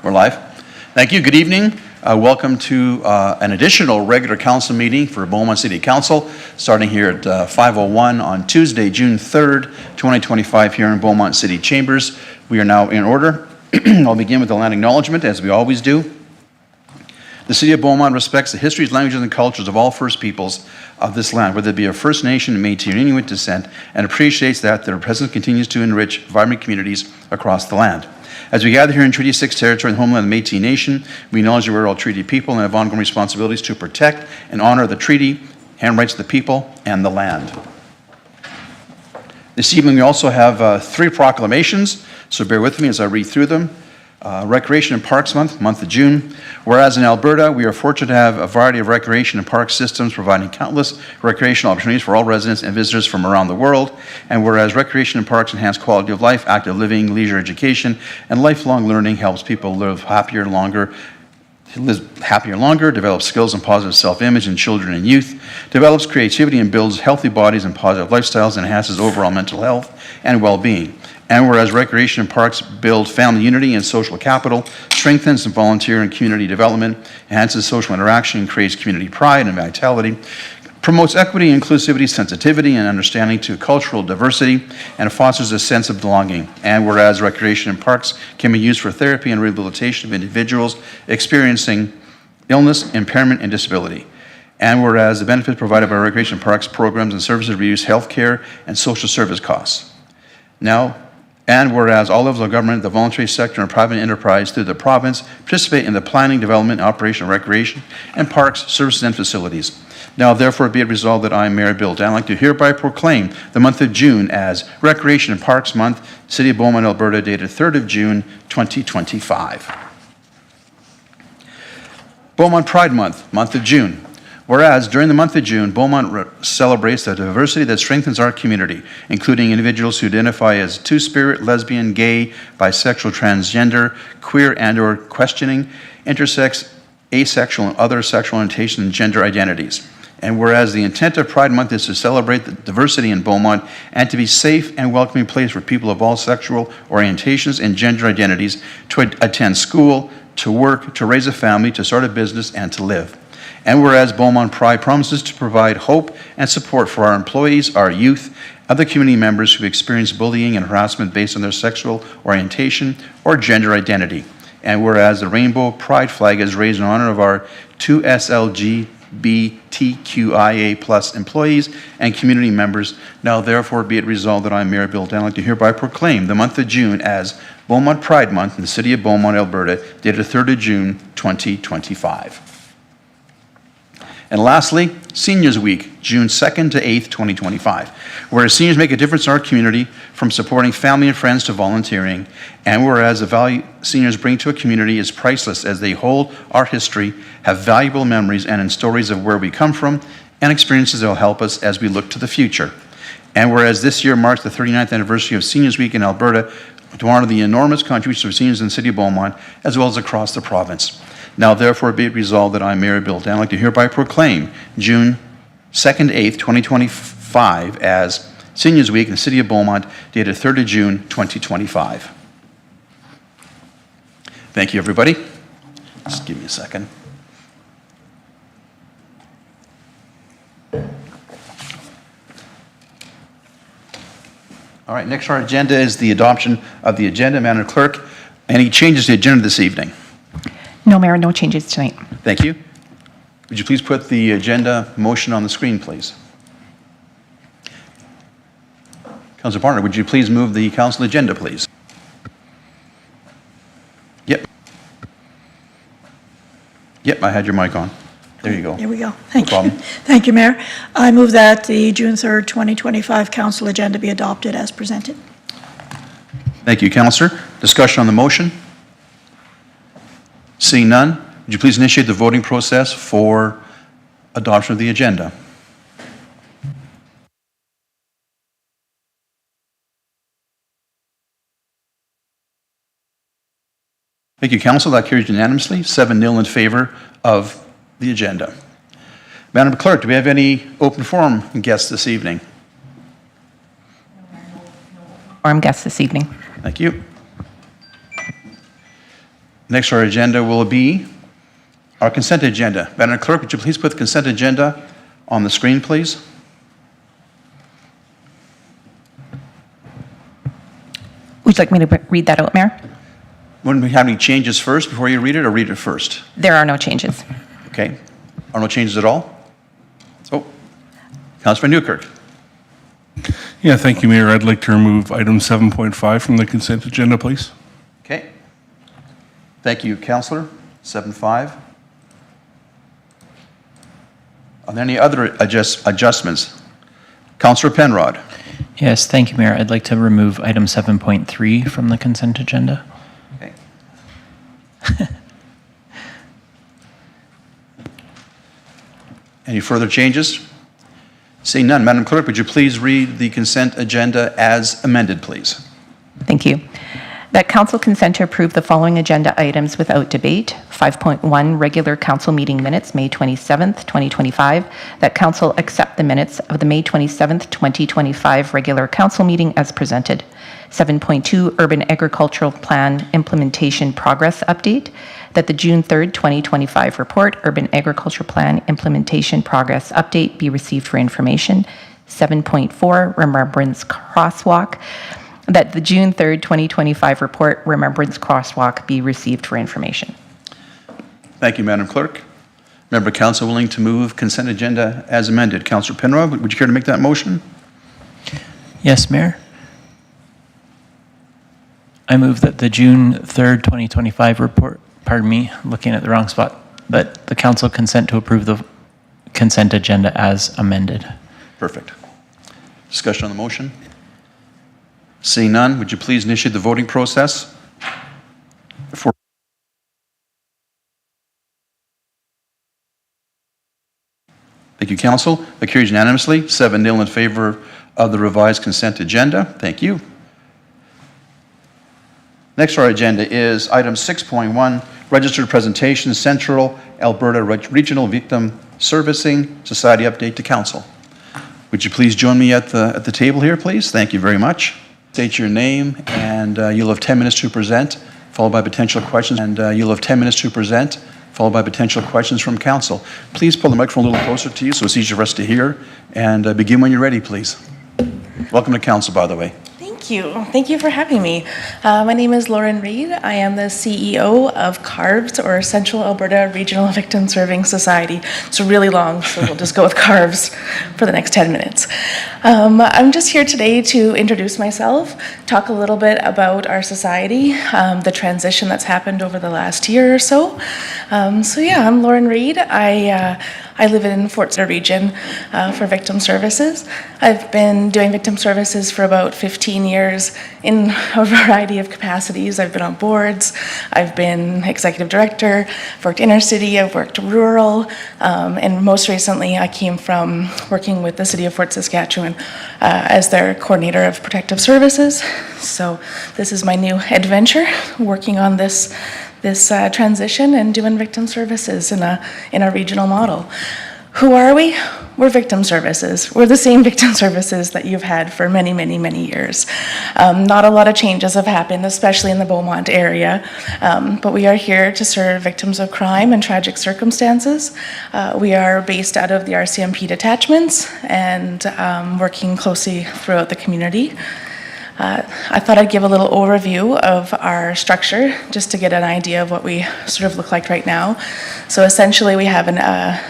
We're live. Thank you. Good evening. Welcome to an additional regular council meeting for Beaumont City Council, starting here at 5:01 on Tuesday, June 3rd, 2025, here in Beaumont City Chambers. We are now in order. I'll begin with the land acknowledgement, as we always do. The City of Beaumont respects the histories, languages, and cultures of all First Peoples of this land, whether it be of First Nation, Métis, or Inuit descent, and appreciates that their presence continues to enrich vibrant communities across the land. As we gather here in Treaty 6 territory and the homeland of the Métis Nation, we acknowledge that we're all treaty people and have ongoing responsibilities to protect and honor the treaty and rights of the people and the land. This evening we also have 3 proclamations, so bear with me as I read through them. Recreation and Parks month of June. Whereas in Alberta, we are fortunate to have a variety of recreation and park systems providing countless recreational opportunities for all residents and visitors from around the world. And whereas recreation and parks enhance quality of life, active living, leisure education, and lifelong learning helps people live happier, longer, develops skills and positive self-image in children and youth, develops creativity and builds healthy bodies and positive lifestyles, and enhances overall mental health and well-being. And whereas recreation and parks build family unity and social capital, strengthens volunteer and community development, enhances social interaction, creates community pride and vitality, promotes equity, inclusivity, sensitivity, and understanding to cultural diversity, and fosters a sense of belonging. And whereas recreation and parks can be used for therapy and rehabilitation of individuals experiencing illness, impairment, and disability. And whereas the benefits provided by recreation and parks programs and services reduce health care and social service costs. And whereas all levels of government, the voluntary sector, and private enterprise through the province participate in the planning, development, and operation of recreation and parks, services, and facilities. Now, therefore, be it resolved that I, Mayor Bill Danyluk, do hereby proclaim the month of June as Recreation and Parks Month, City of Beaumont, Alberta, dated 3rd of June, 2025. Beaumont Pride month of June. Whereas during the month of June, Beaumont celebrates the diversity that strengthens our community, including individuals who identify as two-spirit, lesbian, gay, bisexual, transgender, queer and/or questioning, intersex, asexual, and other sexual orientation and gender identities. And whereas the intent of Pride Month is to celebrate the diversity in Beaumont and to be a safe and welcoming place for people of all sexual orientations and gender identities to attend school, to work, to raise a family, to start a business, and to live. And whereas Beaumont Pride promises to provide hope and support for our employees, our youth, other community members who experience bullying and harassment based on their sexual orientation or gender identity. And whereas the Rainbow Pride flag is raised in honor of our 2 SLGBTQIA+ employees and community members, now therefore be it resolved that I, Mayor Bill Danyluk, do hereby proclaim the month of June as Beaumont Pride Month in the City of Beaumont, Alberta, dated 3rd of June, 2025. And lastly, Seniors Week, June 2nd to 8th, 2025, where seniors make a difference in our community from supporting family and friends to volunteering, and whereas the value seniors bring to a community is priceless as they hold our history, have valuable memories and stories of where we come from, and experiences that will help us as we look to the future. And whereas this year marks the 39th anniversary of Seniors Week in Alberta, to honor the enormous contributions of seniors in the City of Beaumont, as well as across the province. Now, therefore, be it resolved that I, Mayor Bill Danyluk, do hereby proclaim June 2nd to 8th, 2025 as Seniors Week in the City of Beaumont, dated 3rd of June, 2025. Thank you, everybody. Just give me a second. All right, next on our agenda is the adoption of the agenda. Madam Clerk, any changes to the agenda this evening? No, Mayor, no changes tonight. Thank you. Would you please put the agenda motion on the screen, please? Councilor Barnard, would you please move the council agenda, please? Yep, I had your mic on. There you go. There we go. Thank No you. problem. Thank you, Mayor. I move that the June 3rd, 2025 council agenda be adopted as presented. Thank you, Councillor. Discussion on the motion? Seeing none, would you please initiate the voting process for adoption of the agenda? Thank you, Council. That carries unanimously, 7-0 in favor of the agenda. Madam Clerk, do we have any open forum guests this evening? Forum guests this evening. Thank you. Next on our agenda will be our consent agenda. Madam Clerk, would you please put the consent agenda on the screen, please? Would you like me to read that out, Mayor? Wouldn't we have any changes first before you read it, or read it first? There are no changes. Okay. Are no changes at all? Oh, Councilor Newkirk. Yeah, thank you, Mayor. I'd like to remove item 7.5 from the consent agenda, please. Okay. Thank you, Councillor. 7.5. Are there any other adjustments? Councillor Penrod. Yes, thank you, Mayor. I'd like to remove item 7.3 from the consent agenda. Okay. Any further changes? Seeing none, Madam Clerk, would you please read the consent agenda as amended, please? Thank you. That council consent to approve the following agenda items without debate. 5.1, regular council meeting minutes, May 27th, 2025. That council accept the minutes of the May 27th, 2025 regular council meeting as presented. 7.2, urban agricultural plan implementation progress update. That the June 3rd, 2025 report, urban agriculture plan implementation progress update, be received for information. 7.4, remembrance crosswalk. That the June 3rd, 2025 report, Remembrance Crosswalk, be received for information. Thank you, Madam Clerk. Member Council willing to move consent agenda as amended. Councillor Penrod, would you care to make that motion? Yes, Mayor. I move that the June 3rd, 2025 report, pardon me, looking at the wrong spot, but the council consent to approve the consent agenda as amended. Perfect. Discussion on the motion? Seeing none, would you please initiate the voting process? Thank you, Council. That carries unanimously, 7-0 in favor of the revised consent agenda. Thank you. Next on our agenda is item 6.1, registered presentation, Central Alberta Regional Victim Servicing Society update to Council. Would you please join me at the table here, please? Thank you very much. State your name, and you'll have 10 minutes to present, followed by potential questions. Followed by potential questions from council. Please pull the microphone a little closer to you so it's easier for us to hear, and begin when you're ready, please. Welcome to council, by the way. Thank you. Thank you for having me. My name is Lauren Reed. I am the CEO of CARVS, or Central Alberta Regional Victim Serving Society. It's really long, so we'll just go with CARVS for the next 10 minutes. I'm just here today to introduce myself, talk a little bit about our society, the transition that's happened over the last year or so. I'm Lauren Reed. I live in Fort Sudder region for victim services. I've been doing victim services for about 15 years in a variety of capacities. I've been on boards, I've been executive director, I've worked inner city, I've worked rural, and most recently I came from working with the city of Fort Saskatchewan as their coordinator of protective services. So this is my new adventure, working on this transition and doing victim services in a regional model. Who are we? We're victim services. We're the same victim services that you've had for many, many, many years. Not a lot of changes have happened, especially in the Beaumont area, but we are here to serve victims of crime and tragic circumstances. We are based out of the RCMP detachments and working closely throughout the community. I thought I'd give a little overview of our structure just to get an idea of what we sort of look like right now. So essentially we have an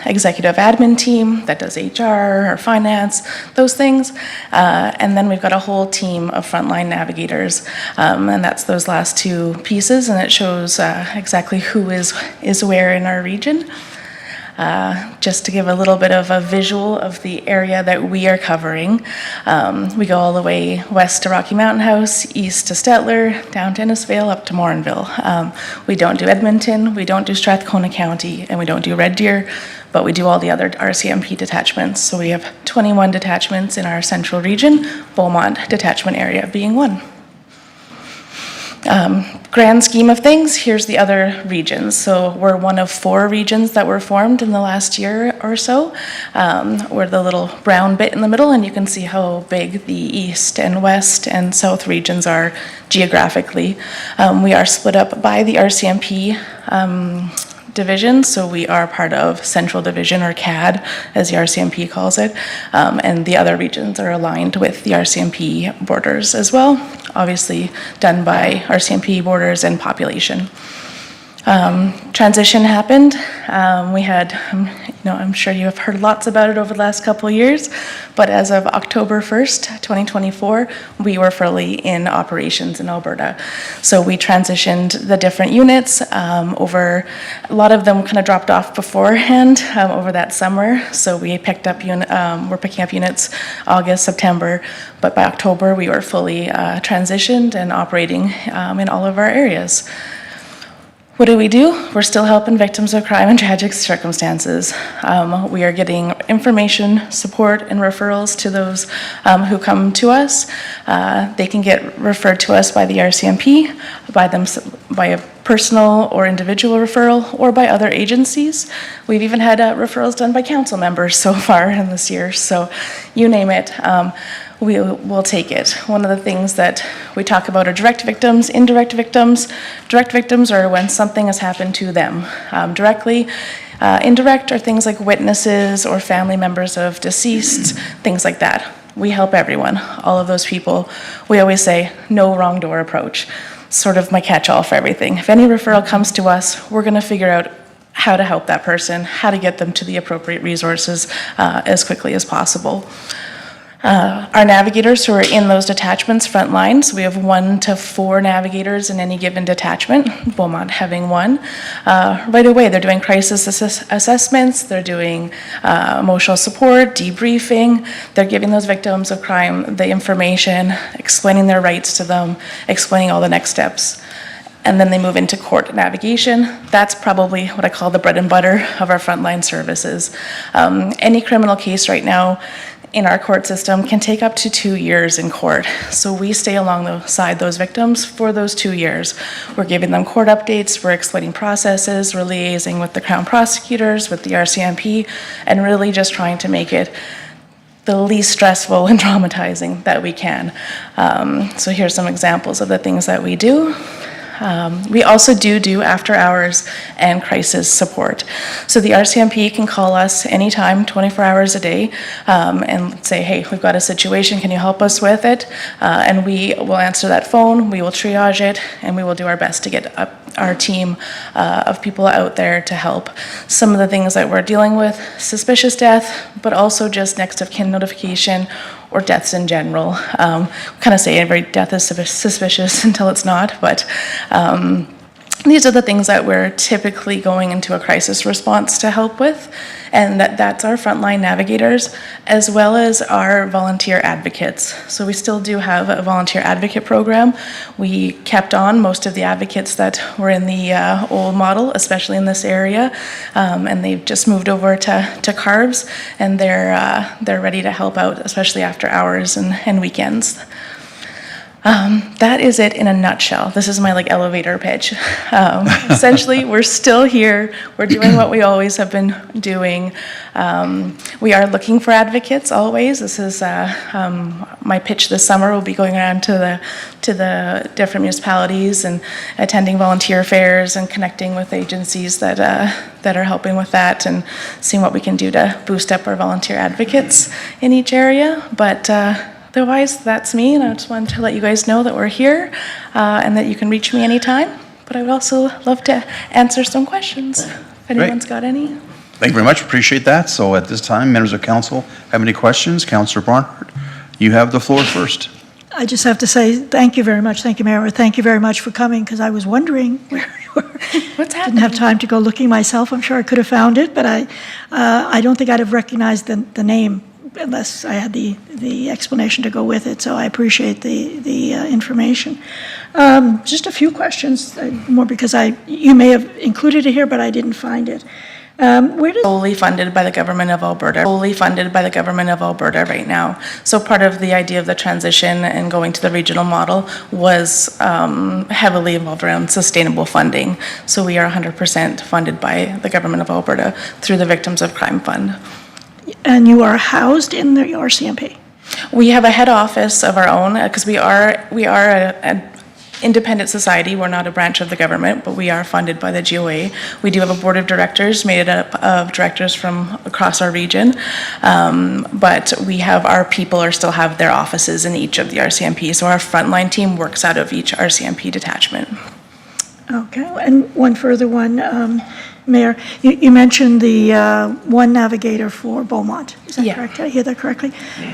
executive admin team that does HR or finance, those things. And then we've got a whole team of frontline navigators. And that's those last two pieces, and it shows exactly who is where in our region. Just to give a little bit of a visual of the area that we are covering. We go all the way west to Rocky Mountain House, east to Stettler, down to Innisfail, up to Morinville. We don't do Edmonton, we don't do Strathcona County, and we don't do Red Deer, but we do all the other RCMP detachments. So we have 21 detachments in our central region, Beaumont detachment area being one. Grand scheme of things, here's the other regions. So we're one of 4 regions that were formed in the last year or so. We're the little brown bit in the middle, and you can see how big the east and west and south regions are geographically. We are split up by the RCMP division, so we are part of Central Division, or CAD, as the RCMP calls it, and the other regions are aligned with the RCMP borders as well, obviously done by RCMP borders and population. Transition happened. We had, I'm sure you have heard lots about it over the last couple of years, but as of October 1st, 2024, we were fully in operations in Alberta. So we transitioned the different units over, a lot of them kind of dropped off beforehand over that summer. So we picked up, we're picking up units August, September, but by October, we were fully transitioned and operating in all of our areas. What do? We're still helping victims of crime and tragic circumstances. We are getting information, support, and referrals to those who come to us. They can get referred to us by the RCMP, by a personal or individual referral, or by other agencies. We've even had referrals done by council members so far in this year, so you name it. We will take it. One of the things that we talk about are direct victims, indirect victims. Direct victims are when something has happened to them directly. Indirect are things like witnesses or family members of deceased, things like that. We help everyone, all of those people. We always say, no wrong door approach. Sort of my catch-all for everything. If any referral comes to us, we're gonna figure out how to help that person, how to get them to the appropriate resources as quickly as possible. Our navigators who are in those detachments front lines, we have 1 to 4 navigators in any given detachment, Beaumont having 1. Right away, they're doing crisis assessments, they're doing emotional support, debriefing, they're giving those victims of crime the information, explaining their rights to them, explaining all the next steps. And then they move into court navigation. That's probably what I call the bread and butter of our frontline services. Any criminal case right now in our court system can take up to 2 years in court. So we stay alongside those victims for those 2 years. We're giving them court updates, we're explaining processes, we're liaising with the Crown prosecutors, with the RCMP, and really just trying to make it the least stressful and traumatizing that we can. So here's some examples of the things that we do. We also do after hours and crisis support. So the RCMP can call us anytime, 24 hours a day, and say, hey, we've got a situation, can you help us with it? And we will answer that phone, we will triage it, and we will do our best to get our team of people out there to help. Some of the things that we're dealing with, suspicious death, but also just next of kin notification, or deaths in general. Kind of say every death is suspicious until it's not, but these are the things that we're typically going into a crisis response to help with, and that's our frontline navigators, as well as our volunteer advocates. So we still do have a volunteer advocate program. We kept on most of the advocates that were in the old model, especially in this area, and they've just moved over to CARVS, and they're ready to help out, especially after hours and weekends. That is it in a nutshell. This is my elevator pitch. Essentially, we're still here. We're doing what we always have been doing. We are looking for advocates always. This is my pitch this summer. We'll be going around to the different municipalities and attending volunteer fairs and connecting with agencies that are helping with that, and seeing what we can do to boost up our volunteer advocates in each area. But otherwise, that's me, and I just wanted to let you guys know that we're here and that you can reach me anytime. But I would also love to answer some questions, if anyone's got any. Thank you very much. Appreciate that. So at this time, members of council have any questions? Councillor Barnhart, you have the floor first. I just have to say thank you very much. Thank you, Mayor. Thank you very much for coming, because I was wondering where you were. What's happening? Didn't have time to go looking myself. I'm sure I could have found it, but I don't think I'd have recognized the name unless I had the explanation to go with it. So I appreciate the information. Just a few questions, more because you may have included it here, but I didn't find it. Where does, Solely funded by the government of Alberta, solely funded by the government of Alberta right now. So part of the idea of the transition and going to the regional model was heavily involved around sustainable funding. So we are 100% funded by the government of Alberta through the Victims of Crime Fund. and you are housed in the RCMP? We have a head office of our own because we are an independent society. We're not a branch of the government, but we are funded by the GOA. We do have a board of directors made up of directors from across our region, but we have our people still have their offices in each of the RCMP. So our frontline team works out of each RCMP detachment. Okay, and one further one, Mayor, you mentioned the one navigator for Beaumont. Is that Yeah. correct? Did I hear that correctly?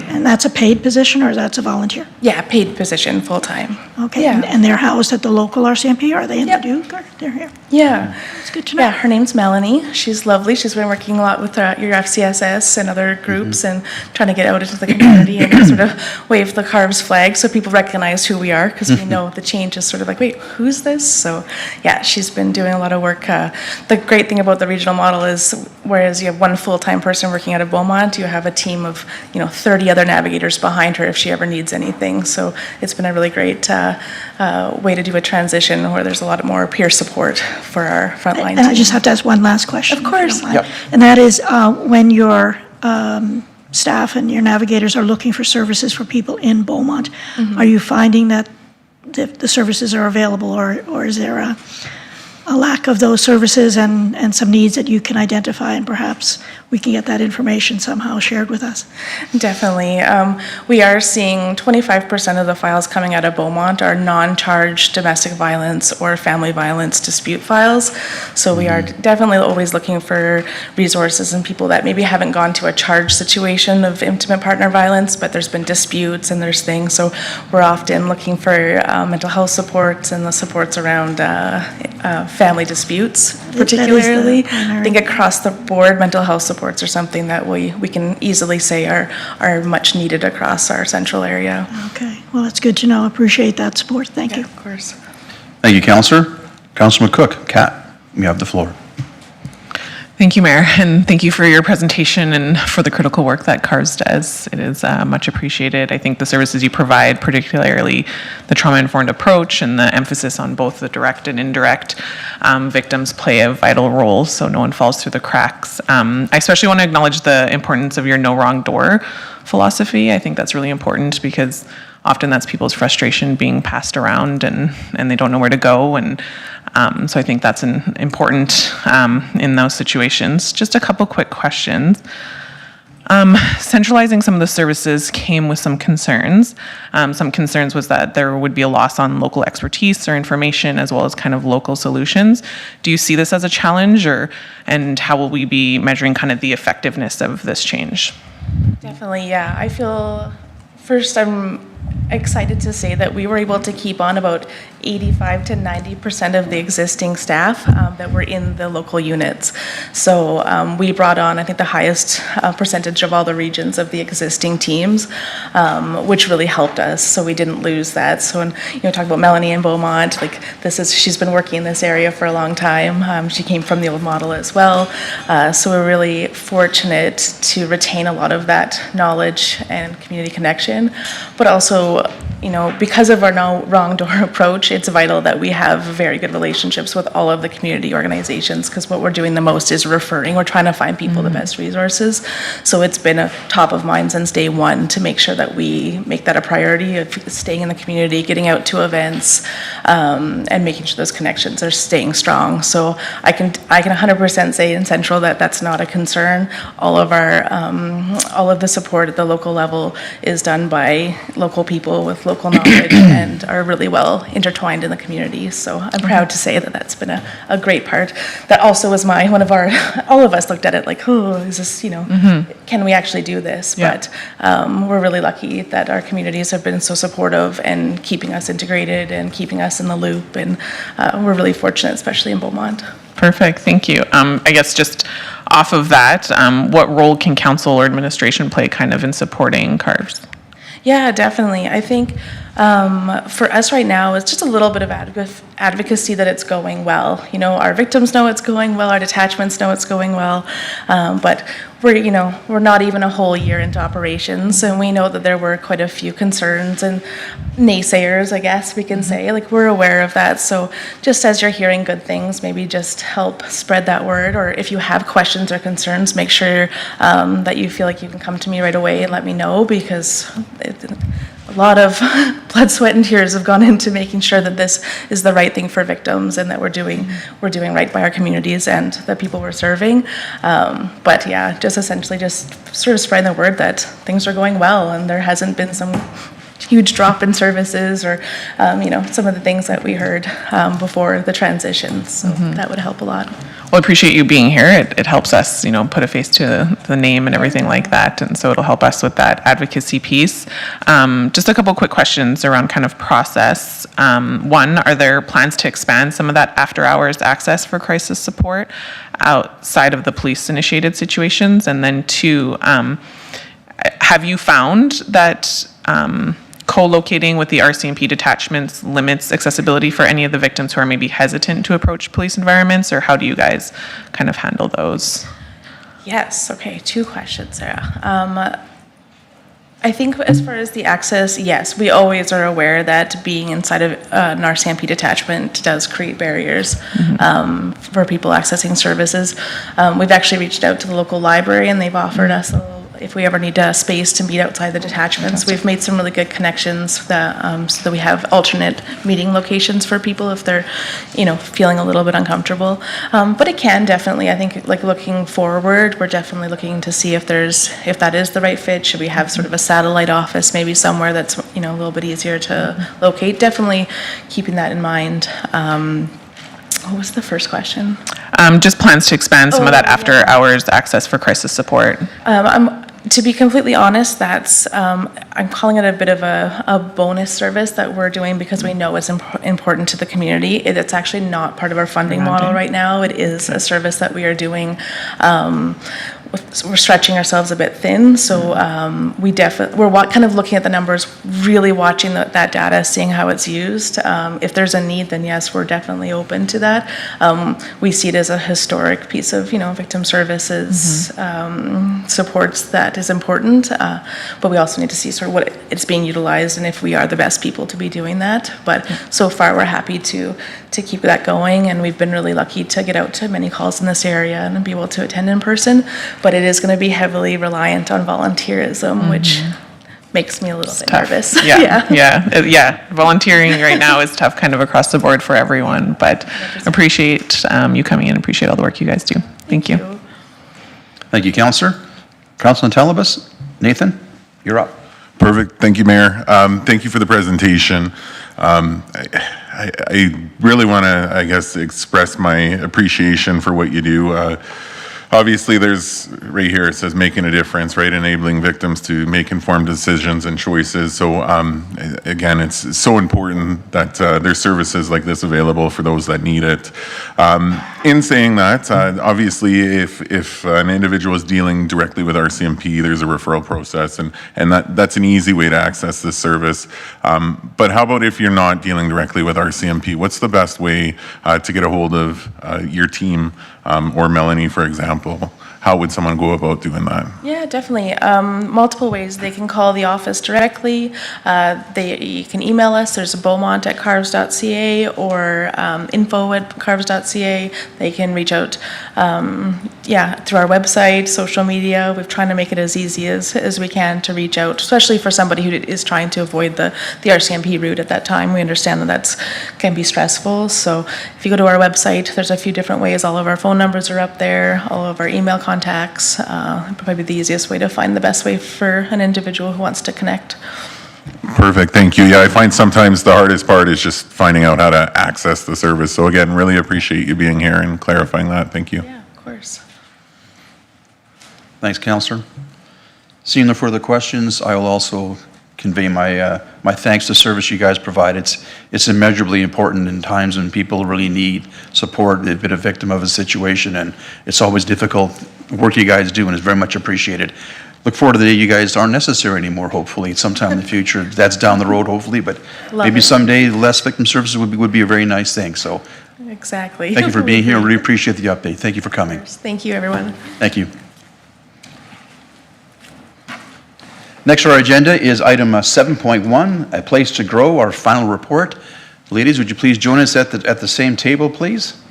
And that's a paid position or that's a volunteer? Yeah, paid position, full time. Okay, Yeah. and they're housed at the local RCMP? Are they in Yep. Leduc or they're here? Yeah. It's good to know. Yeah, her name's Melanie. She's lovely. She's been working a lot with your FCSS and other groups and trying to get out into the community and sort of wave the CARVS flag so people recognize who we are because we know the change is sort of like, wait, who's this? So yeah, she's been doing a lot of work. The great thing about the regional model is whereas you have one full-time person working out of Beaumont, you have a team of 30 other navigators behind her if she ever needs anything. So it's been a really great way to do a transition where there's a lot more peer support for our frontline And I team. just have to ask one last question. Of if you don't course. mind. Yep. And that is, when your staff and your navigators are looking for services for people in Beaumont, Mm-hmm. are you finding that the services are available, or is there a lack of those services and some needs that you can identify, and perhaps we can get that information somehow shared with us? Definitely. We are seeing 25% of the files coming out of Beaumont are non-charged domestic violence or family violence dispute files. So we are definitely always looking for resources and people that maybe haven't gone to a charged situation of intimate partner violence, but there's been disputes and there's things. So we're often looking for mental health supports and the supports around family disputes, the particularly. I primary- think across the board, mental health supports are something that we can easily say are much needed across our central area. Okay, well, it's good to know. Appreciate that support. Thank you. Of course. Thank you, Councillor. Councillor McCook, Kat, you have the floor. Thank you, Mayor, and thank you for your presentation and for the critical work that CARS does. It is much appreciated. I think the services you provide, particularly the trauma-informed approach and the emphasis on both the direct and indirect victims, play a vital role so no one falls through the cracks. I especially want to acknowledge the importance of your no wrong door philosophy. I think that's really important because often that's people's frustration being passed around and they don't know where to go. And so I think that's important in those situations. Just a couple quick questions. Centralizing some of the services came with some concerns. Some concerns was that there would be a loss on local expertise or information as well as kind of local solutions. Do you see this as a challenge and how will we be measuring kind of the effectiveness of this change? Definitely, yeah. I feel, first, I'm excited to say that we were able to keep on about 85 to 90% of the existing staff that were in the local units. So we brought on, I think, the highest percentage of all the regions of the existing teams, which really helped us. So we didn't lose that. So when talk about Melanie and Beaumont, like she's been working in this area for a long time. She came from the old model as well. So we're really fortunate to retain a lot of that knowledge and community connection, but also, because of our no wrong door approach, it's vital that we have very good relationships with all of the community organizations, because what we're doing the most is referring. We're trying to find people the best resources. So it's been a top of mind since day one to make sure that we make that a priority of staying in the community, getting out to events, and making sure those connections are staying strong. So I can 100% say in Central that that's not a concern. All of the support at the local level is done by local people with local knowledge and are really well intertwined in the community. So I'm proud to say that that's been a great part. That also was all of us looked at it like, oh, is this, can we actually do this? Yeah. But we're really lucky that our communities have been so supportive and keeping us integrated and keeping us in the loop. And we're really fortunate, especially in Beaumont. Perfect, thank you. I guess just off of that, what role can council or administration play kind of in supporting CARVS? Yeah, definitely. I think For us right now, it's just a little bit of advocacy that it's going well. You know, our victims know it's going well, our detachments know it's going well, but we're not even a whole year into operations, and we know that there were quite a few concerns and naysayers, I guess we can say. Like, we're aware of that, so just as you're hearing good things, maybe just help spread that word, or if you have questions or concerns, make sure that you feel like you can come to me right away and let me know, because a lot of blood, sweat, and tears have gone into making sure that this is the right thing for victims and that we're doing right by our communities and the people we're serving. But yeah, just essentially just sort of spreading the word that things are going well and there hasn't been some huge drop in services or some of the things that we heard before the transition. So that would help a lot. Well, I appreciate you being here. It helps us, put a face to the name and everything like that. And so it'll help us with that advocacy piece. Just a couple quick questions around kind of process. One, are there plans to expand some of that after-hours access for crisis support outside of the police-initiated situations? And then two, have you found that co-locating with the RCMP detachments limits accessibility for any of the victims who are maybe hesitant to approach police environments, or how do you guys kind of handle those? Yes, okay, 2 questions, Sarah. I think as far as the access, yes, we always are aware that being inside of an RCMP detachment does create barriers for people accessing services. We've actually reached out to the local library and they've offered us if we ever need a space to meet outside the detachments. We've made some really good connections that, so that we have alternate meeting locations for people if they're, feeling a little bit uncomfortable. But it can definitely, I think, like looking forward, we're definitely looking to see if that is the right fit. Should we have sort of a satellite office, maybe somewhere that's, a little bit easier to locate? Definitely keeping that in mind. What was the first question? Just plans to expand some of that after-hours access for crisis support. To be completely honest, that's I'm calling it a bit of a bonus service that we're doing because we know it's important to the community. It's actually not part of our funding model right now. It is a service that we are doing. We're stretching ourselves a bit thin, so we're kind of looking at the numbers, really watching that data, seeing how it's used. If there's a need, then yes, we're definitely open to that. We see it as a historic piece of, victim services supports that is important, but we also need to see sort of what it's being utilized and if we are the best people to be doing that. But so far, we're happy to keep that going, and we've been really lucky to get out to many calls in this area and be able to attend in person. But it is going to be heavily reliant on volunteerism, which makes me a little bit nervous. Yeah. Volunteering right now is tough kind of across the board for everyone, but appreciate you coming in, appreciate all the work you guys do. Thank you. Thank you, Councillor. Councillor Telebus, Nathan, you're up. Perfect. Thank you, Mayor. Thank you for the presentation. I really want to, I guess, express my appreciation for what you do. Obviously, there's, right here, it says making a difference, right? Enabling victims to make informed decisions and choices. So again, it's so important that there's services like this available for those that need it. In saying that, obviously, if an individual is dealing directly with RCMP, there's a referral process, and that's an easy way to access this service. But how about if you're not dealing directly with RCMP? What's the best way to get a hold of your team or Melanie, for example? How would someone go about doing that? Yeah, definitely. Multiple ways. They can call the office directly. You can email us. There's a beaumont@carves.ca or info@carves.ca. They can reach out, through our website, social media. We're trying to make it as easy as we can to reach out, especially for somebody who is trying to avoid the RCMP route at that time. We understand that can be stressful. So if you go to our website, there's a few different ways. All of our phone numbers are up there, all of our email contacts. Probably the easiest way to find the best way for an individual who wants to connect. Perfect, thank you. Yeah, I find sometimes the hardest part is just finding out how to access the service. So again, really appreciate you being here and clarifying that. Thank you. Yeah, of course. Thanks, Councillor. Seeing no further questions, I will also convey my thanks to service you guys provide. It's immeasurably important in times when people really need support. They've been a victim of a situation, and it's always difficult. The work you guys do, and it's very much appreciated. look forward to the day you guys aren't necessary anymore, hopefully, sometime in the future. That's down the road, hopefully, but maybe it. someday less victim services would be a very nice thing. So Exactly. thank you for We being here. I agree. really appreciate the update. Thank you for coming. Thank you, everyone. Thank you. Next on our agenda is item 7.1, A Place to Grow, our final report. Ladies, would you please join us at the same table, please?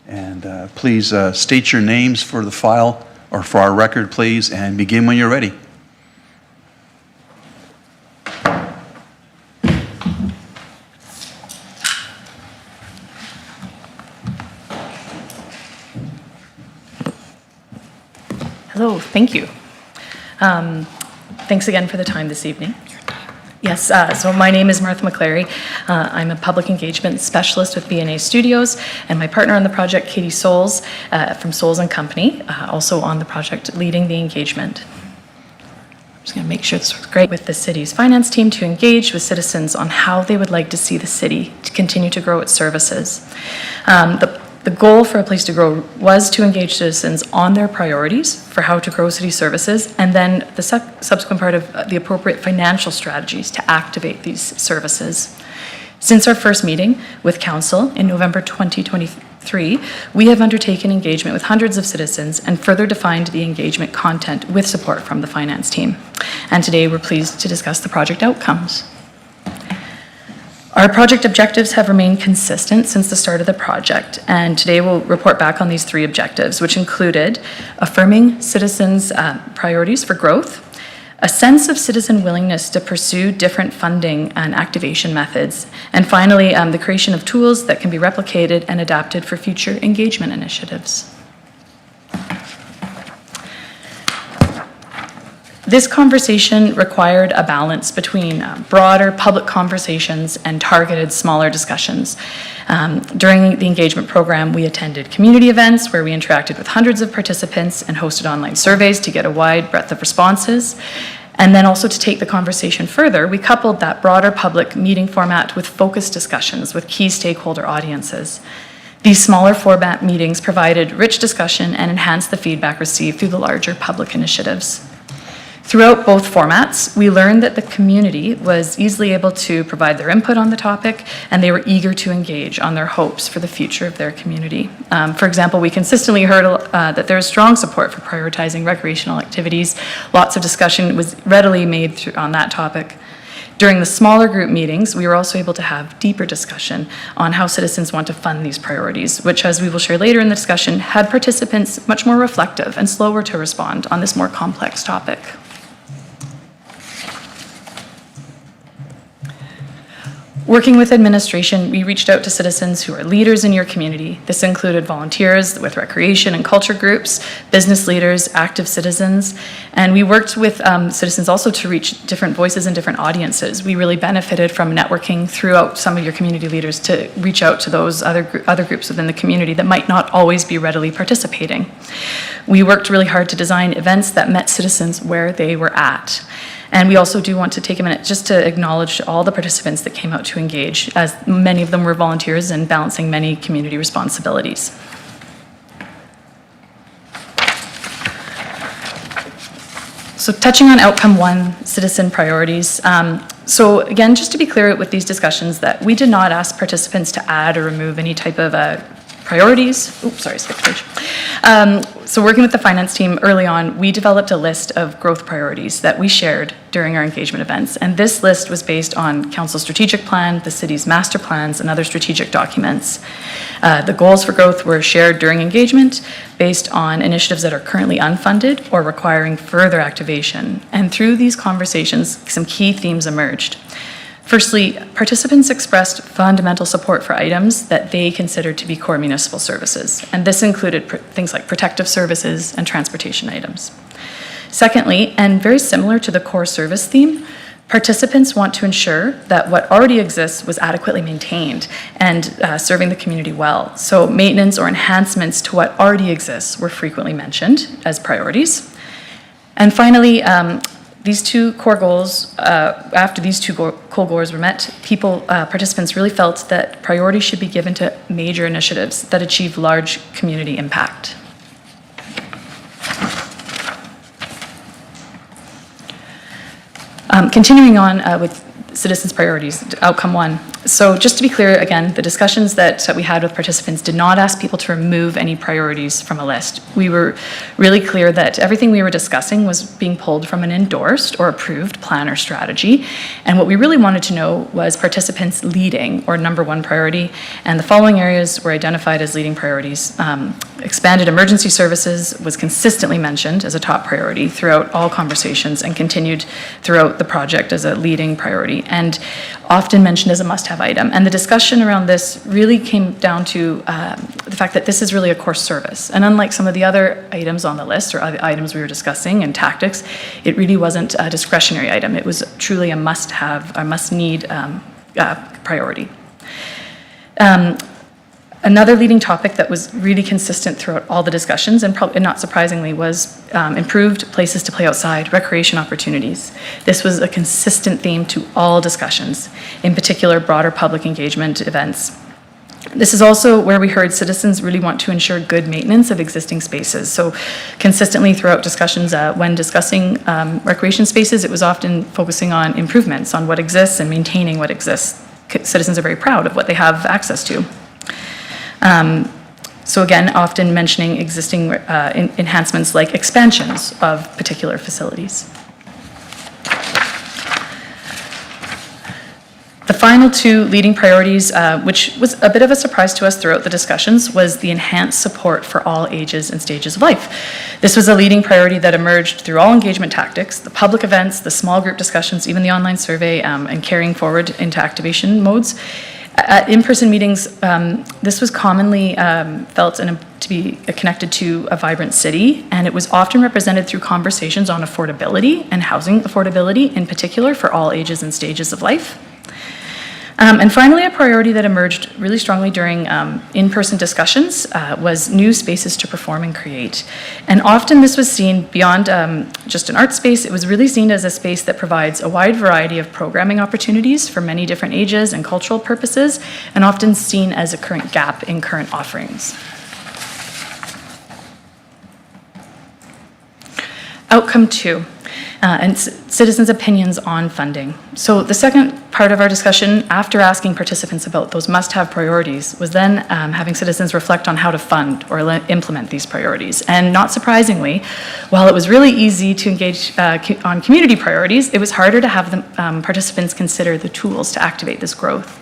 And please state your names for the file, or for our record, please, and begin when you're ready. Hello, thank you. Thanks again for the time this evening. Yes, so my name is Martha McClary. I'm a public engagement specialist with BNA Studios, and my partner on the project, Katie Souls, from Souls and Company, also on the project leading the engagement. I'm just going to make sure this was great with the city's finance team to engage with citizens on how they would like to see the city to continue to grow its services. The goal for A Place to Grow was to engage citizens on their priorities for how to grow city services, and then the subsequent part of the appropriate financial strategies to activate these services. Since our first meeting with Council in November 2023, we have undertaken engagement with hundreds of citizens and further defined the engagement content with support from the finance team. And today we're pleased to discuss the project outcomes. Our project objectives have remained consistent since the start of the project, and today we'll report back on these three objectives, which included affirming citizens' priorities for growth, a sense of citizen willingness to pursue different funding and activation methods, and finally, the creation of tools that can be replicated and adapted for future engagement initiatives. This conversation required a balance between broader public conversations and targeted smaller discussions. During the engagement program, we attended community events where we interacted with hundreds of participants and hosted online surveys to get a wide breadth of responses. And then also to take the conversation further, we coupled that broader public meeting format with focused discussions with key stakeholder audiences. These smaller format meetings provided rich discussion and enhanced the feedback received through the larger public initiatives. Throughout both formats, we learned that the community was easily able to provide their input on the topic, and they were eager to engage on their hopes for the future of their community. For example, we consistently heard that there is strong support for prioritizing recreational activities. Lots of discussion was readily made on that topic. During the smaller group meetings, we were also able to have deeper discussion on how citizens want to fund these priorities, which, as we will share later in the discussion, had participants much more reflective and slower to respond on this more complex topic. Working with administration, we reached out to citizens who are leaders in your community. This included volunteers with recreation and culture groups, business leaders, active citizens, and we worked with citizens also to reach different voices and different audiences. We really benefited from networking throughout some of your community leaders to reach out to those other groups within the community that might not always be readily participating. We worked really hard to design events that met citizens where they were at. And we also do want to take a minute just to acknowledge all the participants that came out to engage, as many of them were volunteers and balancing many community responsibilities. So touching on outcome one, citizen priorities. So again, just to be clear with these discussions that we did not ask participants to add or remove any type of priorities. Oops, sorry, skipped page. So working with the finance team early on, we developed a list of growth priorities that we shared during our engagement events. And this list was based on Council's strategic plan, the city's master plans, and other strategic documents. The goals for growth were shared during engagement based on initiatives that are currently unfunded or requiring further activation. And through these conversations, some key themes emerged. Firstly, participants expressed fundamental support for items that they considered to be core municipal services, and this included things like protective services and transportation items. Secondly, and very similar to the core service theme, participants want to ensure that what already exists was adequately maintained and serving the community well. So maintenance or enhancements to what already exists were frequently mentioned as priorities. And finally, these two core goals, after these two core goals were met, participants really felt that priority should be given to major initiatives that achieve large community impact. Continuing on with citizens' priorities, outcome 1. So just to be clear, again, the discussions that we had with participants did not ask people to remove any priorities from a list. We were really clear that everything we were discussing was being pulled from an endorsed or approved plan or strategy. And what we really wanted to know was participants' leading or number 1 priority. And the following areas were identified as leading priorities. Expanded emergency services was consistently mentioned as a top priority throughout all conversations and continued throughout the project as a leading priority and often mentioned as a must-have item. And the discussion around this really came down to the fact that this is really a core service. And unlike some of the other items on the list or other items we were discussing and tactics, it really wasn't a discretionary item. It was truly a must-have, a must-need priority. Another leading topic that was really consistent throughout all the discussions, and probably not surprisingly, was improved places to play outside, recreation opportunities. This was a consistent theme to all discussions, in particular broader public engagement events. This is also where we heard citizens really want to ensure good maintenance of existing spaces. So consistently throughout discussions, when discussing recreation spaces, it was often focusing on improvements, on what exists and maintaining what exists. Citizens are very proud of what they have access to. So again, often mentioning existing enhancements like expansions of particular facilities. The final 2 leading priorities, which was a bit of a surprise to us throughout the discussions, was the enhanced support for all ages and stages of life. This was a leading priority that emerged through all engagement tactics, the public events, the small group discussions, even the online survey, and carrying forward into activation modes. At in-person meetings, this was commonly felt to be connected to a vibrant city, and it was often represented through conversations on affordability and housing affordability in particular for all ages and stages of life. And finally, a priority that emerged really strongly during in-person discussions was new spaces to perform and create. And often this was seen beyond just an art space, it was really seen as a space that provides a wide variety of programming opportunities for many different ages and cultural purposes, and often seen as a current gap in current offerings. Outcome 2. And citizens' opinions on funding. So the second part of our discussion, after asking participants about those must-have priorities, was then having citizens reflect on how to fund or implement these priorities. And not surprisingly, while it was really easy to engage on community priorities, it was harder to have the participants consider the tools to activate this growth.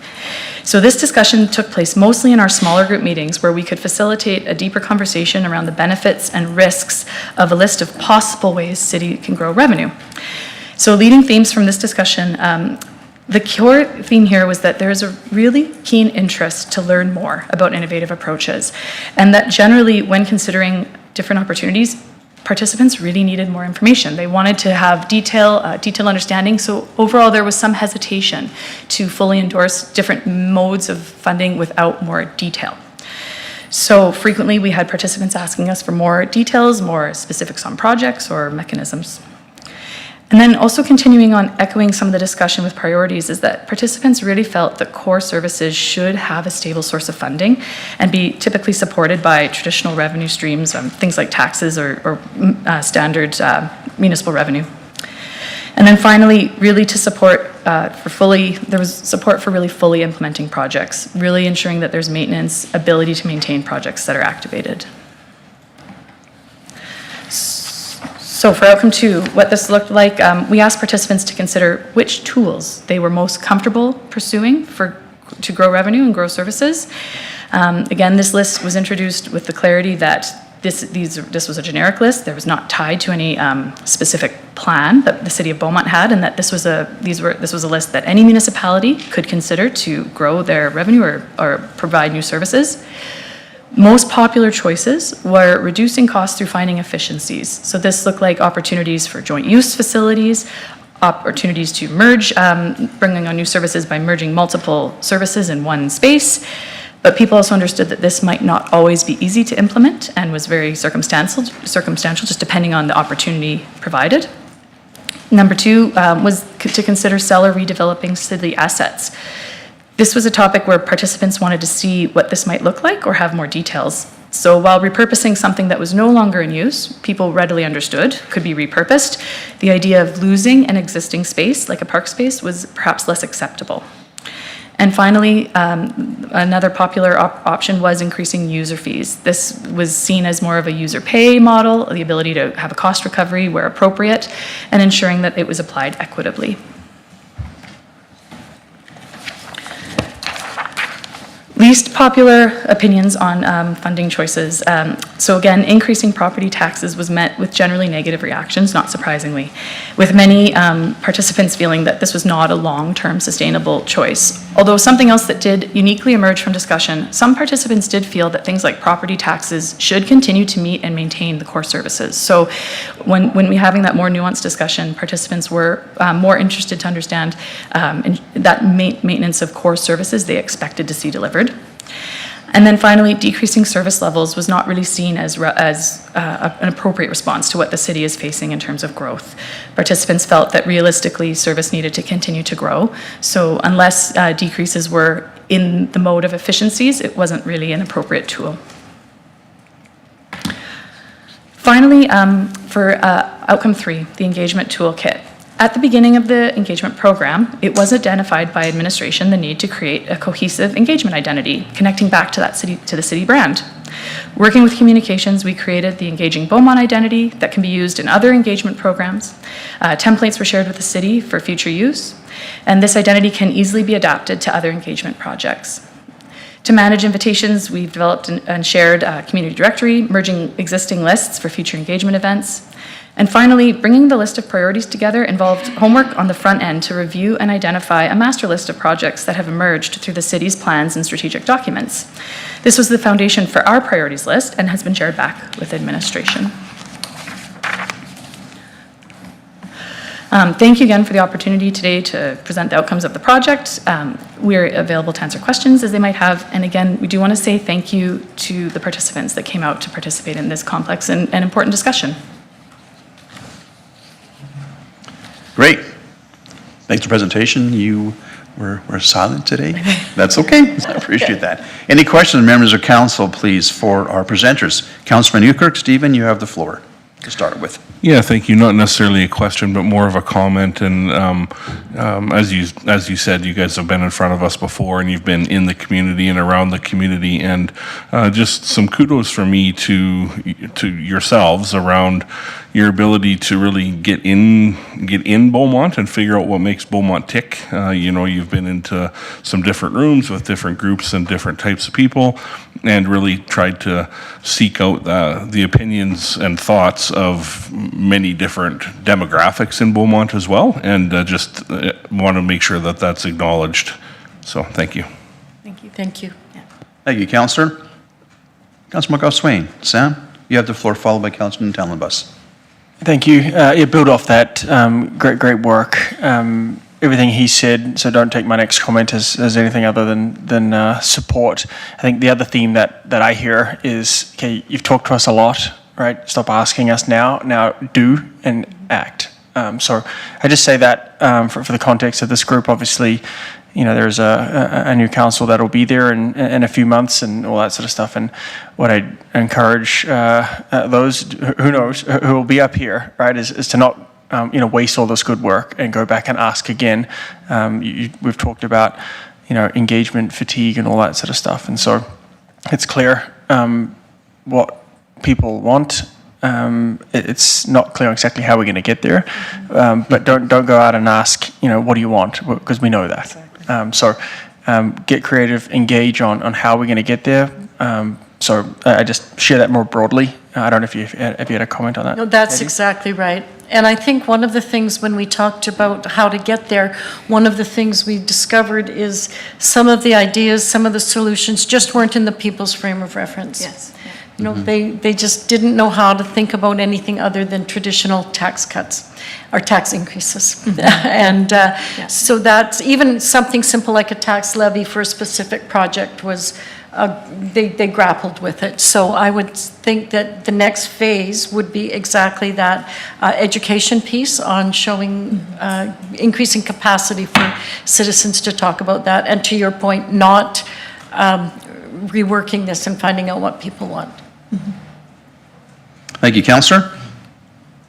So this discussion took place mostly in our smaller group meetings where we could facilitate a deeper conversation around the benefits and risks of a list of possible ways city can grow revenue. So leading themes from this discussion, the core theme here was that there's a really keen interest to learn more about innovative approaches, and that generally when considering different opportunities, participants really needed more information. They wanted to have detailed understanding, so overall there was some hesitation to fully endorse different modes of funding without more detail. So frequently we had participants asking us for more details, more specifics on projects or mechanisms. And then also continuing on echoing some of the discussion with priorities is that participants really felt that core services should have a stable source of funding and be typically supported by traditional revenue streams, things like taxes or standard municipal revenue. And then finally, really to support there was support for really fully implementing projects, really ensuring that there's maintenance, ability to maintain projects that are activated. So for outcome 2, what this looked like, we asked participants to consider which tools they were most comfortable pursuing to grow revenue and grow services. Again, this list was introduced with the clarity that this was a generic list. There was not tied to any specific plan that the City of Beaumont had, and that this was a list that any municipality could consider to grow their revenue or provide new services. Most popular choices were reducing costs through finding efficiencies. So this looked like opportunities for joint use facilities, opportunities to merge, bringing on new services by merging multiple services in one space. But people also understood that this might not always be easy to implement and was very circumstantial just depending on the opportunity provided. Number 2 was to consider sell or redeveloping city assets. This was a topic where participants wanted to see what this might look like or have more details. So while repurposing something that was no longer in use, people readily understood could be repurposed, the idea of losing an existing space, like a park space, was perhaps less acceptable. And finally, another popular option was increasing user fees. This was seen as more of a user pay model, the ability to have a cost recovery where appropriate, and ensuring that it was applied equitably. Least popular opinions on funding choices. So again, increasing property taxes was met with generally negative reactions, not surprisingly, with many participants feeling that this was not a long-term sustainable choice. Although something else that did uniquely emerge from discussion, some participants did feel that things like property taxes should continue to meet and maintain the core services. So when we're having that more nuanced discussion, participants were more interested to understand that maintenance of core services they expected to see delivered. And then finally, decreasing service levels was not really seen as an appropriate response to what the city is facing in terms of growth. Participants felt that realistically, service needed to continue to grow. So unless decreases were in the mode of efficiencies, it wasn't really an appropriate tool. Finally, for outcome 3, the engagement toolkit. At the beginning of the engagement program, it was identified by administration the need to create a cohesive engagement identity, connecting back to the city brand. Working with communications, we created the Engaging Beaumont identity that can be used in other engagement programs. Templates were shared with the city for future use, and this identity can easily be adapted to other engagement projects. To manage invitations, we've developed and shared a community directory, merging existing lists for future engagement events. And finally, bringing the list of priorities together involved homework on the front end to review and identify a master list of projects that have emerged through the city's plans and strategic documents. This was the foundation for our priorities list and has been shared back with administration. Thank you again for the opportunity today to present the outcomes of the project. We're available to answer questions as they might have. And again, we do want to say thank you to the participants that came out to participate in this complex and important discussion. Great. Thanks for the presentation. You were silent today. That's okay. I appreciate that. Any questions, members of council, please, for our presenters? Councilman Newkirk, Stephen, you have the floor to start with. Yeah, thank you. Not necessarily a question, but more of a comment. And as you said, you guys have been in front of us before, and you've been in the community and around the community. And just some kudos for me to yourselves around your ability to really get in Beaumont and figure out what makes Beaumont tick. You've been into some different rooms with different groups and different types of people, and really tried to seek out the opinions and thoughts of many different demographics in Beaumont as well, and just want to make sure that that's acknowledged. So thank you. Thank you. Thank you. Yeah. Thank you, Councillor. Councillor McGough-Swain. Sam, you have the floor, followed by Councillor Tellenbus. Thank you. Build off that. Great work. Everything he said, so don't take my next comment as anything other than support. I think the other theme that I hear is, okay, you've talked to us a lot, right? Stop asking us now. Now do and act. So I just say that for the context of this group. Obviously, there's a new council that'll be there in a few months and all that sort of stuff. And what I encourage those who knows who will be up here, right, is to not waste all this good work and go back and ask again. We've talked about engagement fatigue and all that sort of stuff, and so it's clear what people want. It's not clear exactly how we're going to get there, but don't go out and ask what do you want, because we know that. So get creative, engage on how we're going to get there. So I just share that more broadly. I don't know if you had a comment on that. No, that's exactly right. And I think one of the things when we talked about how to get there, one of the things we discovered is some of the ideas, some of the solutions just weren't in the people's frame of reference. Yes. They just didn't know how to think about anything other than traditional tax cuts or tax increases. And so that's even something simple like a tax levy for a specific project was, they grappled with it. So I would think that the next phase would be exactly that education piece on showing, increasing capacity for citizens to talk about that. And to your point, not reworking this and finding out what people want. Thank you, Councillor.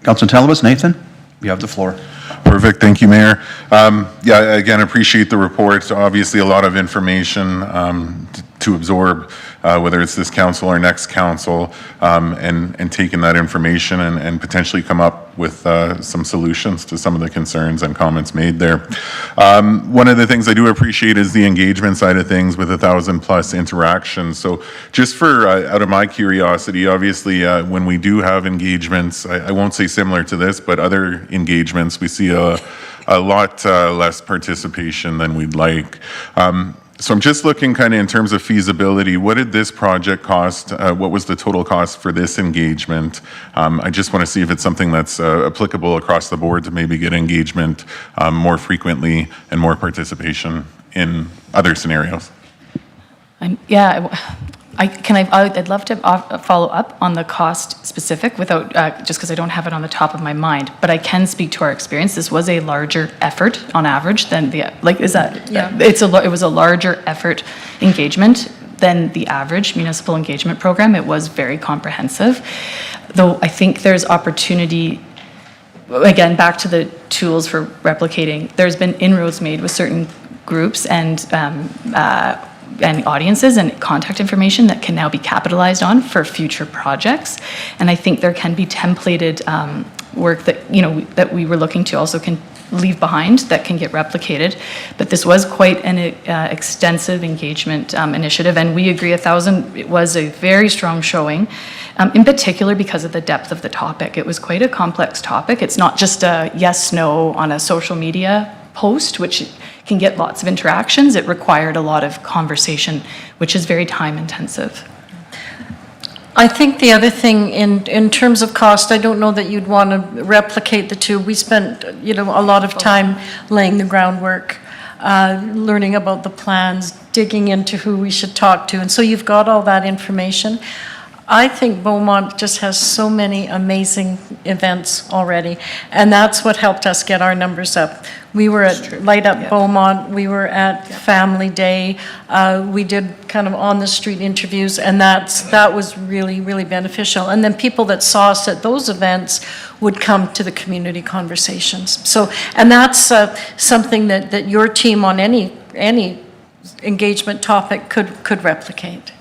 Councillor Telebas, Nathan, you have the floor. Perfect, thank you, Mayor. Yeah, again, appreciate the report. Obviously, a lot of information to absorb, whether it's this council or next council, and taking that information and potentially come up with some solutions to some of the concerns and comments made there. One of the things I do appreciate is the engagement side of things with 1,000+ interactions. So just for, out of my curiosity, obviously, when we do have engagements, I won't say similar to this, but other engagements, we see a lot less participation than we'd like. So I'm just looking kind of in terms of feasibility, what did this project cost? What was the total cost for this engagement? I just want to see if it's something that's applicable across the board to maybe get engagement more frequently and more participation in other scenarios. I'd love to follow up on the cost specific without, just because I don't have it on the top of my mind, but I can speak to our experience. This was a larger effort on average than the, like, is that? Yeah. It was a larger effort engagement than the average municipal engagement program. It was very comprehensive, though I think there's opportunity, again, back to the tools for replicating. There's been inroads made with certain groups and audiences and contact information that can now be capitalized on for future projects. And I think there can be templated work that, that we were looking to also can leave behind that can get replicated. But this was quite an extensive engagement initiative, and we agree 1,000, it was a very strong showing, in particular because of the depth of the topic. It was quite a complex topic. It's not just a yes, no on a social media post, which can get lots of interactions. It required a lot of conversation, which is very time intensive. I think the other thing in terms of cost, I don't know that you'd want to replicate the two. We spent, a lot of time laying the groundwork, learning about the plans, digging into who we should talk to. And so you've got all that information. I think Beaumont just has so many amazing events already, and that's what helped us get our numbers up. We were at Light Up Beaumont, we were at Family Day, we did kind of on-the-street interviews, and that was really, really beneficial. And then people that saw us at those events would come to the community conversations. So, and that's something that your team on any engagement topic could replicate.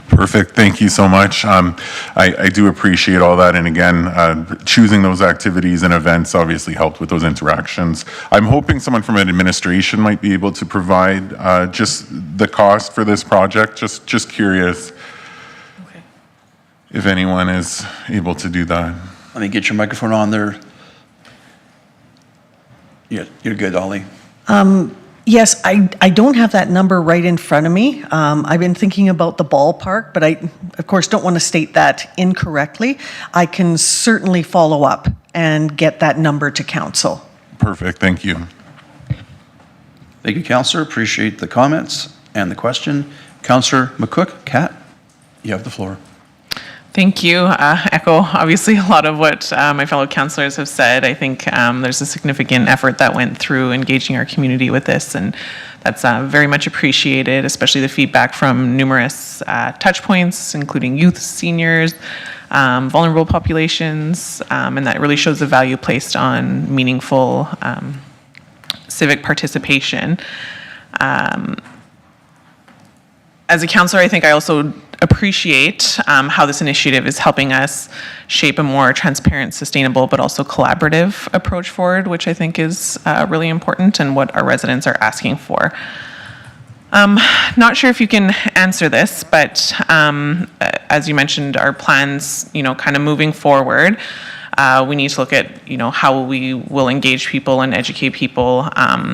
Perfect. Thank you so much. I do appreciate all that. And again, choosing those activities and events obviously helped with those interactions. I'm hoping someone from administration might be able to provide just the cost for this project. Just curious if anyone is able to do that. Let me get your microphone on there. Yeah, you're good, Ollie. Yes, I don't have that number right in front of me. I've been thinking about the ballpark, but I, of course, don't want to state that incorrectly. I can certainly follow up and get that number to council. Perfect. Thank you. Thank you, Councillor. Appreciate the comments and the question. Councillor McCook, Kat, you have the floor. Thank you. Echo, obviously, a lot of what my fellow councillors have said. I think there's a significant effort that went through engaging our community with this, and that's very much appreciated, especially the feedback from numerous touch points, including youth, seniors, vulnerable populations, and that really shows the value placed on meaningful civic participation. As a councillor, I think I also appreciate how this initiative is helping us shape a more transparent, sustainable, but also collaborative approach forward, which I think is really important and what our residents are asking for. Not sure if you can answer this, but as you mentioned, our plans, kind of moving forward, we need to look at, how we will engage people and educate people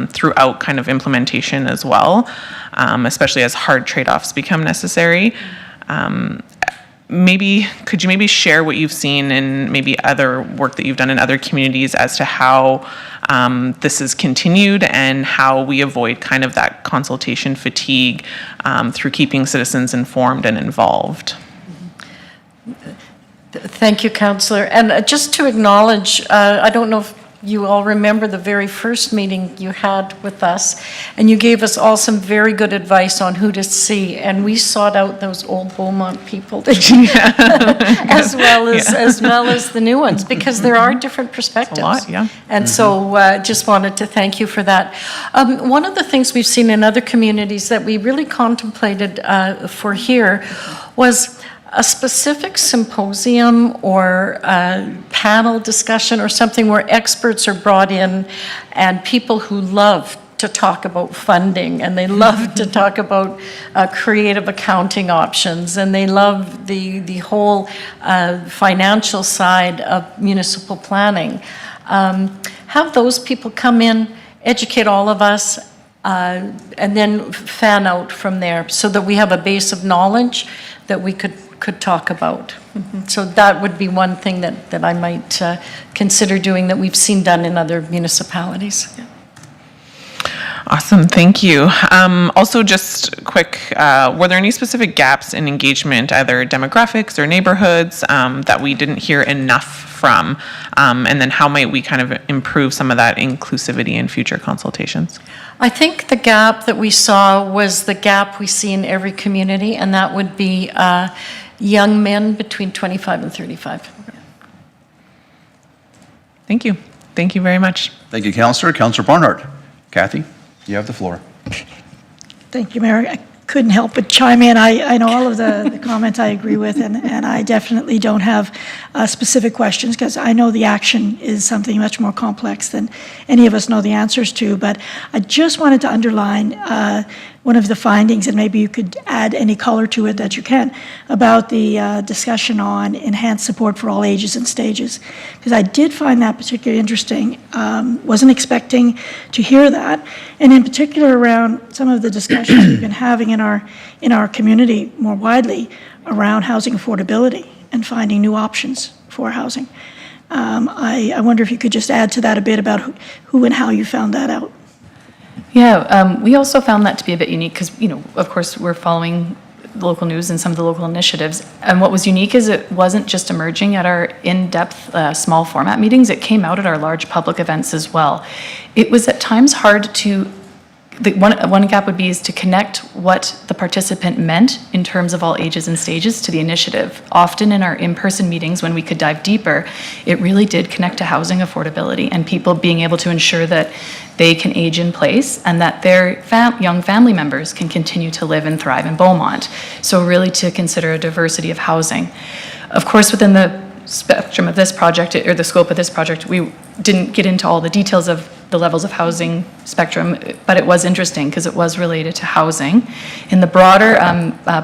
throughout kind of implementation as well, especially as hard trade-offs become necessary. Could you share what you've seen in maybe other work that you've done in other communities as to how this is continued and how we avoid kind of that consultation fatigue through keeping citizens informed and involved? Thank you, Councillor. And just to acknowledge, I don't know if you all remember the very first meeting you had with us, and you gave us all some very good advice on who to see, and we sought out those old Beaumont people as well as the new ones, because there are different perspectives. lot, yeah. And so just wanted to thank you for that. One of the things we've seen in other communities that we really contemplated for here was a specific symposium or a panel discussion or something where experts are brought in and people who love to talk about funding, and they love to talk about creative accounting options, and they love the whole financial side of municipal planning. Have those people come in, educate all of us, and then fan out from there so that we have a base of knowledge that we could talk about. So that would be one thing that I might consider doing that we've seen done in other municipalities. Awesome, thank you. Also, just quick, were there any specific gaps in engagement, either demographics or neighborhoods, that we didn't hear enough from? And then how might we kind of improve some of that inclusivity in future consultations? I think the gap that we saw was the gap we see in every community, and that would be young men between 25 and 35. Thank you. Thank you very much. Thank you, Councillor. Councillor Barnhart. Kathy, you have the floor. Thank you, Mayor. I couldn't help but chime in. I know all of the comments I agree with, and I definitely don't have specific questions because I know the action is something much more complex than any of us know the answers to. But I just wanted to underline one of the findings, and maybe you could add any color to it that you can, about the discussion on enhanced support for all ages and stages. Because I did find that particularly interesting. Wasn't expecting to hear that. And in particular around some of the discussions we've been having in our community more widely around housing affordability and finding new options for housing. I wonder if you could just add to that a bit about who and how you found that out. Yeah, we also found that to be a bit unique because, of course, we're following local news and some of the local initiatives. And what was unique is it wasn't just emerging at our in-depth small format meetings, it came out at our large public events as well. It was at times hard to, one gap would be is to connect what the participant meant in terms of all ages and stages to the initiative. Often in our in-person meetings when we could dive deeper, it really did connect to housing affordability and people being able to ensure that they can age in place and that their young family members can continue to live and thrive in Beaumont. So really to consider a diversity of housing. Of course, within the spectrum of this project, or the scope of this project, we didn't get into all the details of the levels of housing spectrum, but it was interesting because it was related to housing. In the broader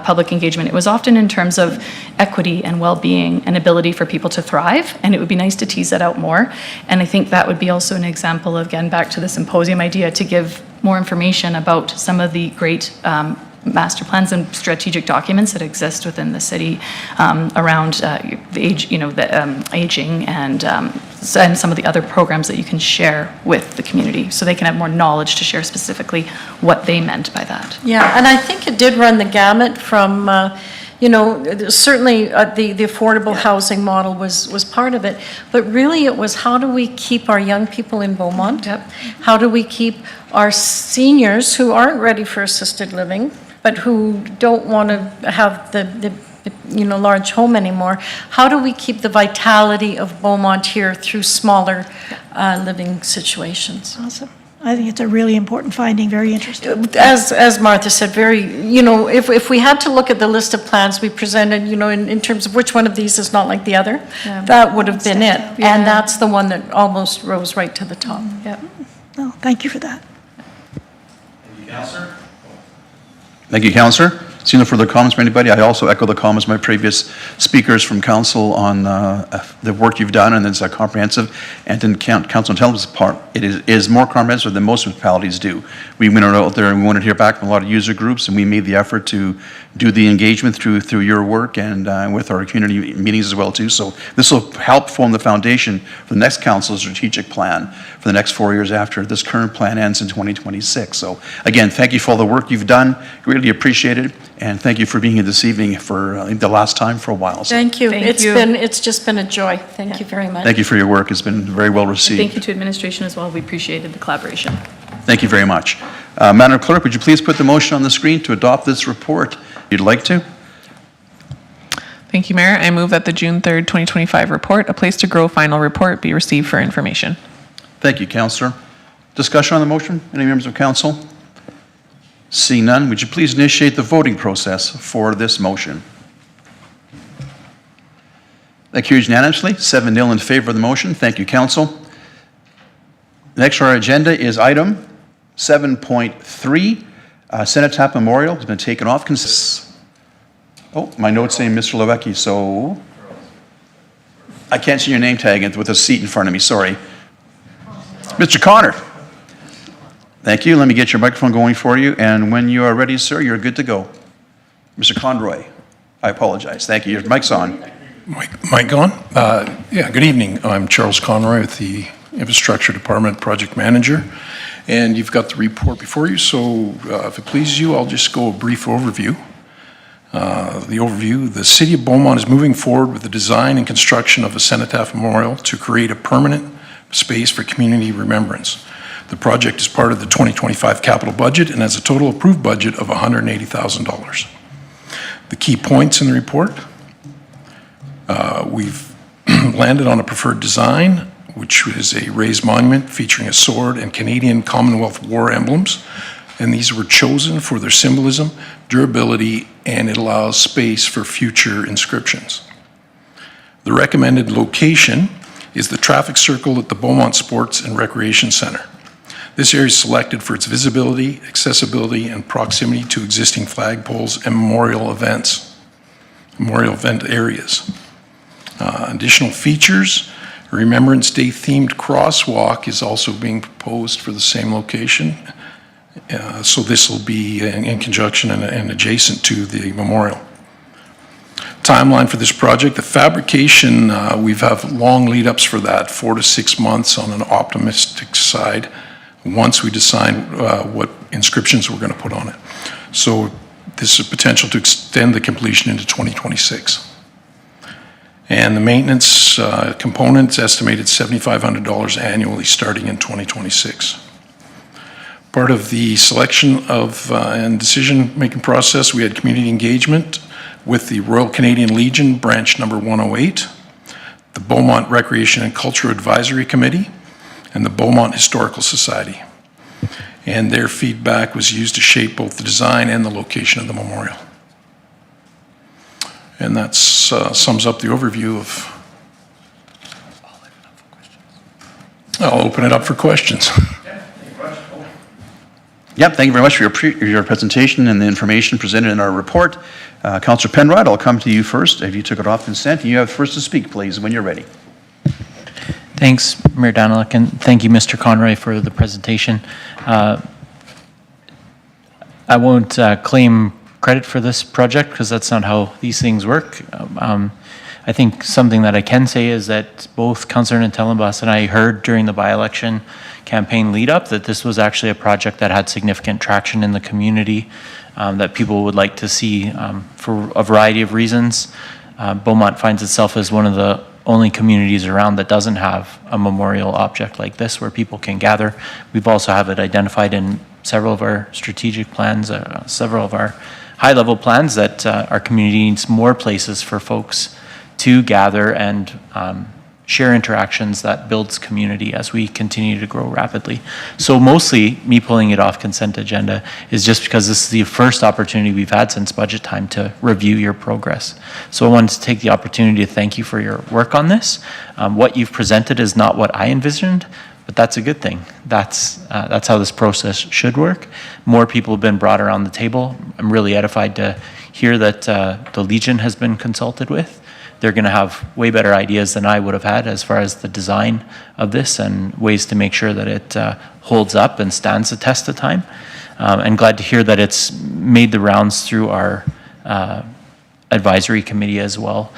public engagement, it was often in terms of equity and well-being and ability for people to thrive, and it would be nice to tease that out more. And I think that would be also an example of, again, back to the symposium idea, to give more information about some of the great master plans and strategic documents that exist within the city around the age, aging and some of the other programs that you can share with the community, so they can have more knowledge to share specifically what they meant by that. Yeah, and I think it did run the gamut from, certainly the affordable housing model was part of it, but really it was how do we keep our young people in Beaumont? Yep. How do we keep our seniors who aren't ready for assisted living, but who don't want to have the large home anymore? How do we keep the vitality of Beaumont here through smaller living situations? Awesome. I think it's a really important finding, very interesting. As Martha said, if we had to look at the list of plans we presented, in terms of which one of these is not like the other, that would have been it. Yeah. And that's the one that almost rose right to the top. Yep. No, thank you for that. Thank you, Councillor. Thank you, Councillor. See no further comments from anybody. I also echo the comments of my previous speakers from council on the work you've done, and it's comprehensive. And in council intelligence part, it is more comprehensive than most municipalities do. We went out there and we wanted to hear back from a lot of user groups, and we made the effort to do the engagement through your work and with our community meetings as well too. So this will help form the foundation for the next council's strategic plan for the next 4 years after this current plan ends in 2026. So again, thank you for all the work you've done. Really appreciate it. And thank you for being here this evening for the last time for a while. So Thank you. Thank It's you. it's just been a joy. Thank you very much. thank you for your work. It's been very well received. Thank you to administration as well. We appreciated the collaboration. Thank you very much. Madam Clerk, would you please put the motion on the screen to adopt this report? You'd like to? Thank you, Mayor. I move that the June 3rd, 2025 report, A Place to Grow final report, be received for information. Thank you, Councillor. Discussion on the motion? Any members of council? Seeing none, would you please initiate the voting process for this motion? That carries unanimously, 7-0 in favor of the motion. Thank you, council. Next on our agenda is item 7.3. Cenotaph Memorial has been taken off. Oh, my notes say Mr. Lewicki, so I can't see your name tag with a seat in front of me, sorry. Mr. Connor. Thank you. Let me get your microphone going for you, and when you are ready, sir, you're good to go. Mr. Conroy, I apologize. Thank you. Your mic's on. Mic on? Yeah, good evening. I'm Charles Conroy with the Infrastructure Department Project Manager, and you've got the report before you, so if it pleases you, I'll just go a brief overview. The City of Beaumont is moving forward with the design and construction of a Cenotaph Memorial to create a permanent space for community remembrance. The project is part of the 2025 capital budget and has a total approved budget of $180,000. The key points in the report, we've landed on a preferred design, which is a raised monument featuring a sword and Canadian Commonwealth War emblems. And these were chosen for their symbolism, durability, and it allows space for future inscriptions. The recommended location is the traffic circle at the Beaumont Sports and Recreation Center. This area is selected for its visibility, accessibility, and proximity to existing flagpoles and memorial event areas. Additional features, a Remembrance Day themed crosswalk is also being proposed for the same location. So this will be in conjunction and adjacent to the memorial. Timeline for this project, the fabrication, we've have long lead ups for that, 4 to 6 months on an optimistic side, once we decide what inscriptions we're going to put on it. So this is potential to extend the completion into 2026. And the maintenance components estimated $7,500 annually starting in 2026. Part of the selection of and decision-making process, we had community engagement with the Royal Canadian Legion Branch Number 108, the Beaumont Recreation and Culture Advisory Committee, and the Beaumont Historical Society. And their feedback was used to shape both the design and the location of the memorial. And that sums up the overview of. I'll open it up for questions. Yep, thank you very much for your presentation and the information presented in our report. Councillor Penrod, I'll come to you first. If you took it off consent, you have first to speak, please, when you're ready. Thanks, Mayor Daniluk, and thank you, Mr. Conroy, for the presentation. I won't claim credit for this project because that's not how these things work. I think something that I can say is that both Councillor Natellenbas and I heard during the by-election campaign lead-up that this was actually a project that had significant traction in the community, that people would like to see for a variety of reasons. Beaumont finds itself as one of the only communities around that doesn't have a memorial object like this where people can gather. We've also have it identified in several of our strategic plans, several of our high-level plans that our community needs more places for folks to gather and share interactions that builds community as we continue to grow rapidly. So mostly me pulling it off consent agenda is just because this is the first opportunity we've had since budget time to review your progress. So I wanted to take the opportunity to thank you for your work on this. What you've presented is not what I envisioned, but that's a good thing. That's how this process should work. More people have been brought around the table. I'm really edified to hear that the Legion has been consulted with. They're going to have way better ideas than I would have had as far as the design of this and ways to make sure that it holds up and stands the test of time. And glad to hear that it's made the rounds through our advisory committee as well,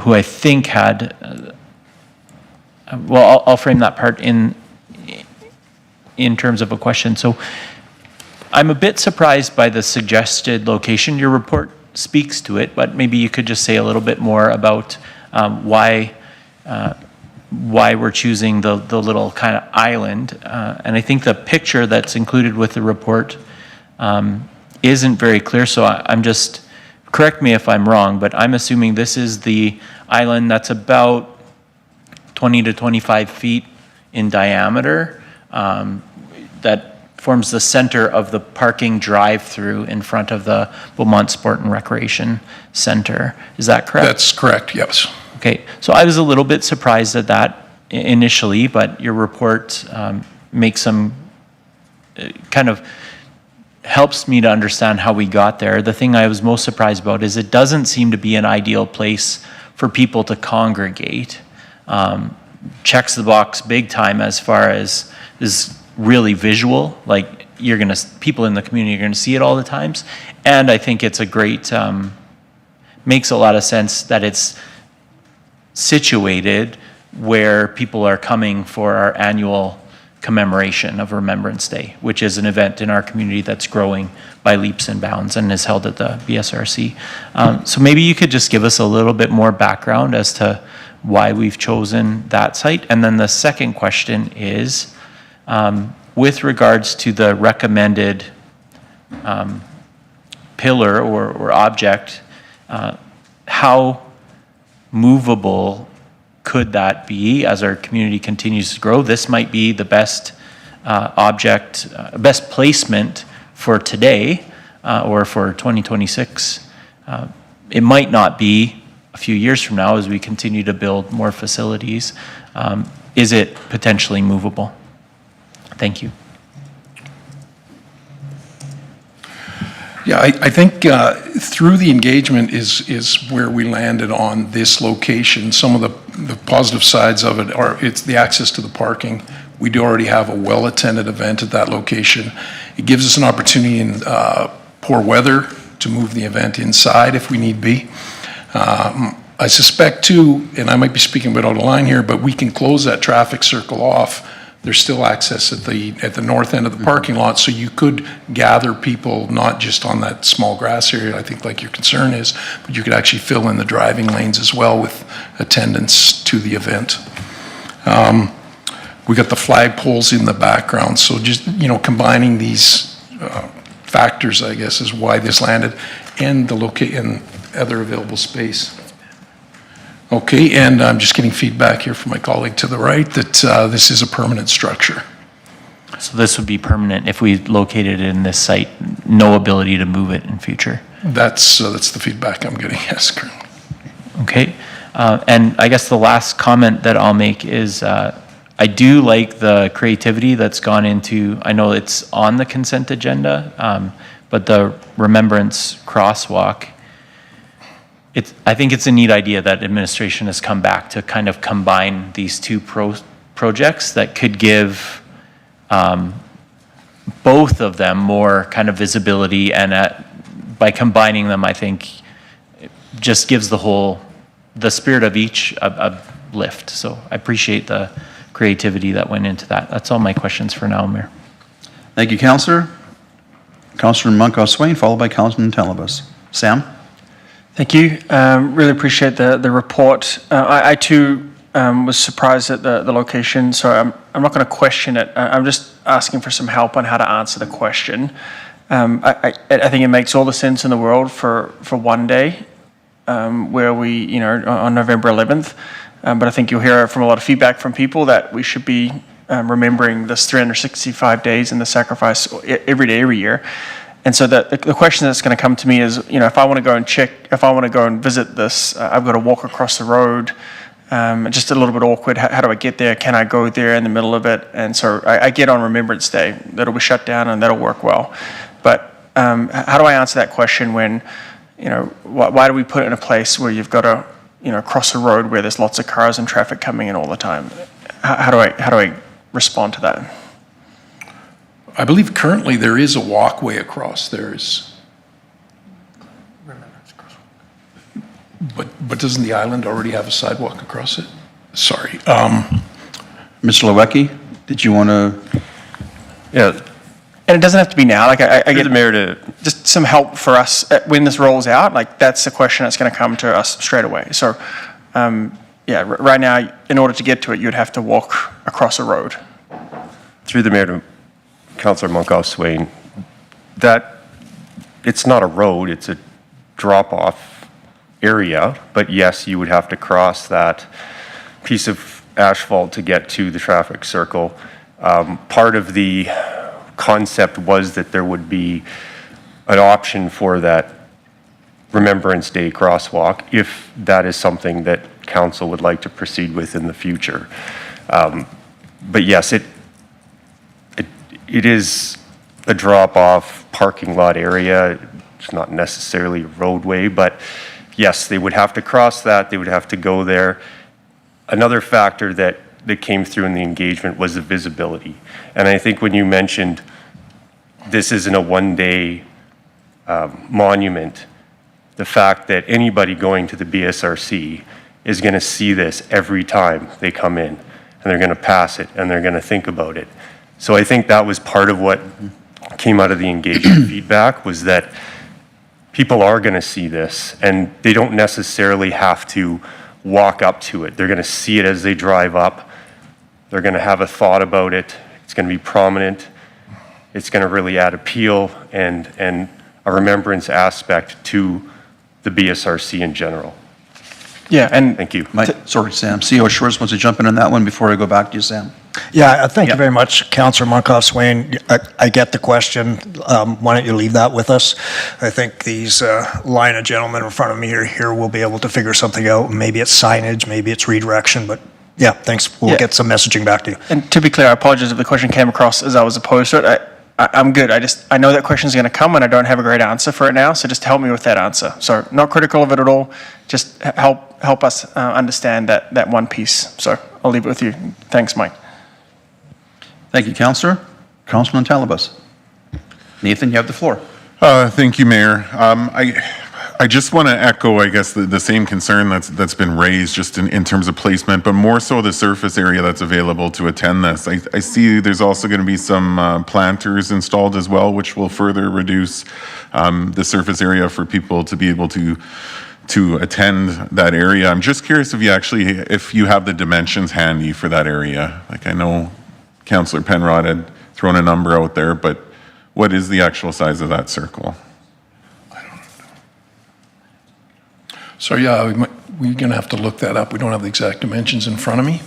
who I think had, well, I'll frame that part in terms of a question. So I'm a bit surprised by the suggested location. Your report speaks to it, but maybe you could just say a little bit more about why we're choosing the little kind of island. And I think the picture that's included with the report isn't very clear, so I'm just, correct me if I'm wrong, but I'm assuming this is the island that's about 20 to 25 feet in diameter, that forms the center of the parking drive-through in front of the Beaumont Sport and Recreation Center. Is that correct? That's correct, yes. Okay, so I was a little bit surprised at that initially, but your report makes some kind of helps me to understand how we got there. The thing I was most surprised about is it doesn't seem to be an ideal place for people to congregate. Checks the box big time as far as is really visual, like people in the community are gonna see it all the times. And I think it's a great, makes a lot of sense that it's situated where people are coming for our annual commemoration of Remembrance Day, which is an event in our community that's growing by leaps and bounds and is held at the BSRC. So maybe you could just give us a little bit more background as to why we've chosen that site. And then the second question is, with regards to the recommended pillar or object, how movable could that be as our community continues to grow? This might be the best best placement for today or for 2026. It might not be a few years from now as we continue to build more facilities. Is it potentially movable? Thank you. Yeah, I think through the engagement is where we landed on this location. Some of the positive sides of it are it's the access to the parking. We do already have a well-attended event at that location. It gives us an opportunity in poor weather to move the event inside if we need be. I suspect too, and I might be speaking a bit out of line here, but we can close that traffic circle off. There's still access at the north end of the parking lot, so you could gather people not just on that small grass area, I think like your concern is, but you could actually fill in the driving lanes as well with attendance to the event. We got the flagpoles in the background, so just, combining these factors, I guess, is why this landed, and and other available space. Okay, and I'm just getting feedback here from my colleague to the right that this is a permanent structure. So this would be permanent if we located it in this site, no ability to move it in future? That's the feedback I'm getting, yes, currently. Okay, and I guess the last comment that I'll make is I do like the creativity that's gone into, I know it's on the consent agenda, but the Remembrance Crosswalk, I think it's a neat idea that administration has come back to kind of combine these two projects that could give both of them more kind of visibility, and by combining them, I think it just gives the spirit of each a lift. So I appreciate the creativity that went into that. That's all my questions for now, Mayor. Thank you, Councillor. Councillor Monkhouse-Swain, followed by Councillor Telebus. Sam? Thank you. Really appreciate the report. I too was surprised at the location, so I'm not going to question it. I'm just asking for some help on how to answer the question. I think it makes all the sense in the world for one day, where we, on November 11th. But I think you'll hear from a lot of feedback from people that we should be remembering this 365 days and the sacrifice every day, every year. And so the question that's going to come to me is, if I want to go and visit this, I've got to walk across the road. Just a little bit awkward. How do I get there? Can I go there in the middle of it? And so I get on Remembrance Day. That'll be shut down and that'll work well. But how do I answer that question when, why do we put it in a place where you've got to, cross a road where there's lots of cars and traffic coming in all the time? How do I respond to that? I believe currently there is a walkway across there. But doesn't the island already have a sidewalk across it? Sorry. Mr. Lewicki, did you want to? And it doesn't have to be now, like, I get the mayor to, just some help for us when this rolls out, like, that's the question that's gonna come to us straight away. So, yeah, right now, in order to get to it, you'd have to walk across a road. through the mayor to Councillor Monkoff Swain, that it's not a road, it's a drop-off area, but yes, you would have to cross that piece of asphalt to get to the traffic circle. Part of the concept was that there would be an option for that Remembrance Day crosswalk if that is something that council would like to proceed with in the future. But yes, it is a drop-off parking lot area. It's not necessarily a roadway, but yes, they would have to cross that. They would have to go there. Another factor that came through in the engagement was the visibility. And I think when you mentioned this isn't a one-day monument, the fact that anybody going to the BSRC is going to see this every time they come in, and they're going to pass it, and they're going to think about it. So I think that was part of what came out of the engagement feedback, was that people are going to see this, and they don't necessarily have to walk up to it. They're going to see it as they drive up. They're going to have a thought about it. It's going to be prominent. It's going to really add appeal and a remembrance aspect to the BSRC in general. Yeah, and Thank you. Sorry, Sam. CEO Schwartz wants to jump in on that one before I go back to you, Sam. Yeah, thank you very much, Councillor Monkoff Swain. I get the question. Why don't you leave that with us? I think these line of gentlemen in front of me here will be able to figure something out. Maybe it's signage, maybe it's redirection, but yeah, thanks. We'll get some messaging back to you. And to be clear, I apologize if the question came across as I was opposed to it. I'm good. I know that question's going to come, and I don't have a great answer for it now. So just help me with that answer. So not critical of it at all. Just help us understand that one piece. So I'll leave it with you. Thanks, Mike. Thank you, Councillor. Councilman Talabas. Nathan, you have the floor. Thank you, Mayor. I just want to echo, I guess, the same concern that's been raised just in terms of placement, but more so the surface area that's available to attend this. I see there's also going to be some planters installed as well, which will further reduce the surface area for people to be able to attend that area. I'm just curious if you have the dimensions handy for that area. Like, I know Councillor Penrod had thrown a number out there, but what is the actual size of that circle? So yeah, we're going to have to look that up. We don't have the exact dimensions in front of me.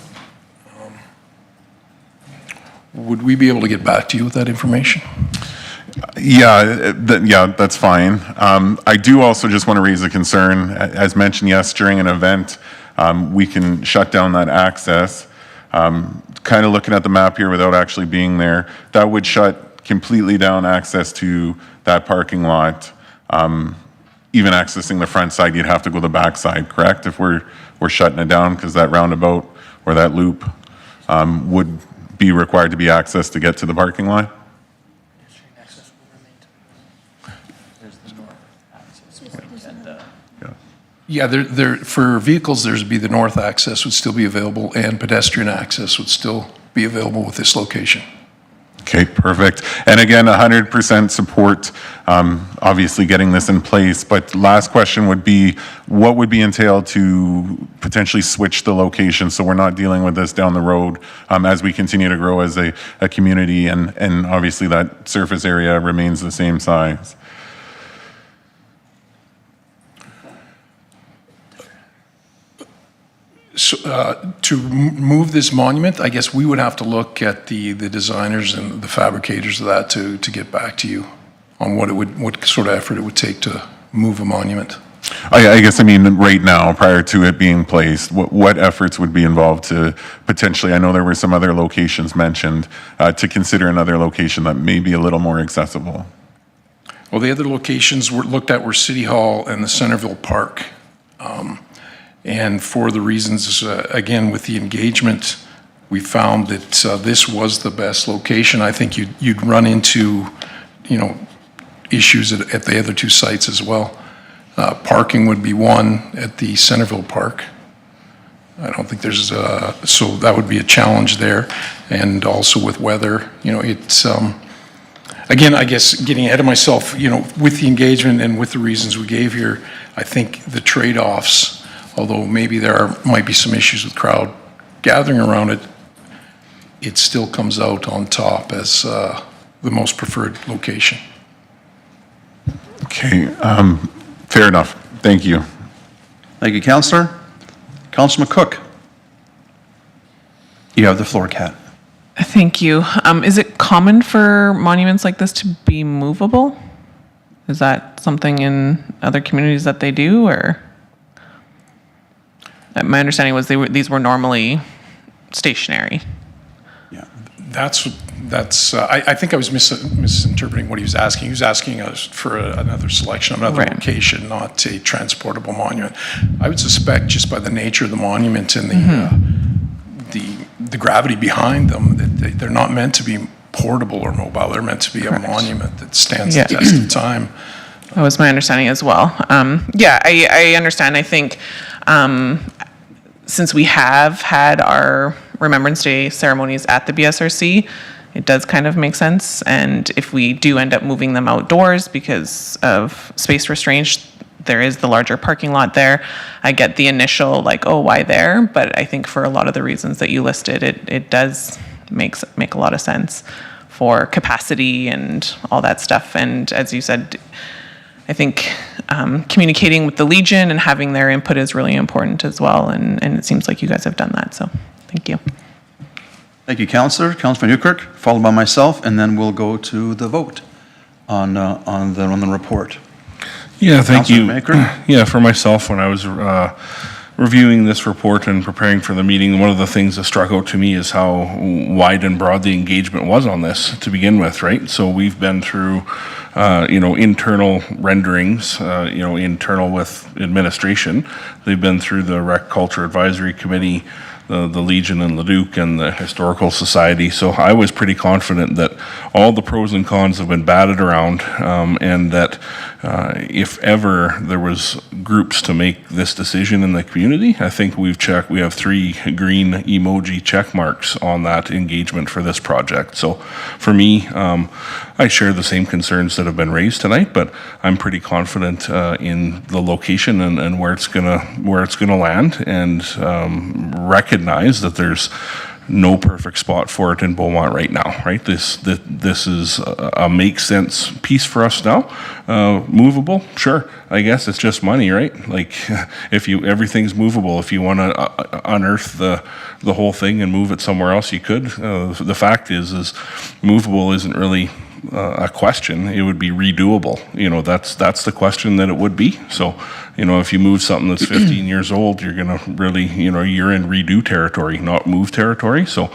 Would we be able to get back to you with that information? Yeah, that's fine. I do also just want to raise a concern. As mentioned, yes, during an event, we can shut down that access. Kind of looking at the map here without actually being there, that would shut completely down access to that parking lot. Even accessing the front side, you'd have to go the back side, correct? If we're shutting it down, because that roundabout or that loop would be required to be accessed to get to the parking lot? Yeah, for vehicles, there'd be the north access would still be available, and pedestrian access would still be available with this location. Okay, perfect. And again, 100% support, obviously getting this in place. But last question would be, what would be entailed to potentially switch the location so we're not dealing with this down the road as we continue to grow as a community, and obviously that surface area remains the same size? So, to move this monument, I guess we would have to look at the designers and the fabricators of that to get back to you on what sort of effort it would take to move a monument. I guess, I mean, right now, prior to it being placed, what efforts would be involved to potentially, I know there were some other locations mentioned, to consider another location that may be a little more accessible? Well, the other locations looked at were City Hall and the Centerville Park. And for the reasons, again, with the engagement, we found that this was the best location. I think you'd run into, issues at the other two sites as well. Parking would be one at the Centerville Park. I don't think there's, so that would be a challenge there. And also with weather, it's, again, I guess getting ahead of myself, with the engagement and with the reasons we gave here, I think the trade-offs, although maybe might be some issues with crowd gathering around it, it still comes out on top as the most preferred location. Okay, fair enough. Thank you. Thank you, Councillor. Councillor McCook. You have the floor, Kat. Thank you. Is it common for monuments like this to be movable? Is that something in other communities that they do, or? My understanding was these were normally stationary. I think I was misinterpreting what he was asking. He was asking us for another selection, another location, not a transportable monument. I would suspect just by the nature of the monument and the gravity behind them, that they're not meant to be portable or mobile. They're meant to be a monument that stands the test of time. That was my understanding as well. I understand. I think since we have had our Remembrance Day ceremonies at the BSRC, it does kind of make sense. And if we do end up moving them outdoors because of space restraints, there is the larger parking lot there. I get the initial like, oh, why there? But I think for a lot of the reasons that you listed, it does make a lot of sense for capacity and all that stuff. And as you said, I think communicating with the Legion and having their input is really important as well. And it seems like you guys have done that. So thank you. Thank you, Councillor. Councillor Newkirk, followed by myself, and then we'll go to the vote on the report. Yeah, thank you. Councillor Maker? Yeah, for myself, when I was reviewing this report and preparing for the meeting, one of the things that struck out to me is how wide and broad the engagement was on this to begin with, right? So we've been through, internal renderings, internal with administration. They've been through the Rec Culture Advisory Committee, the Legion and Leduc and the Historical Society. So I was pretty confident that all the pros and cons have been batted around, and that if ever there was groups to make this decision in the community, I think we have 3 green emoji check marks on that engagement for this project. So for me, I share the same concerns that have been raised tonight, but I'm pretty confident in the location and where it's gonna land, and recognize that there's no perfect spot for it in Beaumont right now, right? This is a make sense piece for us now. Movable, sure. I guess it's just money, right? Like everything's movable. If you want to unearth the whole thing and move it somewhere else, you could. The fact is movable isn't really a question. It would be redoable. That's the question that it would be. So, if you move something that's 15 years old, you're gonna really, you're in redo territory, not move territory. So,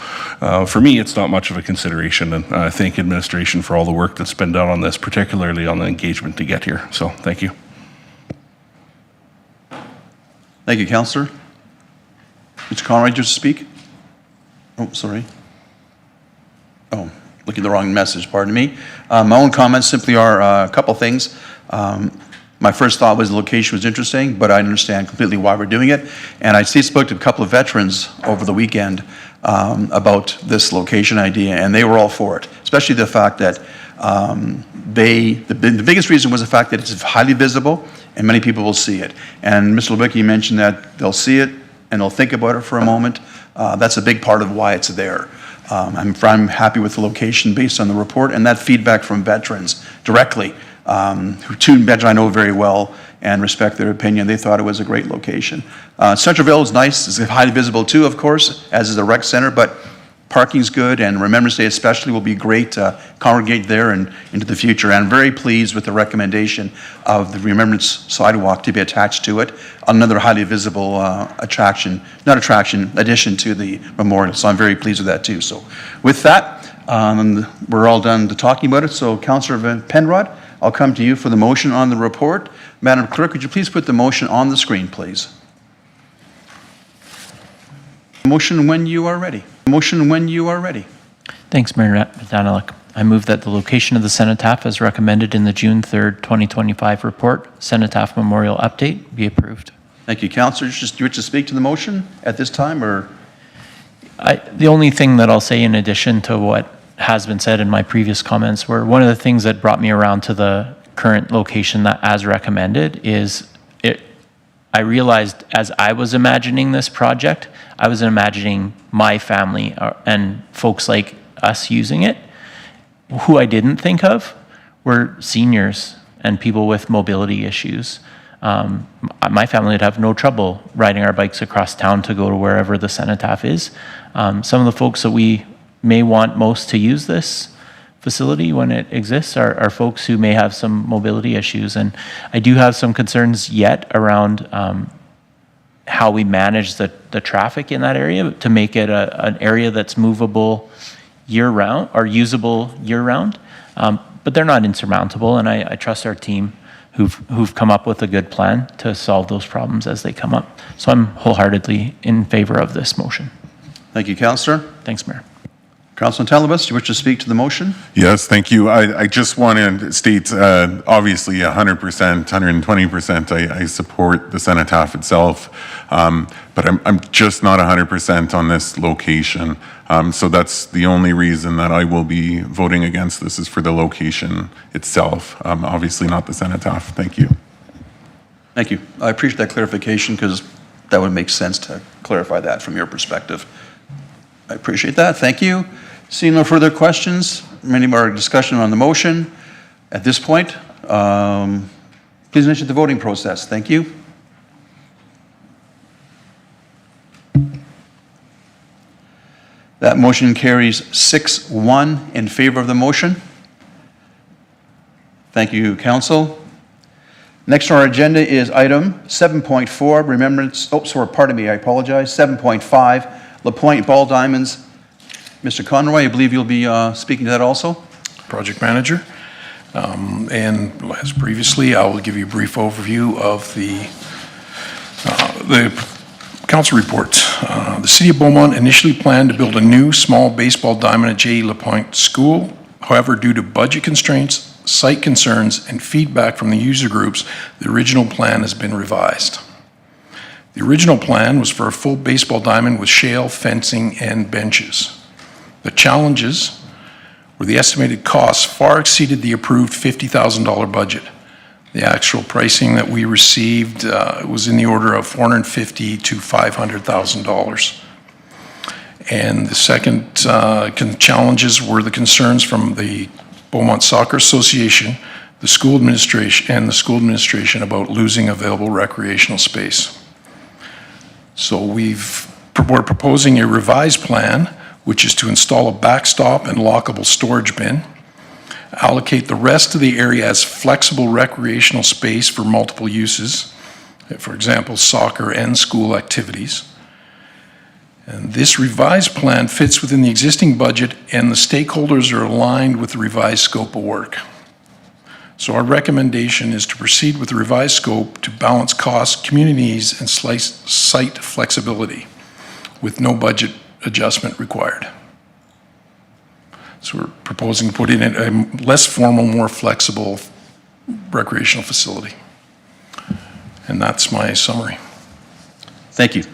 for me, it's not much of a consideration, and I thank administration for all the work that's been done on this, particularly on the engagement to get here. So, thank you. Thank you, Councillor. Mr. Conrad, just speak? Oh, sorry. Oh, looking at the wrong message, pardon me. My own comments simply are a couple things. My first thought was the location was interesting, but I understand completely why we're doing it. And I spoke to a couple of veterans over the weekend about this location idea, and they were all for it, especially the fact that the biggest reason was the fact that it's highly visible and many people will see it. And Mr. Lebicki mentioned that they'll see it and they'll think about it for a moment. That's a big part of why it's there. I'm happy with the location based on the report and that feedback from veterans directly. 2 veterans I know very well and respect their opinion. They thought it was a great location. Centerville is nice. It's highly visible too, of course, as is the rec center, but parking's good, and Remembrance Day especially will be great to congregate there and into the future. And I'm very pleased with the recommendation of the Remembrance Sidewalk to be attached to it, another highly visible addition to the memorial. So I'm very pleased with that too. So with that, we're all done talking about it. So Councillor Penrod, I'll come to you for the motion on the report. Madam Clerk, would you please put the motion on the screen, please? Motion when you are ready. Motion when you are ready. Thanks, Mayor Daniluk. I move that the location of the cenotaph as recommended in the June 3rd, 2025 report, Cenotaph Memorial Update, be approved. Thank you. Councillors, do you wish to speak to the motion at this time, or? The only thing that I'll say in addition to what has been said in my previous comments were one of the things that brought me around to the current location that as recommended is I realized as I was imagining this project, I was imagining my family and folks like us using it. Who I didn't think of were seniors and people with mobility issues. My family would have no trouble riding our bikes across town to go to wherever the cenotaph is. Some of the folks that we may want most to use this facility when it exists are folks who may have some mobility issues. And I do have some concerns yet around how we manage the traffic in that area to make it an area that's movable year-round or usable year-round. But they're not insurmountable, and I trust our team who've come up with a good plan to solve those problems as they come up. So I'm wholeheartedly in favor of this motion. Thank you, Councillor. Thanks, Mayor. Councillor Talabas, do you wish to speak to the motion? Yes, thank you. I just want to state, obviously, 100%, 120%, I support the cenotaph itself, but I'm just not 100% on this location. So that's the only reason that I will be voting against this is for the location itself, obviously not the cenotaph. Thank you. Thank you. I appreciate that clarification because that would make sense to clarify that from your perspective. I appreciate that. Thank you. Seeing no further questions, any more discussion on the motion at this point, please initiate the voting process. Thank you. That motion carries 6-1 in favor of the motion. Thank you, Council. Next on our agenda is item 7.4, remembrance, I apologize, 7.5, LaPointe Ball Diamonds. Mr. Conroy, I believe you'll be speaking to that also? Project manager. And as previously, I will give you a brief overview of the council report. The City of Beaumont initially planned to build a new small baseball diamond at J.E. LaPointe School. However, due to budget constraints, site concerns, and feedback from the user groups, the original plan has been revised. The original plan was for a full baseball diamond with shale, fencing, and benches. The challenges were the estimated costs far exceeded the approved $50,000 budget. The actual pricing that we received was in the order of $450,000 to $500,000. And the second challenges were the concerns from the Beaumont Soccer Association, the school administration, about losing available recreational space. So we're proposing a revised plan, which is to install a backstop and lockable storage bin, allocate the rest of the area as flexible recreational space for multiple uses, for example, soccer and school activities. And this revised plan fits within the existing budget, and the stakeholders are aligned with the revised scope of work. So our recommendation is to proceed with the revised scope to balance costs, communities, and site flexibility with no budget adjustment required. So we're proposing to put in a less formal, more flexible recreational facility. And that's my summary. Thank you.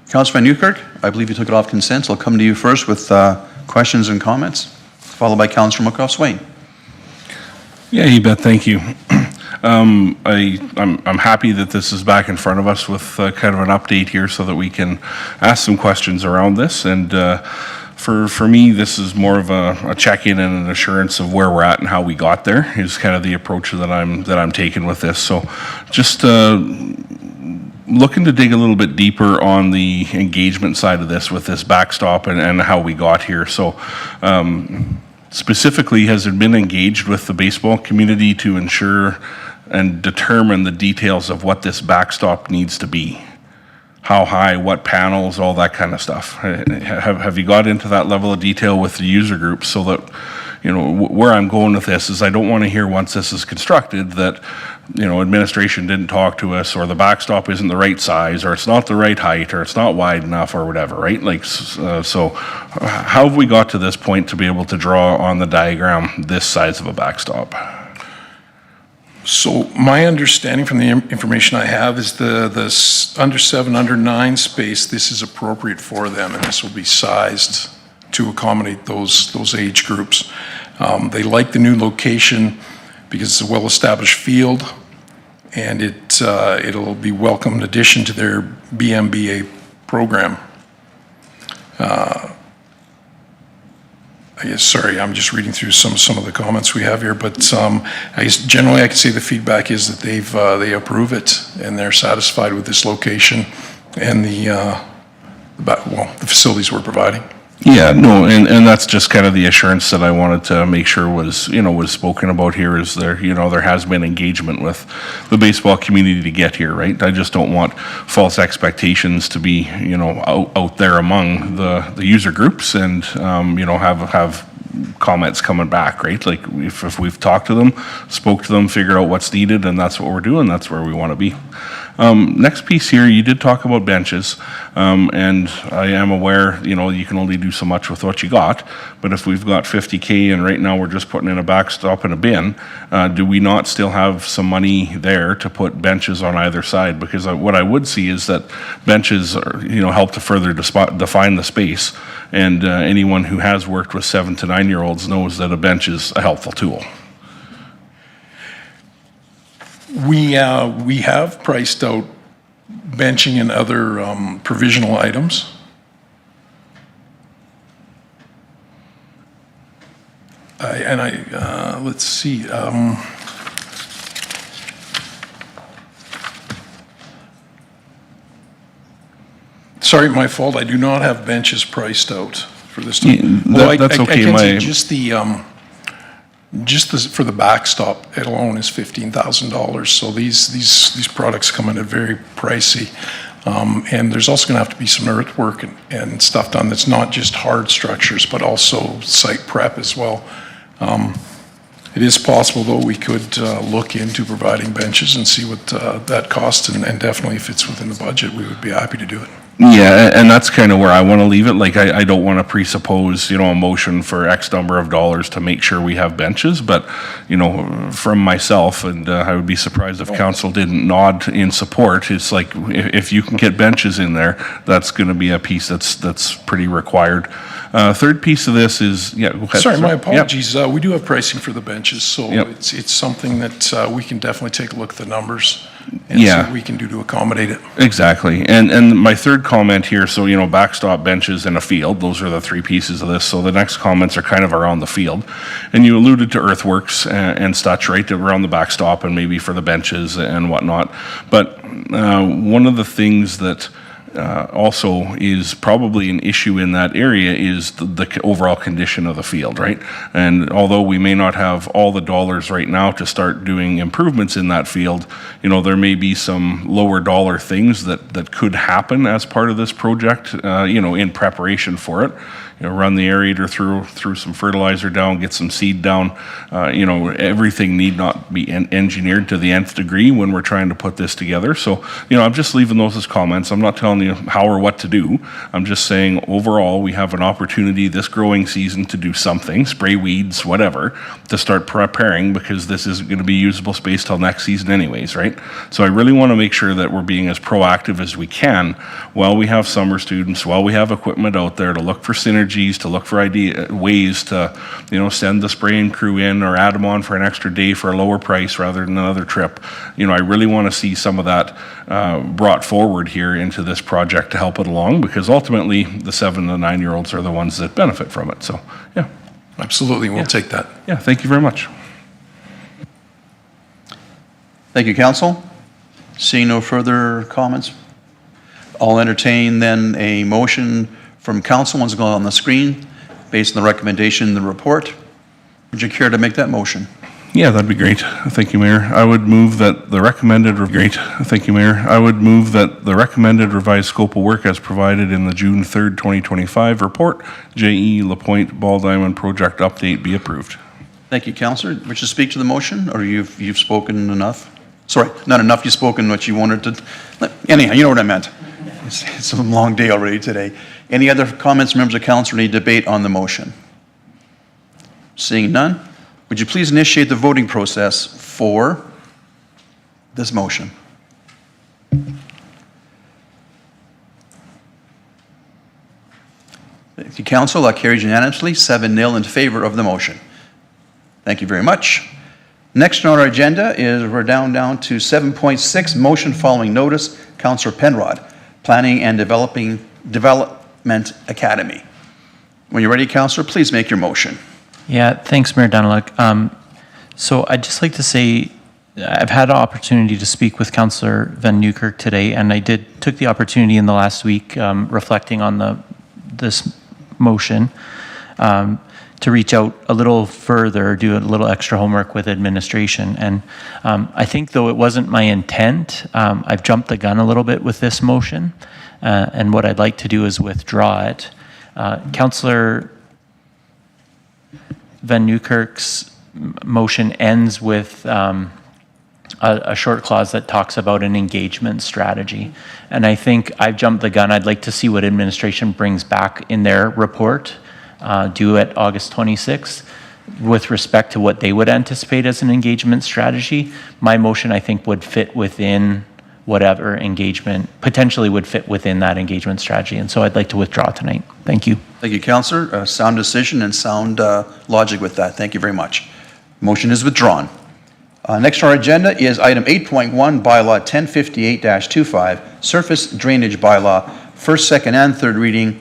Councilor Van Newkirk, I believe you took it off consent, so I'll come to you first with questions and comments, followed by Councilor McCough-Swain. Yeah, you bet. Thank you. I'm happy that this is back in front of us with kind of an update here so that we can ask some questions around this. And for me, this is more of a check-in and an assurance of where we're at and how we got there is kind of the approach that I'm taking with this. So just looking to dig a little bit deeper on the engagement side of this with this backstop and how we got here. So specifically, has it been engaged with the baseball community to ensure and determine the details of what this backstop needs to be? How high, what panels, all that kind of stuff. Have you got into that level of detail with the user group so that, you know, where I'm going with this is I don't want to hear once this is constructed that administration didn't talk to us, or the backstop isn't the right size, or it's not the right height, or it's not wide enough, or whatever, right? Like, so how have we got to this point to be able to draw on the diagram this size of a backstop? So my understanding from the information I have is the under 7, under 9 space, this is appropriate for them, and this will be sized to accommodate those age groups. They like the new location because it's a well-established field, and it'll be welcome addition to their BMBA program. I guess, sorry, I'm just reading through some of the comments we have here, but I guess generally I can say the feedback is that they approve it and they're satisfied with this location and the facilities we're providing. Yeah, no, and that's just kind of the assurance that I wanted to make sure was spoken about here. Is there, there has been engagement with the baseball community to get here, right? I just don't want false expectations to be, out there among the user groups and, have comments coming back, right? Like if we've talked to them, spoke to them, figure out what's needed, and that's what we're doing, that's where we want to be. Next piece here, you did talk about benches, and I am aware, you can only do so much with what you got, but if we've got 50K and right now we're just putting in a backstop and a bin, do we not still have some money there to put benches on either side? Because what I would see is that benches are, help to further define the space, and anyone who has worked with 7 to 9-year-olds knows that a bench is a helpful tool. We have priced out benching and other provisional items. Let's see. Sorry, my fault. I do not have benches priced out for this time. That's okay. I can say for the backstop, it alone is $15,000. So these products come in at very pricey. And there's also going to have to be some earthwork and stuff done that's not just hard structures, but also site prep as well. It is possible, though, we could look into providing benches and see what that costs, and definitely if it's within the budget, we would be happy to do it. Yeah, and that's kind of where I want to leave it. Like, I don't want to presuppose, a motion for X number of dollars to make sure we have benches, but, from myself, and I would be surprised if council didn't nod in support, it's like, if you can get benches in there, that's going to be a piece that's pretty required. Third piece of this is, go ahead. Sorry, my apologies. We do have pricing for the benches, so it's something that we can definitely take a look at the numbers and see what we can do to accommodate it. Exactly. And my third comment here, so, backstop, benches, and a field, those are the 3 pieces of this. So the next comments are kind of around the field. And you alluded to earthworks and such, right, around the backstop and maybe for the benches and whatnot. But one of the things that also is probably an issue in that area is the overall condition of the field, right? And although we may not have all the dollars right now to start doing improvements in that field, there may be some lower dollar things that could happen as part of this project, in preparation for it. Run the aerator through some fertilizer down, get some seed down. Everything need not be engineered to the nth degree when we're trying to put this together. So, I'm just leaving those as comments. I'm not telling you how or what to do. I'm just saying overall we have an opportunity this growing season to do something, spray weeds, whatever, to start preparing, because this isn't going to be usable space till next season anyways, right? So I really want to make sure that we're being as proactive as we can while we have summer students, while we have equipment out there to look for synergies, to look for ways to, send the spraying crew in or add them on for an extra day for a lower price rather than another trip. I really want to see some of that brought forward here into this project to help it along, because ultimately the 7 to 9-year-olds are the ones that benefit from it. So, yeah. Absolutely, we'll take that. Yeah, thank you very much. Thank you, council. Seeing no further comments, I'll entertain then a motion from council, once again on the screen, based on the recommendation in the report. Would you care to make that motion? Yeah, that'd be great. Thank you, Mayor. I would move that the recommended revised scope of work as provided in the June 3rd, 2025 report, J.E. LaPointe Ball Diamond Project Update, be approved. Thank you, councillor. Would you speak to the motion, or you've spoken enough? Sorry, not enough, you've spoken what you wanted to, anyhow, you know what I meant. It's a long day already today. Any other comments, members of council, or any debate on the motion? Seeing none, would you please initiate the voting process for this motion? Thank you, council. That carries unanimously, 7-0 in favor of the motion. Thank you very much. Next on our agenda is we're down to 7.6, motion following notice. Councillor Penrod, Planning and Development Academy. When you're ready, councillor, please make your motion. Yeah, thanks, Mayor Daniluk. So I'd just like to say I've had an opportunity to speak with Councillor Van Newkirk today, and I took the opportunity in the last week, reflecting on this motion, to reach out a little further, do a little extra homework with administration. And I think, though it wasn't my intent, I've jumped the gun a little bit with this motion, and what I'd like to do is withdraw it. Councillor Van Newkirk's motion ends with a short clause that talks about an engagement strategy. And I think I've jumped the gun. I'd like to see what administration brings back in their report due at August 26th with respect to what they would anticipate as an engagement strategy. My motion, I think, would fit within whatever engagement, potentially would fit within that engagement strategy. And so I'd like to withdraw tonight. Thank you. Thank you, councillor. Sound decision and sound logic with that. Thank you very much. Motion is withdrawn. Next on our agenda is item 8.1, bylaw 1058-25, surface drainage bylaw, first, second, and third reading.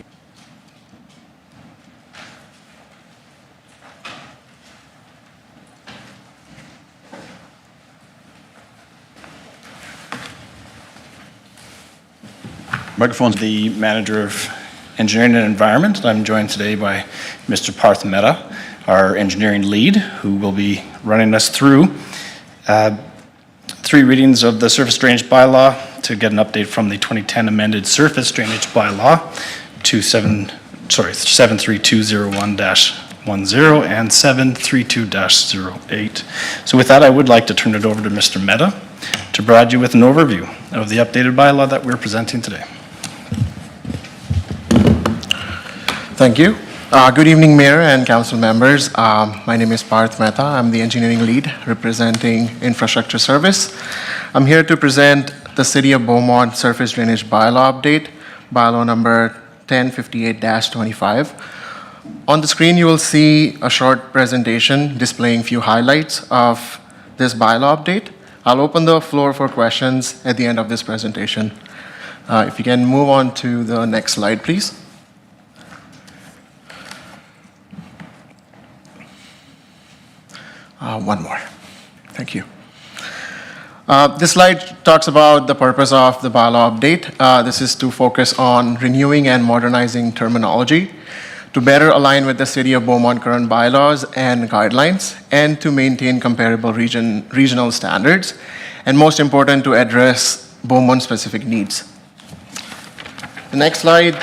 Microphone's the manager of engineering and environment. I'm joined today by Mr. Parth Mehta, our engineering lead, who will be running us through 3 readings of the surface drainage bylaw to get an update from the 2010 amended surface drainage bylaw to 73201-10 and 732-08. So with that, I would like to turn it over to Mr. Mehta to provide you with an overview of the updated bylaw that we're presenting today. Thank you. Good evening, Mayor and Council members. My name is Parth Mehta. I'm the engineering lead representing Infrastructure Service. I'm here to present the City of Beaumont Surface Drainage Bylaw Update, bylaw number 1058-25. On the screen, you will see a short presentation displaying a few highlights of this bylaw update. I'll open the floor for questions at the end of this presentation. If you can move on to the next slide, please. One more. Thank you. This slide talks about the purpose of the bylaw update. This is to focus on renewing and modernizing terminology to better align with the City of Beaumont current bylaws and guidelines, and to maintain comparable regional standards, and most important, to address Beaumont-specific needs. The next slide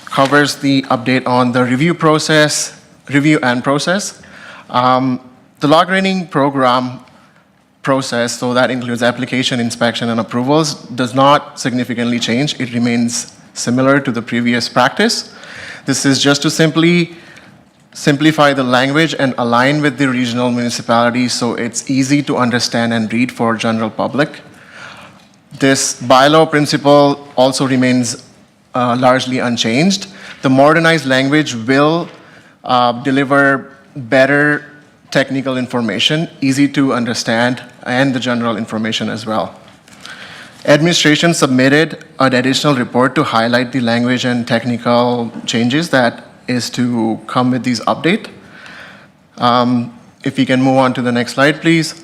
covers the update on the review and process. The log grading program process, so that includes application, inspection, and approvals, does not significantly change. It remains similar to the previous practice. This is just to simplify the language and align with the regional municipalities so it's easy to understand and read for general public. This bylaw principle also remains largely unchanged. The modernized language will deliver better technical information, easy to understand, and the general information as well. Administration submitted an additional report to highlight the language and technical changes that is to come with these update. If we can move on to the next slide, please.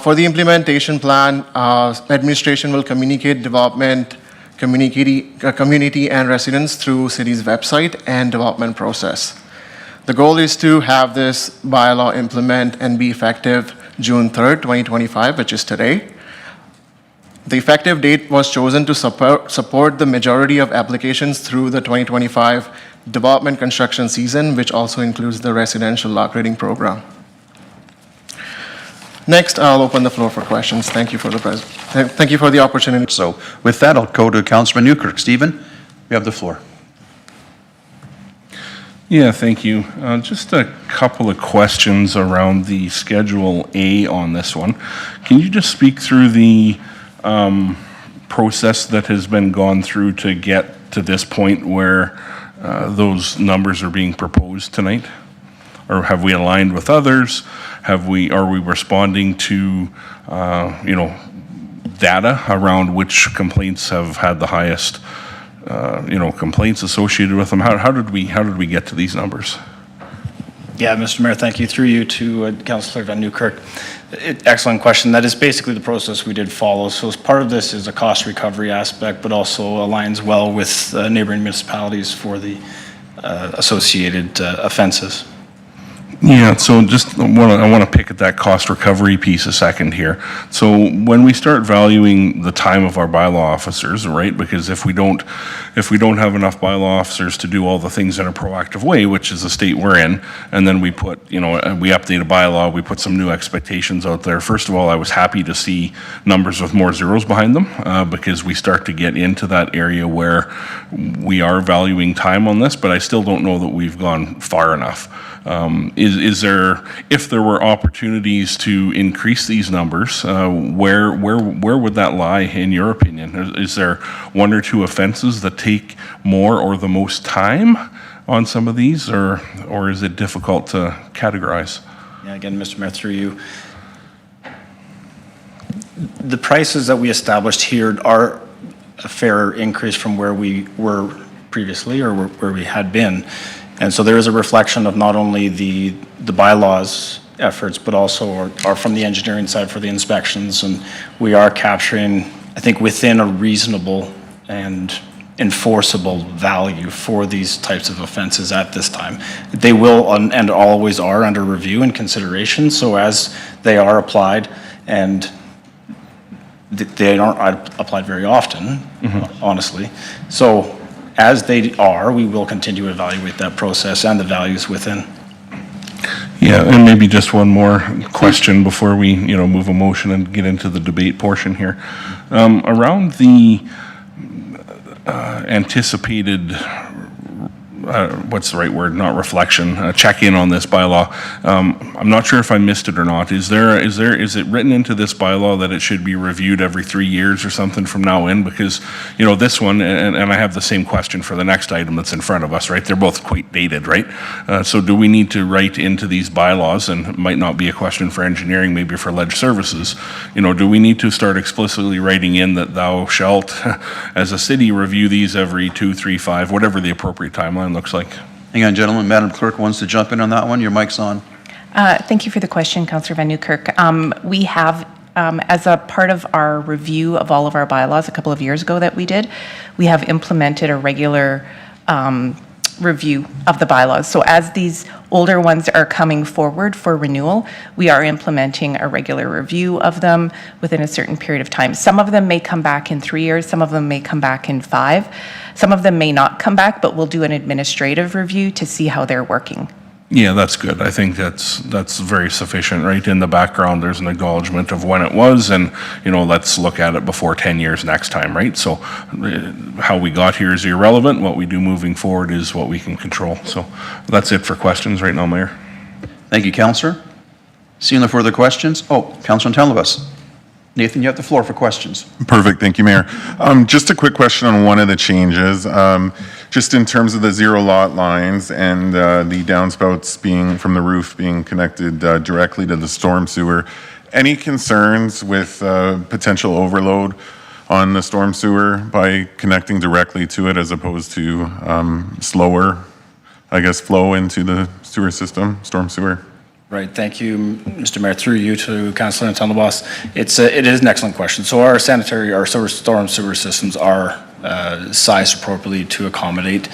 For the implementation plan, administration will communicate development, community and residents through city's website and development process. The goal is to have this bylaw implement and be effective June 3rd, 2025, which is today. The effective date was chosen to support the majority of applications through the 2025 development construction season, which also includes the residential log grading program. Next, I'll open the floor for questions. Thank you for thank you for the opportunity. So with that, I'll go to Councilman Newkirk. Stephen, you have the floor. Yeah, thank you. Just a couple of questions around the Schedule A on this one. Can you just speak through the process that has been gone through to get to this point where those numbers are being proposed tonight? Or have we aligned with others? Are we responding to, data around which complaints have had the highest complaints associated with them? How did we get to these numbers? Yeah, Mr. Mayor, thank you. Through you to Councillor Van Newkirk. Excellent question. That is basically the process we did follow. So as part of this is a cost recovery aspect, but also aligns well with neighboring municipalities for the associated offenses. Yeah, so I want to pick at that cost recovery piece a second here. So when we start valuing the time of our bylaw officers, right? Because if we don't have enough bylaw officers to do all the things in a proactive way, which is the state we're in, and then we put, we update a bylaw, we put some new expectations out there. First of all, I was happy to see numbers with more zeros behind them because we start to get into that area where we are valuing time on this, but I still don't know that we've gone far enough. Is there, if there were opportunities to increase these numbers, where would that lie in your opinion? Is there one or two offenses that take more or the most time on some of these, or is it difficult to categorize? Yeah, again, Mr. Mayor, through you. The prices that we established here are a fair increase from where we were previously or where we had been. And so there is a reflection of not only the bylaws efforts, but also are from the engineering side for the inspections. And we are capturing, I think, within a reasonable and enforceable value for these types of offenses at this time. They will and always are under review and consideration. So as they are applied, and they aren't applied very often, honestly. So as they are, we will continue to evaluate that process and the values within. Yeah, and maybe just one more question before we, move a motion and get into the debate portion here. Around the anticipated, what's the right word? Not reflection, check-in on this bylaw. I'm not sure if I missed it or not. Is it written into this bylaw that it should be reviewed every 3 years or something from now in? Because, this one, and I have the same question for the next item that's in front of us, right? They're both quite dated, right? So do we need to write into these bylaws, and it might not be a question for engineering, maybe for ledge services, do we need to start explicitly writing in that thou shalt, as a city, review these every 2, 3, 5, whatever the appropriate timeline looks like? Hang on, gentlemen. Madam Clerk wants to jump in on that one. Your mic's on. Thank you for the question, Councillor Van Newkirk. We have, as a part of our review of all of our bylaws a couple of years ago that we did, we have implemented a regular review of the bylaws. So as these older ones are coming forward for renewal, we are implementing a regular review of them within a certain period of time. Some of them may come back in 3 years, some of them may come back in 5. Some of them may not come back, but we'll do an administrative review to see how they're working. Yeah, that's good. I think that's very sufficient, right? In the background, there's an acknowledgement of when it was, and, let's look at it before 10 years next time, right? So how we got here is irrelevant. What we do moving forward is what we can control. So that's it for questions right now, Mayor. Thank you, Councillor. Seeing no further questions? Oh, Councillor Telebas. Nathan, you have the floor for questions. Perfect, thank you, Mayor. Just a quick question on one of the changes. Just in terms of the zero lot lines and the downspouts from the roof being connected directly to the storm sewer, any concerns with potential overload on the storm sewer by connecting directly to it as opposed to slower, flow into the sewer system, storm sewer? Right, thank you, Mr. Mayor. Through you to Councillor Telebas. It is an excellent question. So our storm sewer systems are sized appropriately to accommodate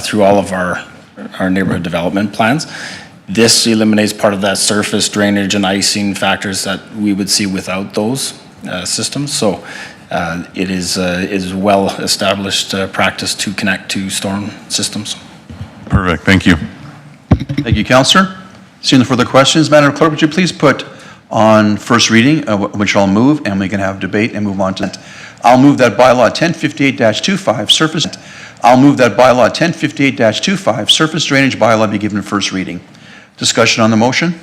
through all of our neighborhood development plans. This eliminates part of that surface drainage and icing factors that we would see without those systems. So it is well-established practice to connect to storm systems. Perfect, thank you. Thank you, Councillor. Seeing no further questions, Madam Clerk, would you please put on first reading, which I'll move, and we can have debate and move on to it. I'll move that bylaw 1058-25 surface. I'll move that bylaw 1058-25 surface drainage bylaw be given first reading. Discussion on the motion?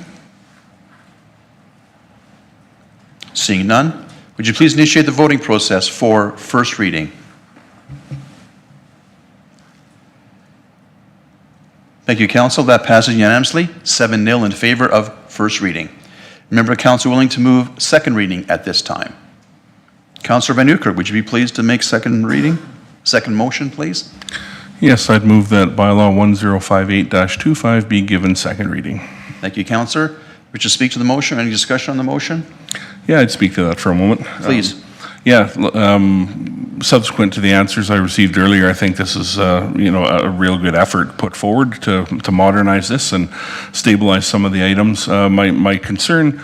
Seeing none, would you please initiate the voting process for first reading? Thank you, Council. That passes unanimously, 7-0 in favor of first reading. Member of Council willing to move second reading at this time? Councillor Van Nieuwkerk, would you be pleased to make second reading? Second motion, please? Yes, I'd move that bylaw 1058-25 be given second reading. Thank you, Councillor. Would you speak to the motion? Any discussion on the motion? Yeah, I'd speak to that for a moment. Please. Subsequent to the answers I received earlier, I think this is, a real good effort put forward to modernize this and stabilize some of the items. My concern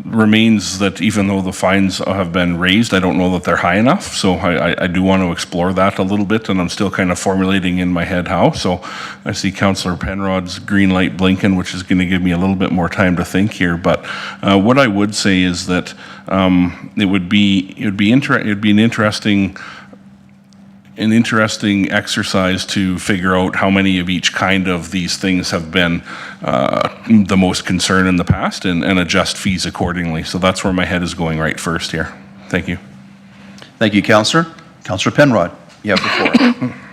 remains that even though the fines have been raised, I don't know that they're high enough. So I do want to explore that a little bit, and I'm still kind of formulating in my head how. So I see Councillor Penrod's green light blinking, which is going to give me a little bit more time to think here. But what I would say is that it would be an interesting exercise to figure out how many of each kind of these things have been the most concern in the past and adjust fees accordingly. So that's where my head is going right first here. Thank you. Thank you, Councillor. Councillor Penrod, you have the floor.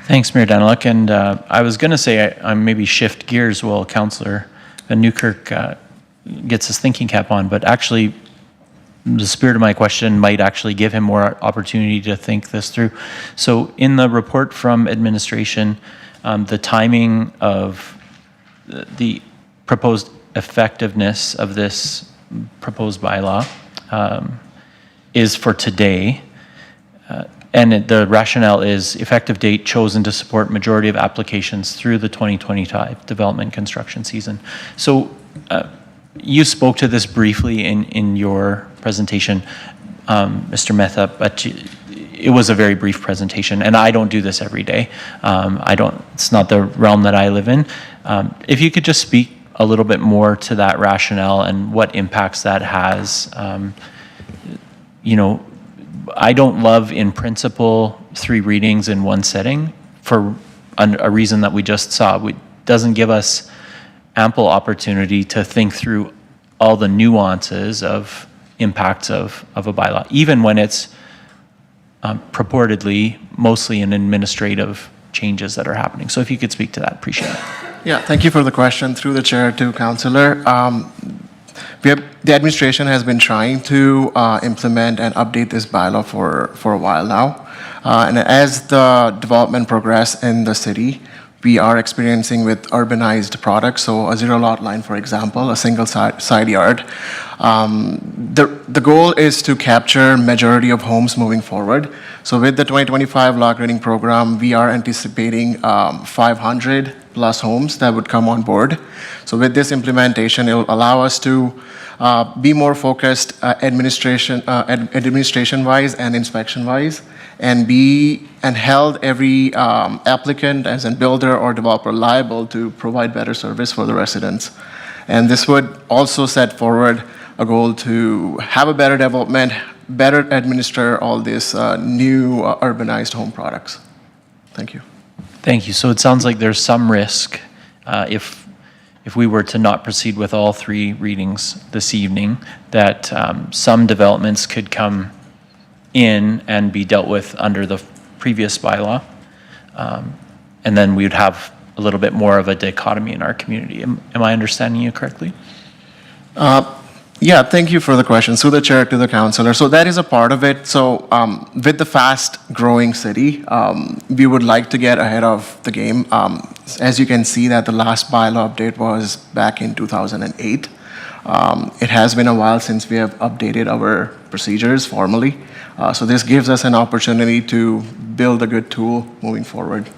Thanks, Mayor Daniluk. And I was going to say I maybe shift gears while Councillor Van Nieuwkerk gets his thinking cap on, but actually the spirit of my question might actually give him more opportunity to think this through. So in the report from administration, the timing of the proposed effectiveness of this proposed bylaw is for today. And the rationale is effective date chosen to support majority of applications through the 2025 development construction season. So you spoke to this briefly in your presentation, Mr. Mehta, but it was a very brief presentation, and I don't do this every day. It's not the realm that I live in. If you could just speak a little bit more to that rationale and what impacts that has. I don't love in principle 3 readings in one setting for a reason that we just saw. It doesn't give us ample opportunity to think through all the nuances of impacts of a bylaw, even when it's purportedly mostly in administrative changes that are happening. So if you could speak to that, appreciate it. Yeah, thank you for the question. Through the chair to Councillor. The administration has been trying to implement and update this bylaw for a while now. And as the development progress in the city, we are experiencing with urbanized products, so a zero lot line, for example, a single side yard. The goal is to capture majority of homes moving forward. So with the 2025 lot grading program, we are anticipating 500 plus homes that would come on board. So with this implementation, it will allow us to be more focused administration-wise and inspection-wise, and held every applicant as a builder or developer liable to provide better service for the residents. And this would also set forward a goal to have a better development, better administer all these new urbanized home products. Thank you. Thank you. So it sounds like there's some risk if we were to not proceed with all 3 readings this evening, that some developments could come in and be dealt with under the previous bylaw. And then we would have a little bit more of a dichotomy in our community. Am I understanding you correctly? Yeah, thank you for the question. Through the chair to the councillor. So that is a part of it. So with the fast growing city, we would like to get ahead of the game. As you can see that the last bylaw update was back in 2008. It has been a while since we have updated our procedures formally. So this gives us an opportunity to build a good tool moving forward.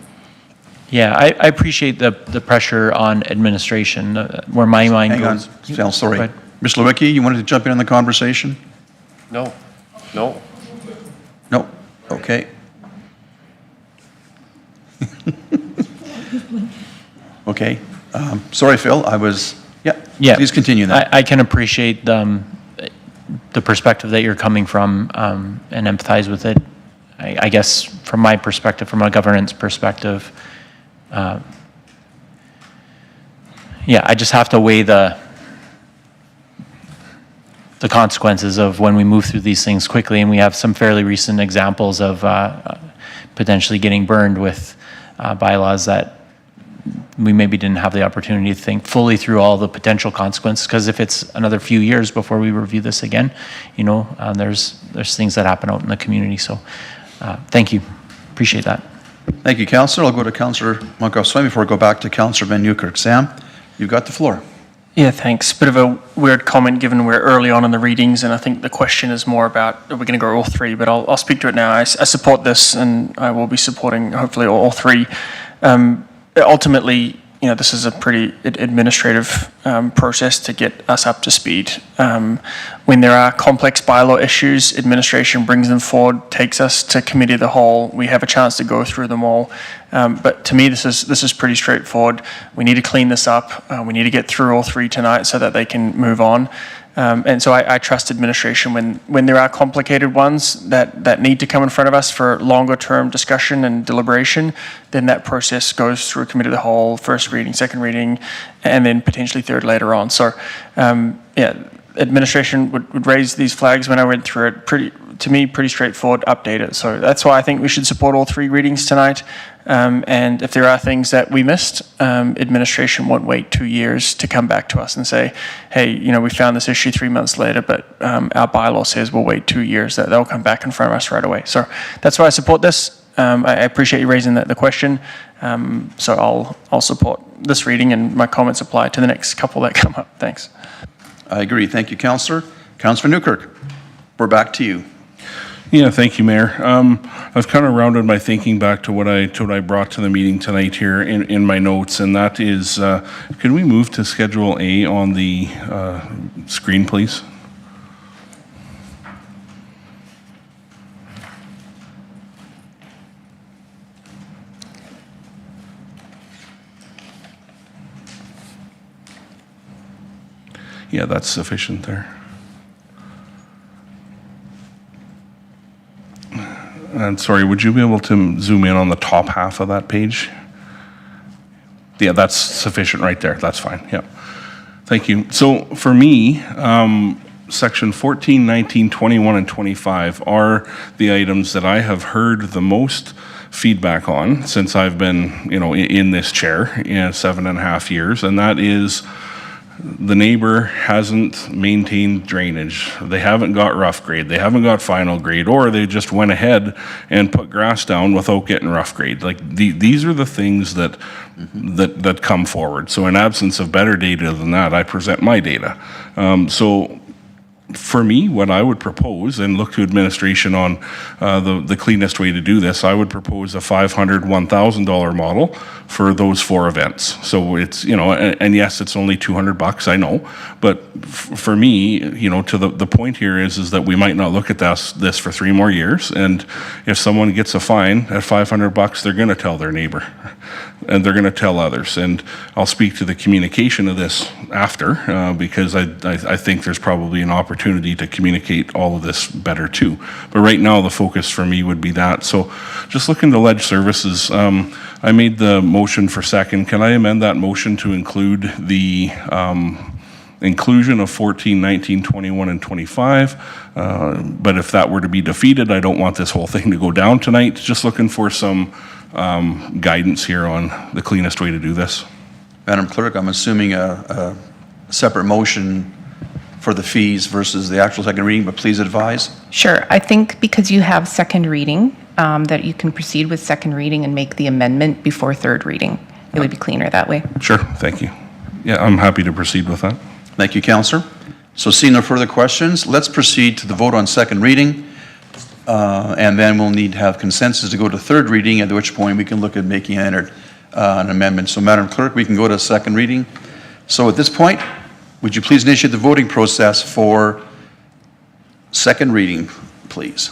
Yeah, I appreciate the pressure on administration, where my mind Hang goes. on, Phil, sorry. Mr. Lewicki, you wanted to jump in on the conversation? No. No, okay. Okay, sorry, Phil, I was Yeah. Please continue that. I can appreciate the perspective that you're coming from and empathize with it. I guess from my perspective, from a governance perspective, yeah, I just have to weigh the consequences of when we move through these things quickly, and we have some fairly recent examples of potentially getting burned with bylaws that we maybe didn't have the opportunity to think fully through all the potential consequences, because if it's another few years before we review this again, you know, there's things that happen out in the community. So thank you. Appreciate that. Thank you, Councillor. I'll go to Councillor Monkhoff-Swain before I go back to Councillor Van Newkirk. Sam, you've got the floor. Yeah, thanks. Bit of a weird comment given we're early on in the readings, and I think the question is more about, are we going to go all three? But I'll speak to it now. I support this, and I will be supporting hopefully all three. Ultimately, you know, this is a pretty administrative process to get us up to speed. When there are complex bylaw issues, administration brings them forward, takes us to committee of the whole. We have a chance to go through them all. But to me, this is pretty straightforward. We need to clean this up. We need to get through all three tonight so that they can move on. And so I trust administration when there are complicated ones that need to come in front of us for longer term discussion and deliberation, then that process goes through a committee of the whole, first reading, second reading, and then potentially third later on. So yeah, administration would raise these flags when I went through it. To me, pretty straightforward, update it. So that's why I think we should support all three readings tonight. And if there are things that we missed, administration won't wait 2 years to come back to us and say, hey, you know, we found this issue 3 months later, but our bylaw says we'll wait 2 years. They'll come back in front of us right away. So that's why I support this. I appreciate you raising the question. So I'll support this reading, and my comments apply to the next couple that come up. Thanks. I agree. Thank you, Councillor. Councillor Newkirk, we're back to you. Yeah, thank you, Mayor. I've kind of rounded my thinking back to what I brought to the meeting tonight here in my notes, and that is, can we move to Schedule A on the screen, please? Yeah, that's sufficient there. And sorry, would you be able to zoom in on the top half of that page? Yeah, that's sufficient right there. That's fine. Yeah. Thank you. So for me, section 14, 19, 21, and 25 are the items that I have heard the most feedback on since I've been, you know, in this chair in 7.5 years, and that is the neighbor hasn't maintained drainage. They haven't got rough grade. They haven't got final grade, or they just went ahead and put grass down without getting rough grade. Like these are the things that come forward. So in absence of better data than that, I present my data. So for me, what I would propose, and look to administration on the cleanest way to do this, I would propose a $500, $1,000 model for those 4 events. So it's, you know, and yes, it's only $200, I know, but for me, you know, to the point here is that we might not look at this for 3 more years, and if someone gets a fine at $500, they're going to tell their neighbor, and they're going to tell others. And I'll speak to the communication of this after, because I think there's probably an opportunity to communicate all of this better too. But right now, the focus for me would be that. So just looking to ledge services, I made the motion for second. Can I amend that motion to include the inclusion of 14, 19, 21, and 25? But if that were to be defeated, I don't want this whole thing to go down tonight. Just looking for some guidance here on the cleanest way to do this. Madam Clerk, I'm assuming a separate motion for the fees versus the actual second reading, but please advise. Sure. I think because you have second reading, that you can proceed with second reading and make the amendment before third reading. It would be cleaner that way. Sure, thank you. Yeah, I'm happy to proceed with that. Thank you, Councillor. So seeing no further questions, let's proceed to the vote on second reading. And then we'll need to have consensus to go to third reading, at which point we can look at making an amendment. So Madam Clerk, we can go to second reading. So at this point, would you please initiate the voting process for second reading, please?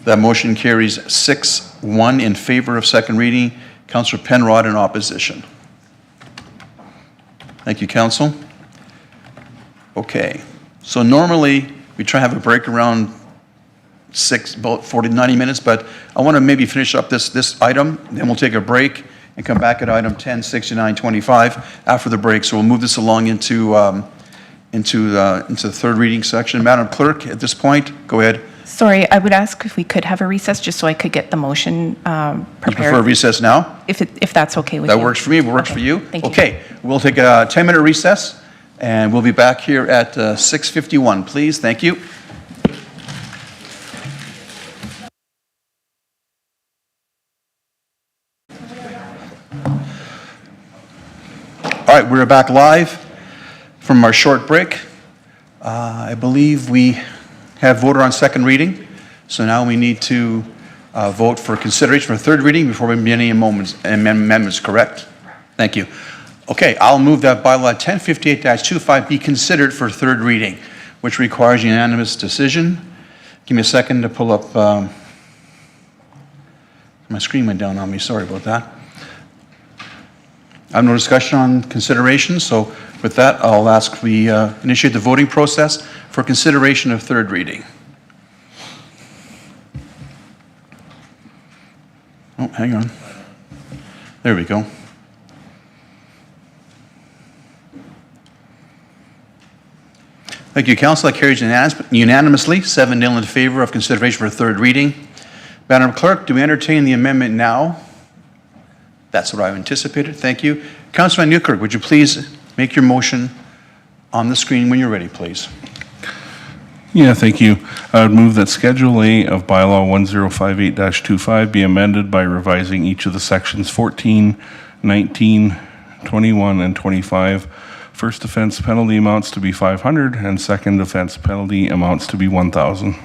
That motion carries 6 1 in favor of second reading, Councillor Penrod in opposition. Thank you, Council. Okay, so normally we try to have a break around about 40, 90 minutes, but I want to maybe finish up this item, then we'll take a break and come back at item 106925 after the break. So we'll move this along into the third reading section. Madam Clerk, at this point, go ahead. Sorry, I would ask if we could have a recess just so I could get the motion You prepared. prefer recess now? If that's okay with you. That works for me, it works for you? Thank you. Okay, we'll take a 10-minute recess, and we'll be back here at 6:51, please. Thank you. All right, we're back live from our short break. I believe we have voted on second reading, so now we need to vote for consideration for third reading before we begin any amendments, correct? Thank you. Okay, I'll move that bylaw 1058-25 be considered for third reading, which requires unanimous decision. Give me a second to pull up, my screen went down on me, sorry about that. I have no discussion on consideration, so with that, I'll ask we initiate the voting process for consideration of third reading. Oh, hang on. There we go. Thank you, Council. That carries unanimously, 7-0 in favor of consideration for third reading. Madam Clerk, do we entertain the amendment now? That's what I anticipated. Thank you. Councilman Newkirk, would you please make your motion on the screen when you're ready, please? Yeah, thank you. I would move that Schedule A of Bylaw 1058-25 be amended by revising each of the sections 14, 19, 21, and 25. First offense penalty amounts to be $500 and second offense penalty amounts to be $1,000.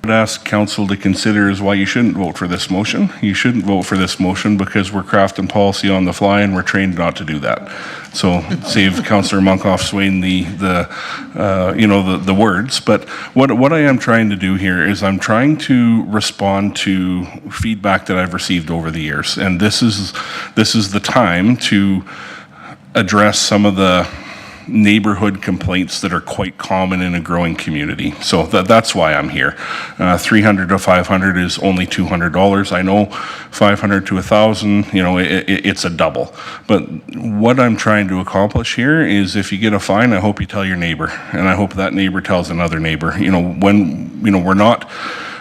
What I'd ask council to consider is why you shouldn't vote for this motion. You shouldn't vote for this motion because we're crafting policy on the fly and we're trained not to do that. So save Councillor Monkoff-Swain the words. But what I am trying to do here is I'm trying to respond to feedback that I've received over the years, and this is the time to address some of the neighborhood complaints that are quite common in a growing community. So that's why I'm here. 300 to 500 is only $200. I know 500 to 1,000, it's a double. But what I'm trying to accomplish here is if you get a fine, I hope you tell your neighbor, and I hope that neighbor tells another neighbor.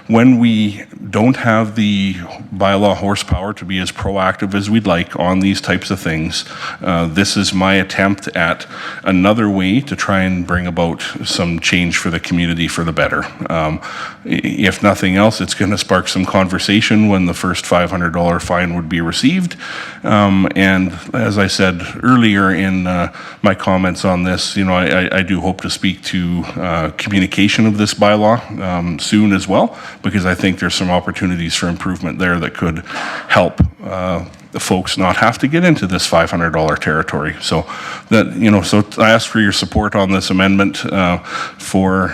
When we don't have the bylaw horsepower to be as proactive as we'd like on these types of things, this is my attempt at another way to try and bring about some change for the community for the better. If nothing else, it's going to spark some conversation when the first $500 fine would be received. And as I said earlier in my comments on this, I do hope to speak to communication of this bylaw soon as well, because I think there's some opportunities for improvement there that could help the folks not have to get into this $500 territory. So I ask for your support on this amendment for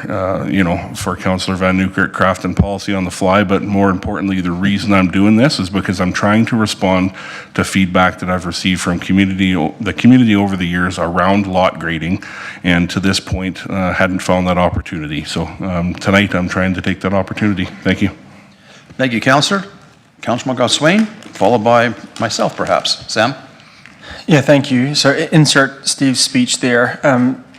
Councillor Van Newkirk crafting policy on the fly. But more importantly, the reason I'm doing this is because I'm trying to respond to feedback that I've received from the community over the years around lot grading, and to this point hadn't found that opportunity. So tonight I'm trying to take that opportunity. Thank you. Thank you, Councillor. Councillor Monkoff-Swain, followed by myself, perhaps. Sam? Yeah, thank you. So insert Steve's speech there.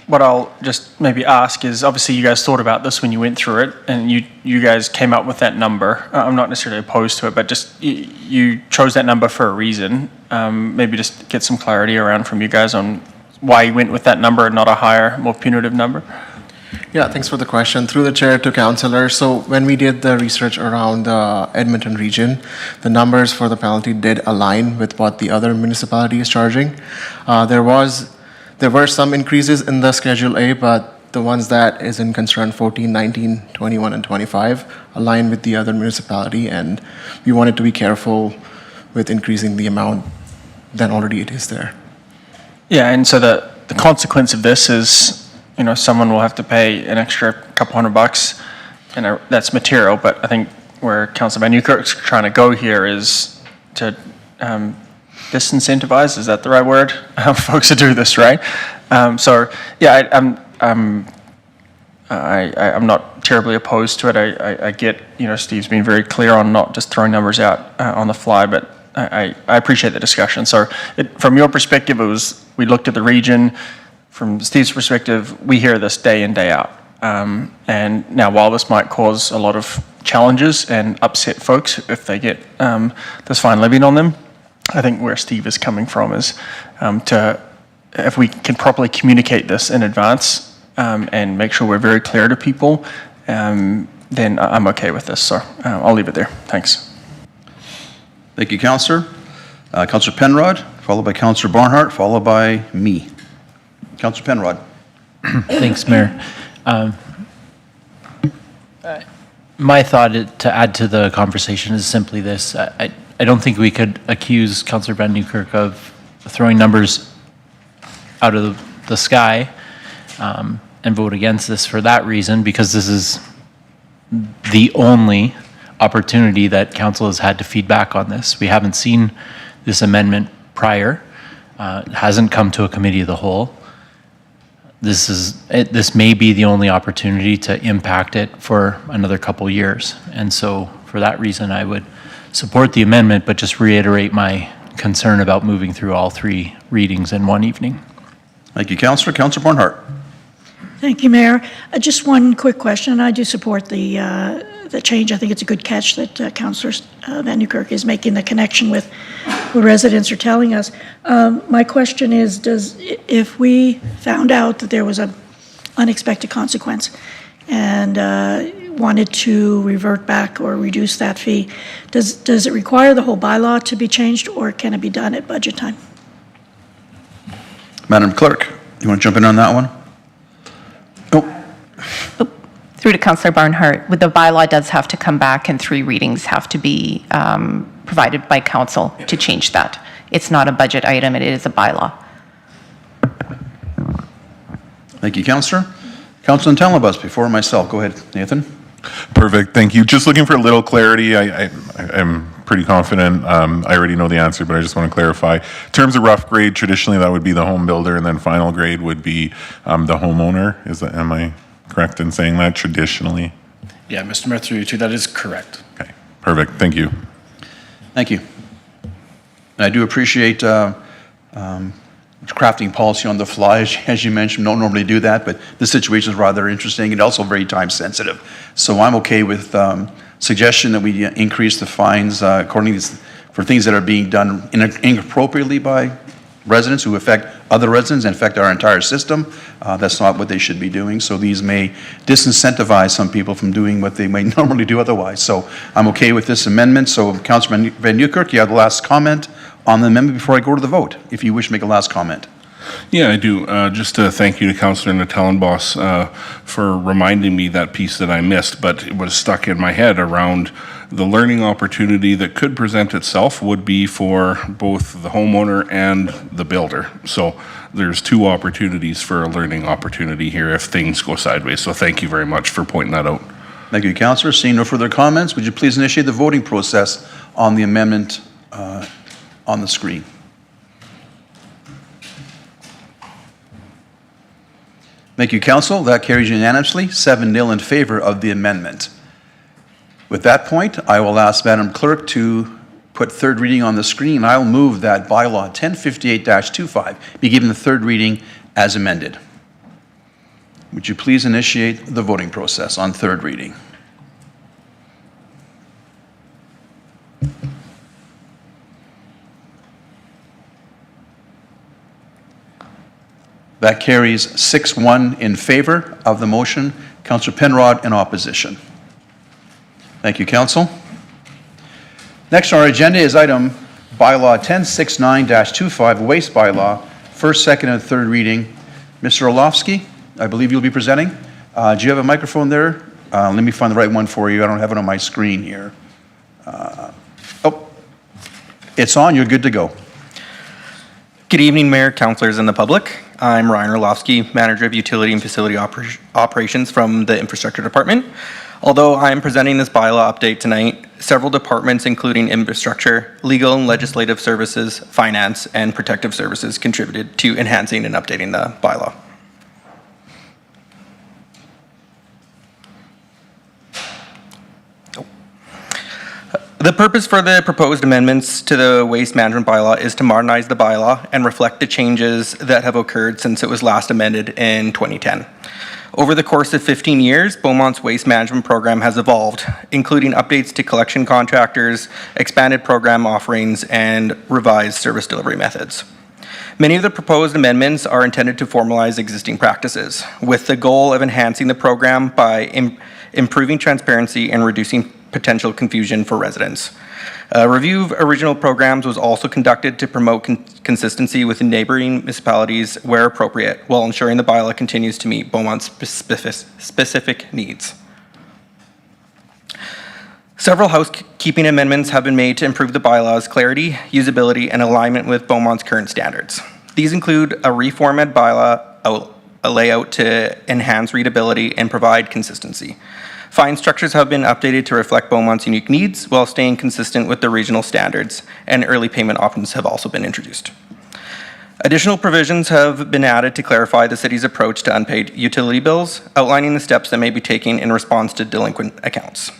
What I'll just maybe ask is, obviously you guys thought about this when you went through it, and you guys came up with that number. I'm not necessarily opposed to it, but just you chose that number for a reason. Maybe just get some clarity around from you guys on why you went with that number and not a higher, more punitive number. Yeah, thanks for the question. Through the chair to councillor. So when we did the research around the Edmonton region, the numbers for the penalty did align with what the other municipality is charging. There were some increases in the Schedule A, but the ones that is in concern 14, 19, 21, and 25 align with the other municipality, and we wanted to be careful with increasing the amount than already it is there. Yeah, and so the consequence of this is, someone will have to pay an extra couple $100, and that's material, but I think where Councillor Van Newkirk's trying to go here is to disincentivize, is that the right word? Folks to do this, right? So, yeah, I'm not terribly opposed to it. I get, Steve's been very clear on not just throwing numbers out on the fly, but I appreciate the discussion. So from your perspective, we looked at the region. From Steve's perspective, we hear this day in, day out. And now while this might cause a lot of challenges and upset folks if they get this fine levied on them, I think where Steve is coming from is if we can properly communicate this in advance and make sure we're very clear to people, then I'm okay with this. So I'll leave it there. Thanks. Thank you, Councillor. Councillor Penrod, followed by Councillor Barnhart, followed by me. Councillor Penrod. Thanks, Mayor. My thought to add to the conversation is simply this. I don't think we could accuse Councillor Van Newkirk of throwing numbers out of the sky and vote against this for that reason, because this is the only opportunity that council has had to feed back on this. We haven't seen this amendment prior. It hasn't come to a committee of the whole. This may be the only opportunity to impact it for another couple years. And so for that reason, I would support the amendment, but just reiterate my concern about moving through all three readings in one evening. Thank you, Councillor. Councillor Barnhart. Thank you, Mayor. Just one quick question. I do support the change. I think it's a good catch that Councillor Van Newkirk is making the connection with what residents are telling us. My question is, if we found out that there was an unexpected consequence and wanted to revert back or reduce that fee, does it require the whole bylaw to be changed, or can it be done at budget time? Madam Clerk, you want to jump in on that one? Through to Councillor Barnhart, the bylaw does have to come back and 3 readings have to be provided by council to change that. It's not a budget item, it is a bylaw. Thank you, Councillor. Councillor Tellenbus, before myself. Go ahead, Nathan. Perfect, thank you. Just looking for a little clarity. I'm pretty confident. I already know the answer, but I just want to clarify. In terms of rough grade, traditionally that would be the home builder, and then final grade would be the homeowner. Am I correct in saying that traditionally? Yeah, Mr. Mayor, through you too, that is correct. Okay, perfect, thank you. Thank you. And I do appreciate crafting policy on the fly, as you mentioned. Don't normally do that, but this situation is rather interesting and also very time sensitive. So I'm okay with suggestion that we increase the fines according to for things that are being done inappropriately by residents who affect other residents and affect our entire system. That's not what they should be doing. So these may disincentivize some people from doing what they may normally do otherwise. So I'm okay with this amendment. So Councilman Van Newkirk, you have the last comment on the amendment before I go to the vote, if you wish to make a last comment. Yeah, I do. Just to thank you to Councillor Tellenbos for reminding me that piece that I missed, but it was stuck in my head around the learning opportunity that could present itself would be for both the homeowner and the builder. So there's 2 opportunities for a learning opportunity here if things go sideways. So thank you very much for pointing that out. Thank you, Councillor. Seeing no further comments, would you please initiate the voting process on the amendment on the screen? Thank you, Council. That carries unanimously, 7-0 in favor of the amendment. With that point, I will ask Madam Clerk to put 3rd reading on the screen. I'll move that bylaw 1058-25 be given the 3rd reading as amended. Would you please initiate the voting process on 3rd reading? That carries 6-1 in favor of the motion. Councillor Penrod in opposition. Thank you, Council. Next on our agenda is item bylaw 1069-25, waste bylaw, 1st, 2nd, and 3rd reading. Mr. Orlovsky, I believe you'll be presenting. Do you have a microphone there? Let me find the right one for you. I don't have it on my screen here. Oh, it's on. You're good to go. Good evening, Mayor, councilors, and the public. I'm Ryan Orlovsky, Manager of Utility and Facility Operations from the Infrastructure Department. Although I am presenting this bylaw update tonight, several departments, including infrastructure, legal and legislative services, finance, and protective services, contributed to enhancing and updating the bylaw. The purpose for the proposed amendments to the waste management bylaw is to modernize the bylaw and reflect the changes that have occurred since it was last amended in 2010. Over the course of 15 years, Beaumont's waste management program has evolved, including updates to collection contractors, expanded program offerings, and revised service delivery methods. Many of the proposed amendments are intended to formalize existing practices, with the goal of enhancing the program by improving transparency and reducing potential confusion for residents. A review of original programs was also conducted to promote consistency with neighboring municipalities where appropriate, while ensuring the bylaw continues to meet Beaumont's specific needs. Several housekeeping amendments have been made to improve the bylaw's clarity, usability, and alignment with Beaumont's current standards. These include a reformatted bylaw, a layout to enhance readability and provide consistency. Fine structures have been updated to reflect Beaumont's unique needs while staying consistent with the regional standards, and early payment options have also been introduced. Additional provisions have been added to clarify the city's approach to unpaid utility bills, outlining the steps that may be taken in response to delinquent accounts.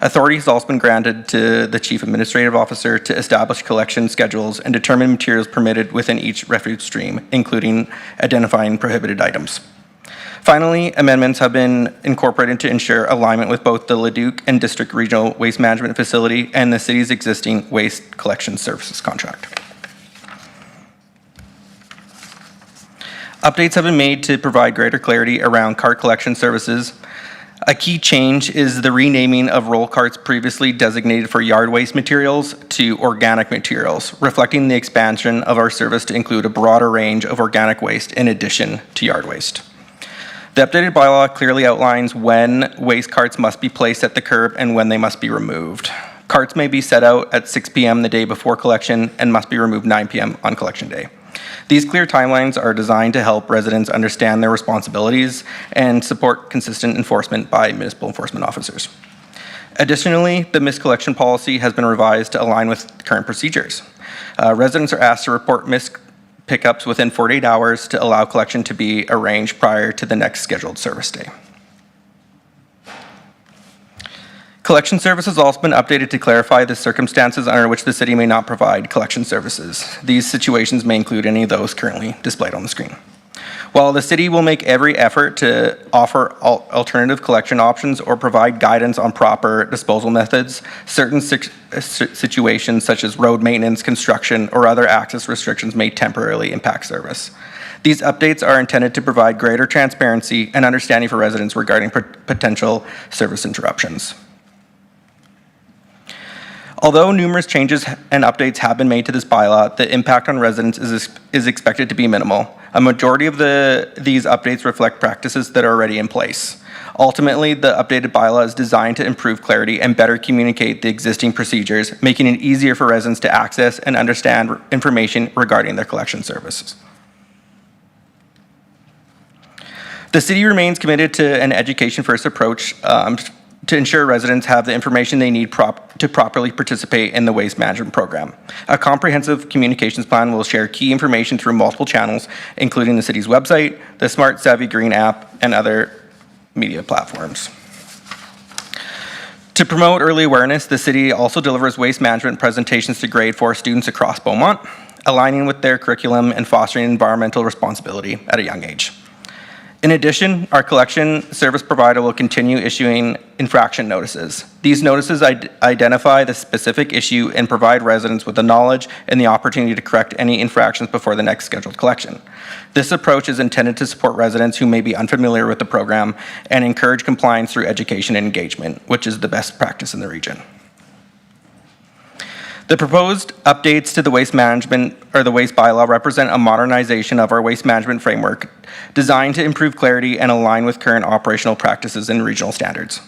Authority has also been granted to the Chief Administrative Officer to establish collection schedules and determine materials permitted within each refuge stream, including identifying prohibited items. Finally, amendments have been incorporated to ensure alignment with both the Leduc and District Regional Waste Management Facility and the city's existing waste collection services contract. Updates have been made to provide greater clarity around cart collection services. A key change is the renaming of roll carts previously designated for yard waste materials to organic materials, reflecting the expansion of our service to include a broader range of organic waste in addition to yard waste. The updated bylaw clearly outlines when waste carts must be placed at the curb and when they must be removed. Carts may be set out at 6 p.m. the day before collection and must be removed 9 p.m. on collection day. These clear timelines are designed to help residents understand their responsibilities and support consistent enforcement by municipal enforcement officers. Additionally, the missed collection policy has been revised to align with current procedures. Residents are asked to report missed pickups within 48 hours to allow collection to be arranged prior to the next scheduled service day. Collection service has also been updated to clarify the circumstances under which the city may not provide collection services. These situations may include any of those currently displayed on the screen. While the city will make every effort to offer alternative collection options or provide guidance on proper disposal methods, certain situations such as road maintenance, construction, or other access restrictions may temporarily impact service. These updates are intended to provide greater transparency and understanding for residents regarding potential service interruptions. Although numerous changes and updates have been made to this bylaw, the impact on residents is expected to be minimal. A majority of these updates reflect practices that are already in place. Ultimately, the updated bylaw is designed to improve clarity and better communicate the existing procedures, making it easier for residents to access and understand information regarding their collection services. The city remains committed to an education-first approach to ensure residents have the information they need to properly participate in the waste management program. A comprehensive communications plan will share key information through multiple channels, including the city's website, the Smart Savvy Green app, and other media platforms. To promote early awareness, the city also delivers waste management presentations to grade 4 students across Beaumont, aligning with their curriculum and fostering environmental responsibility at a young age. In addition, our collection service provider will continue issuing infraction notices. These notices identify the specific issue and provide residents with the knowledge and the opportunity to correct any infractions before the next scheduled collection. This approach is intended to support residents who may be unfamiliar with the program and encourage compliance through education and engagement, which is the best practice in the region. The proposed updates to the waste management or the waste bylaw represent a modernization of our waste management framework designed to improve clarity and align with current operational practices and regional standards.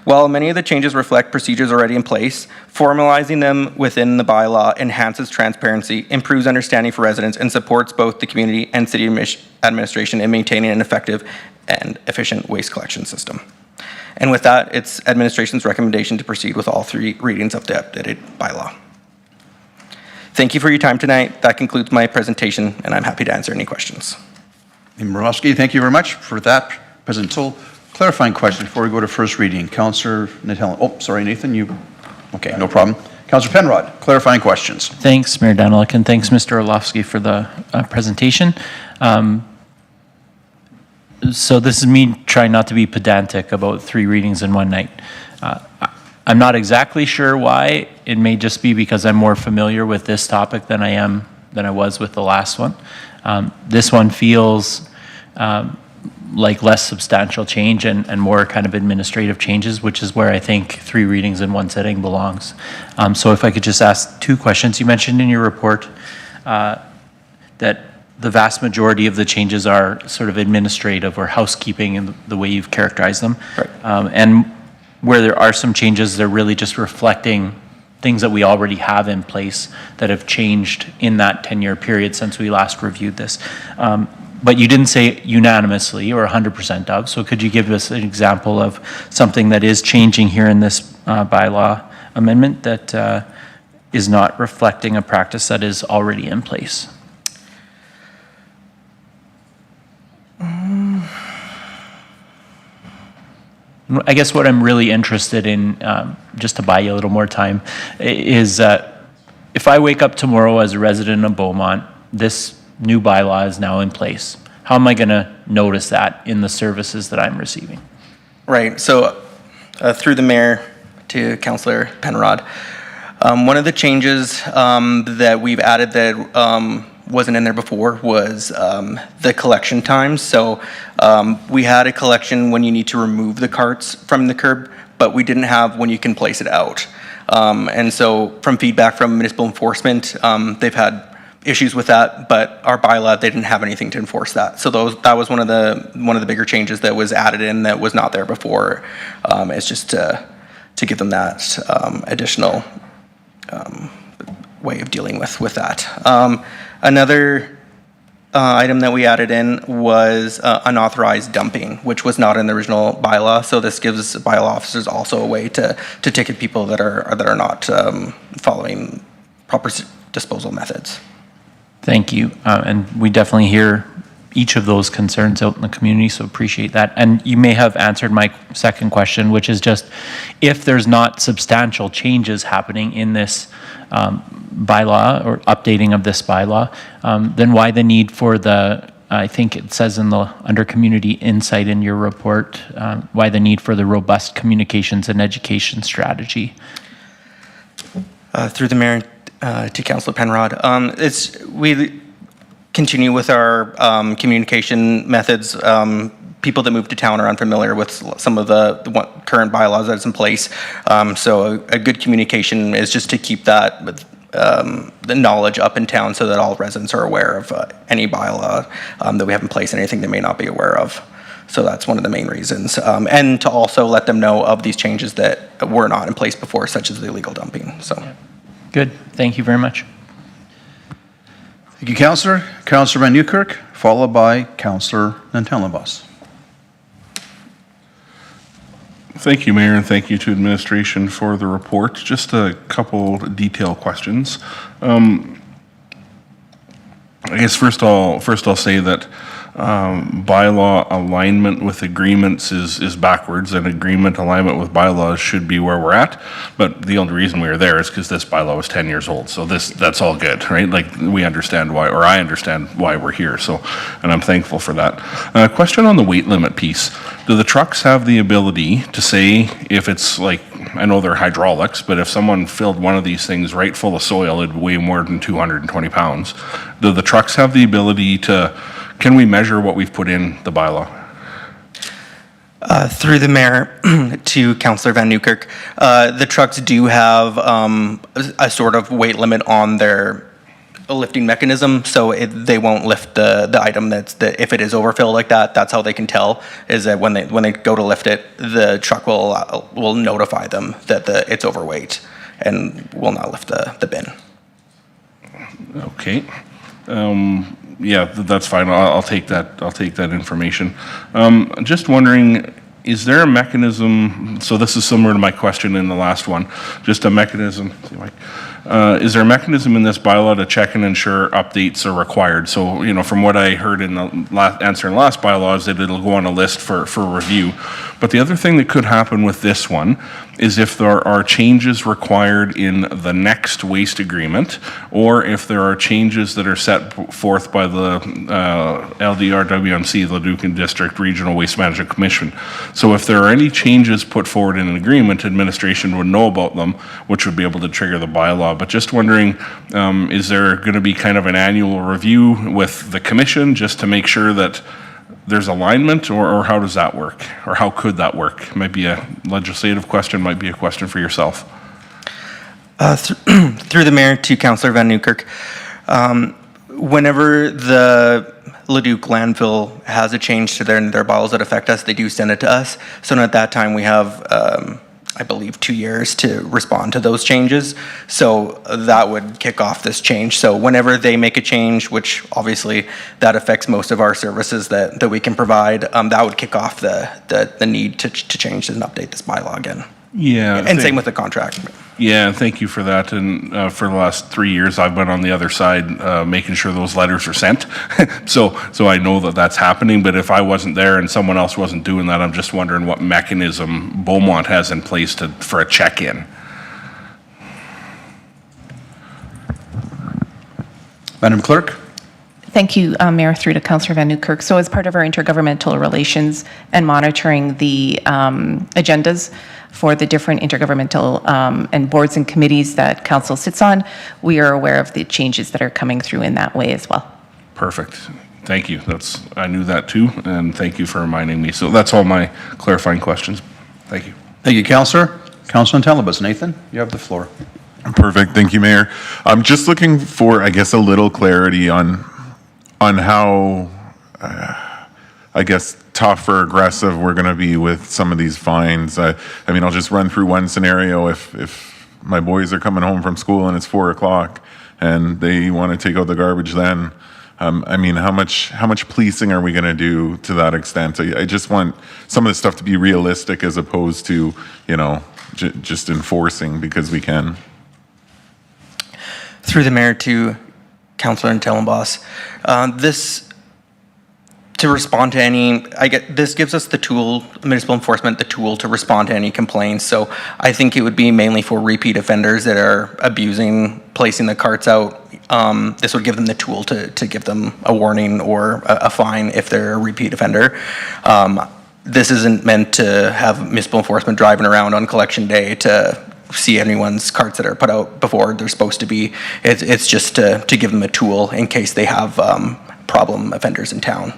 While many of the changes reflect procedures already in place, formalizing them within the bylaw enhances transparency, improves understanding for residents, and supports both the community and city administration in maintaining an effective and efficient waste collection system. And with that, it's administration's recommendation to proceed with all 3 readings of the updated bylaw. Thank you for your time tonight. That concludes my presentation, and I'm happy to answer any questions. Borowski, thank you very much for that. President Toll, clarifying question before we go to first reading. Councillor Nathan, oh, sorry, Nathan, you, okay, no problem. Councillor Penrod, clarifying questions. Thanks, Mayor Daniluk, and thanks, Mr. Orlovsky, for the presentation. So this is me trying not to be pedantic about 3 readings in one night. I'm not exactly sure why. It may just be because I'm more familiar with this topic than I was with the last one. This one feels like less substantial change and more kind of administrative changes, which is where I think 3 readings in one sitting belongs. So if I could just ask 2 questions. You mentioned in your report that the vast majority of the changes are sort of administrative or housekeeping in the way you've characterized them. Right. And where there are some changes, they're really just reflecting things that we already have in place that have changed in that 10-year period since we last reviewed this. But you didn't say unanimously or 100% of, so could you give us an example of something that is changing here in this bylaw amendment that is not reflecting a practice that is already in place? I guess what I'm really interested in, just to buy you a little more time, is if I wake up tomorrow as a resident of Beaumont, this new bylaw is now in place. How am I going to notice that in the services that I'm receiving? Right, so through the mayor to Councillor Penrod, one of the changes that we've added that wasn't in there before was the collection times. So we had a collection when you need to remove the carts from the curb, but we didn't have when you can place it out. And so from feedback from municipal enforcement, they've had issues with that, but our bylaw, they didn't have anything to enforce that. So that was one of the bigger changes that was added in that was not there before. It's just to give them that additional way of dealing with that. Another item that we added in was unauthorized dumping, which was not in the original bylaw. So this gives bylaw officers also a way to ticket people that are not following proper disposal methods. Thank you. And we definitely hear each of those concerns out in the community, so appreciate that. And you may have answered my second question, which is just if there's not substantial changes happening in this bylaw or updating of this bylaw, then why the need for the, I think it says under community insight in your report, why the need for the robust communications and education strategy? Through the mayor to Councillor Penrod, we continue with our communication methods. People that move to town are unfamiliar with some of the current bylaws that's in place. So a good communication is just to keep that the knowledge up in town so that all residents are aware of any bylaw that we have in place, anything they may not be aware of. So that's one of the main reasons. And to also let them know of these changes that were not in place before, such as the illegal dumping. So. Good. Thank you very much. Thank you, Councillor. Councillor Van Newkirk, followed by Councillor Nantellenbos. Thank you, Mayor, and thank you to administration for the report. Just a couple detail questions. I guess first I'll say that bylaw alignment with agreements is backwards, and agreement alignment with bylaws should be where we're at. But the only reason we are there is because this bylaw was 10 years old. So that's all good, right? Like we understand why, or I understand why we're here. So, and I'm thankful for that. Question on the weight limit piece. Do the trucks have the ability to say if it's like, I know they're hydraulics, but if someone filled one of these things right full of soil, it'd weigh more than 220 pounds. Do the trucks have the ability to, can we measure what we've put in the bylaw? Through the mayor to Councillor Van Newkirk, the trucks do have a sort of weight limit on their lifting mechanism, so they won't lift the item if it is overfilled like that. That's how they can tell, is that when they go to lift it, the truck will notify them that it's overweight and will not lift the bin. Okay. Yeah, that's fine. I'll take that. I'll take that information. Just wondering, Is there a mechanism, so this is similar to my question in the last one, just a mechanism, is there a mechanism in this bylaw to check and ensure updates are required? So, you know, from what I heard in the answer in the last bylaw is that it'll go on a list for review. But the other thing that could happen with this one is if there are changes required in the next waste agreement, or if there are changes that are set forth by the LDRWMC, the Leducan District Regional Waste Management Commission. So if there are any changes put forward in an agreement, administration would know about them, which would be able to trigger the bylaw. But just wondering, is there going to be kind of an annual review with the commission just to make sure that there's alignment, or how does that work? Or how could that work? Might be a legislative question, might be a question for yourself. Through the mayor to Councillor Van Newkirk, whenever the Leduc landfill has a change to their bylaws that affect us, they do send it to us. So at that time we have, I believe, 2 years to respond to those changes. So that would kick off this change. So whenever they make a change, which obviously that affects most of our services that we can provide, that would kick off the need to change and update this bylaw again. Yeah. And same with the contract. Yeah, thank you for that. And for the last 3 years, I've been on the other side making sure those letters are sent. so I know that that's happening. But if I wasn't there and someone else wasn't doing that, I'm just wondering what mechanism Beaumont has in place for a check-in. Madam Clerk? Thank you, Mayor, through to Councillor Van Newkirk. So as part of our intergovernmental relations and monitoring the agendas for the different intergovernmental and boards and committees that council sits on, we are aware of the changes that are coming through in that way as well. Perfect. Thank you. I knew that too, and thank you for reminding me. So that's all my clarifying questions. Thank you. Thank you, Councillor. Councillor Telebas. Nathan, you have the floor. Perfect. Thank you, Mayor. I'm just looking for, I guess, a little clarity on how, I guess, tough or aggressive we're going to be with some of these fines. I mean, I'll just run through one scenario. If my boys are coming home from school and it's 4 o'clock and they want to take out the garbage then, I mean, how much policing are we going to do to that extent? I just want some of this stuff to be realistic as opposed to, you know, just enforcing because we can. Through the mayor to Councillor Tellenboss, to respond to any, this gives us the tool, municipal enforcement, the tool to respond to any complaints. So I think it would be mainly for repeat offenders that are abusing, placing the carts out. This would give them the tool to give them a warning or a fine if they're a repeat offender. This isn't meant to have municipal enforcement driving around on collection day to see anyone's carts that are put out before they're supposed to be. It's just to give them a tool in case they have problem offenders in town.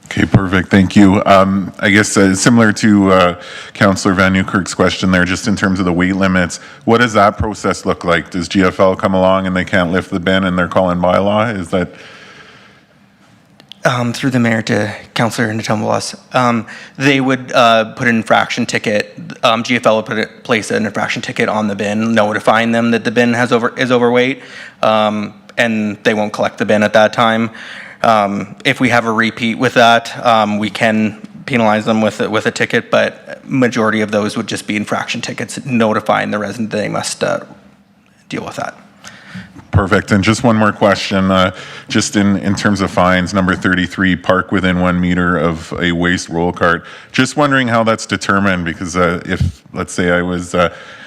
Okay, perfect. Thank you. I guess similar to Councillor Van Newkirk's question there, just in terms of the weight limits, what does that process look like? Does GFL come along and they can't lift the bin and they're calling bylaw? Is that... Through the mayor to Councillor Natelmolas, they would put an infraction ticket. GFL would place an infraction ticket on the bin, notifying them that the bin is overweight, and they won't collect the bin at that time. If we have a repeat with that, we can penalize them with a ticket, but majority of those would just be infraction tickets notifying the resident that they must deal with that. Perfect. And just one more question, just in terms of fines, number 33, park within 1 meter of a waste roll cart. Just wondering how that's determined, because if, let's say I was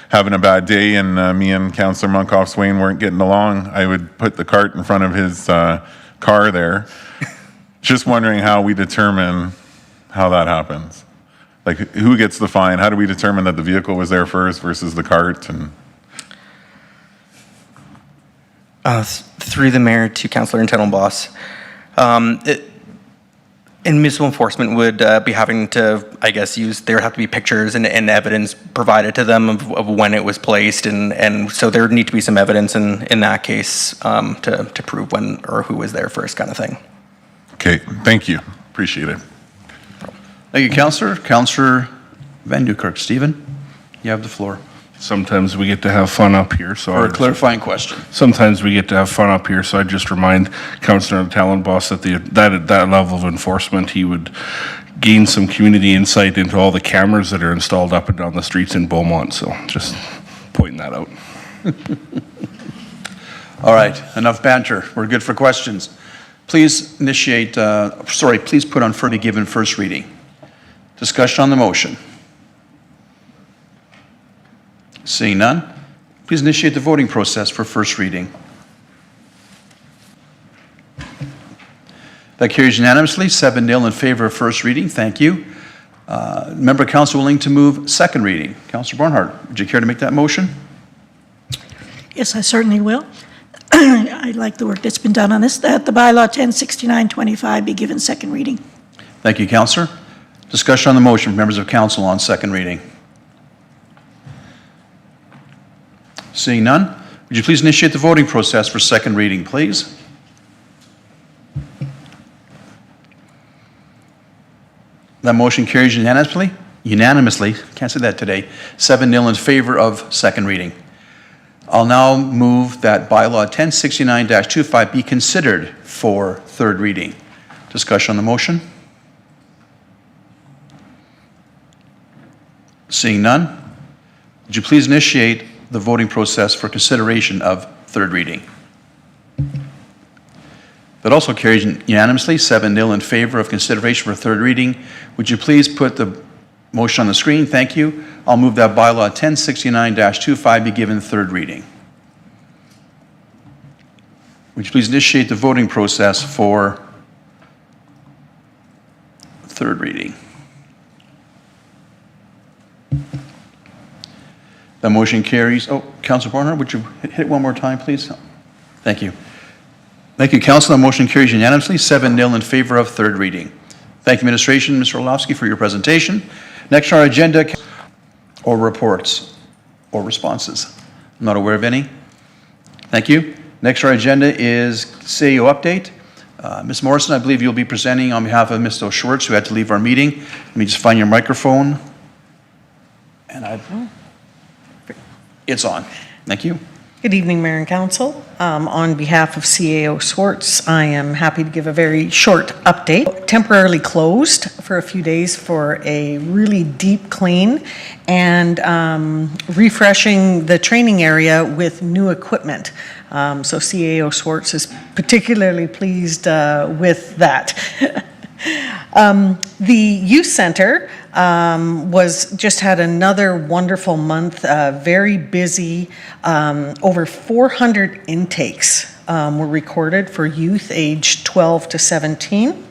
having a bad day and me and Councillor Munkoff-Swain weren't getting along, I would put the cart in front of his car there. Just wondering how we determine how that happens. Like, who gets the fine? How do we determine that the vehicle was there first versus the cart? And through the mayor to Councillor Tellenboss, and municipal enforcement would be having to, I guess, there would have to be pictures and evidence provided to them of when it was placed, and so there would need to be some evidence in that case to prove when or who was there first, kind of thing. Okay, thank you. Appreciate it. Thank you, Councillor. Councillor Van Newkirk. Stephen, you have the floor. Sometimes we get to have fun up here, so... Or a clarifying question. Sometimes we get to have fun up here, so I just remind Councillor Tellenboss that that level of enforcement, he would gain some community insight into all the cameras that are installed up and down the streets in Beaumont. So just pointing that out. All right, enough banter. We're good for questions. Please initiate, please put on for to give in first reading. Discussion on the motion. Seeing none, please initiate the voting process for first reading. That carries unanimously, 7-0 in favor of first reading. Thank you. Member Council willing to move second reading. Councillor Barnhart, would you care to make that motion? Yes, I certainly will. I like the work that's been done on this, that the bylaw 1069-25 be given second reading. Thank you, Councillor. Discussion on the motion from members of council on second reading. Seeing none, would you please initiate the voting process for second reading, please? That motion carries unanimously, can't say that today, 7-0 in favor of second reading. I'll now move that bylaw 1069-25 be considered for third reading. Discussion on the motion? Seeing none, would you please initiate the voting process for consideration of third reading? That also carries unanimously, 7-0 in favor of consideration for third reading. Would you please put the motion on the screen? Thank you. I'll move that bylaw 1069-25 be given third reading. Would you please initiate the voting process for third reading? The motion carries. Oh, Councilor Barnhart, would you hit it one more time, please? Thank you. Thank you, Council. The motion carries unanimously, 7-0 in favor of third reading. Thank you, Administration, Mr. Orlovsky, for your presentation. Next on our agenda, or reports or responses. I'm not aware of any. Thank you. Next on our agenda is CAO update. Ms. Morrison, I believe you'll be presenting on behalf of Mr. Schwartz, who had to leave our meeting. Let me just find your microphone. And it's on. Thank you. Good evening, Mayor and Council. On behalf of CAO Schwartz, I am happy to give a very short update. Temporarily closed for a few days for a really deep clean and refreshing the training area with new equipment. So CAO Schwartz is particularly pleased with that. The youth center just had another wonderful month, very busy. Over 400 intakes were recorded for youth aged 12 to 17.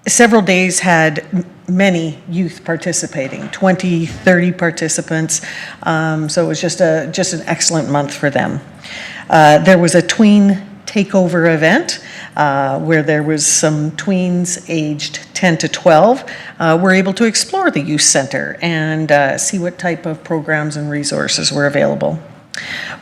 Several days had many youth participating, 20, 30 participants. So it was just an excellent month for them. There was a tween takeover event where there was some tweens aged 10 to 12 were able to explore the youth center and see what type of programs and resources were available.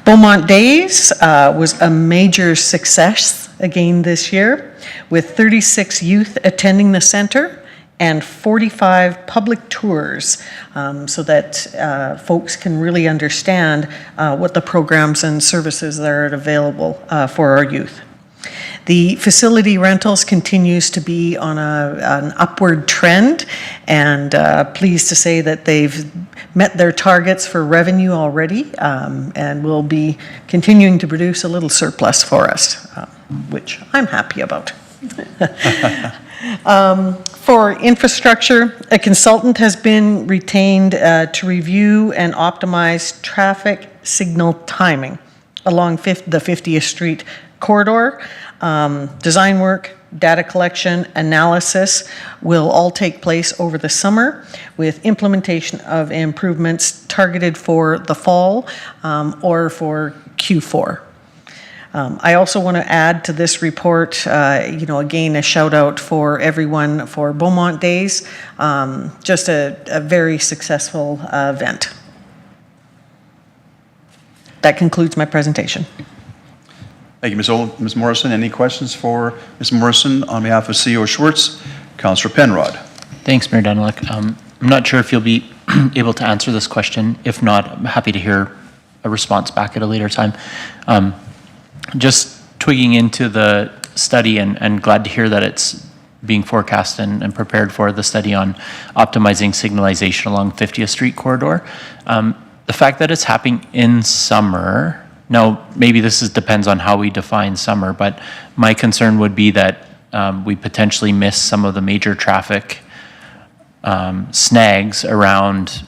Beaumont Days was a major success again this year, with 36 youth attending the center and 45 public tours, so that folks can really understand what the programs and services that are available for our youth. The facility rentals continues to be on an upward trend, and pleased to say that they've met their targets for revenue already, and will be continuing to produce a little surplus for us, which I'm happy about. For infrastructure, a consultant has been retained to review and optimize traffic signal timing along the 50th Street corridor. Design work, data collection, analysis will all take place over the summer, with implementation of improvements targeted for the fall or for Q4. I also want to add to this report, again, a shout out for everyone for Beaumont Days. Just a very successful event. That concludes my presentation. Thank you, Ms. Morrison. Any questions for Ms. Morrison on behalf of CAO Schwartz? Councillor Penrod. Thanks, Mayor Daniluk. I'm not sure if you'll be able to answer this question. If not, I'm happy to hear a response back at a later time. Just twigging into the study and glad to hear that it's being forecast and prepared for the study on optimizing signalization along 50th Street corridor. The fact that it's happening in summer, now maybe this depends on how we define summer, but my concern would be that we potentially miss some of the major traffic snags around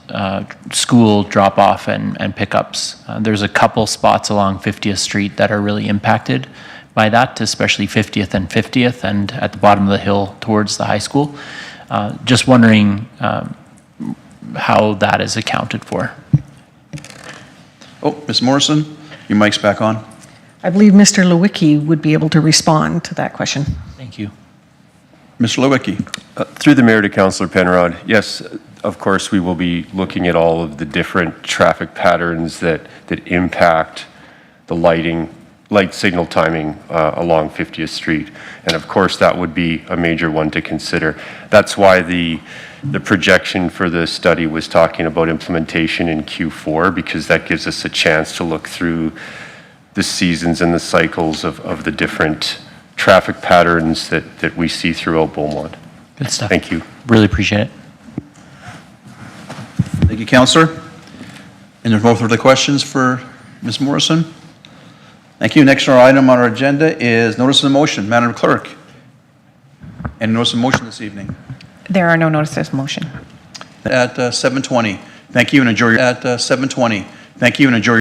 school drop-off and pickups. There's a couple spots along 50th Street that are really impacted by that, especially 50th and at the bottom of the hill towards the high school. Just wondering how that is accounted for. Oh, Ms. Morrison, your mic's back on. I believe Mr. Lewicki would be able to respond to that question. Thank you. Mr. Lewicki. Through the mayor to Councillor Penrod, yes, of course, we will be looking at all of the different traffic patterns that impact the light signal timing along 50th Street. And of course, that would be a major one to consider. That's why the projection for the study was talking about implementation in Q4, because that gives us a chance to look through the seasons and the cycles of the different traffic patterns that we see throughout Beaumont. Good stuff. Thank you. Really appreciate it. Thank you, Councillor. And there's no further questions for Ms. Morrison? Thank you. Next item on our agenda is notice of motion. Madam Clerk. Any notice of motion this evening? There are no notices of motion. At 7:20. Thank you and enjoy. At 7:20. Thank you and enjoy.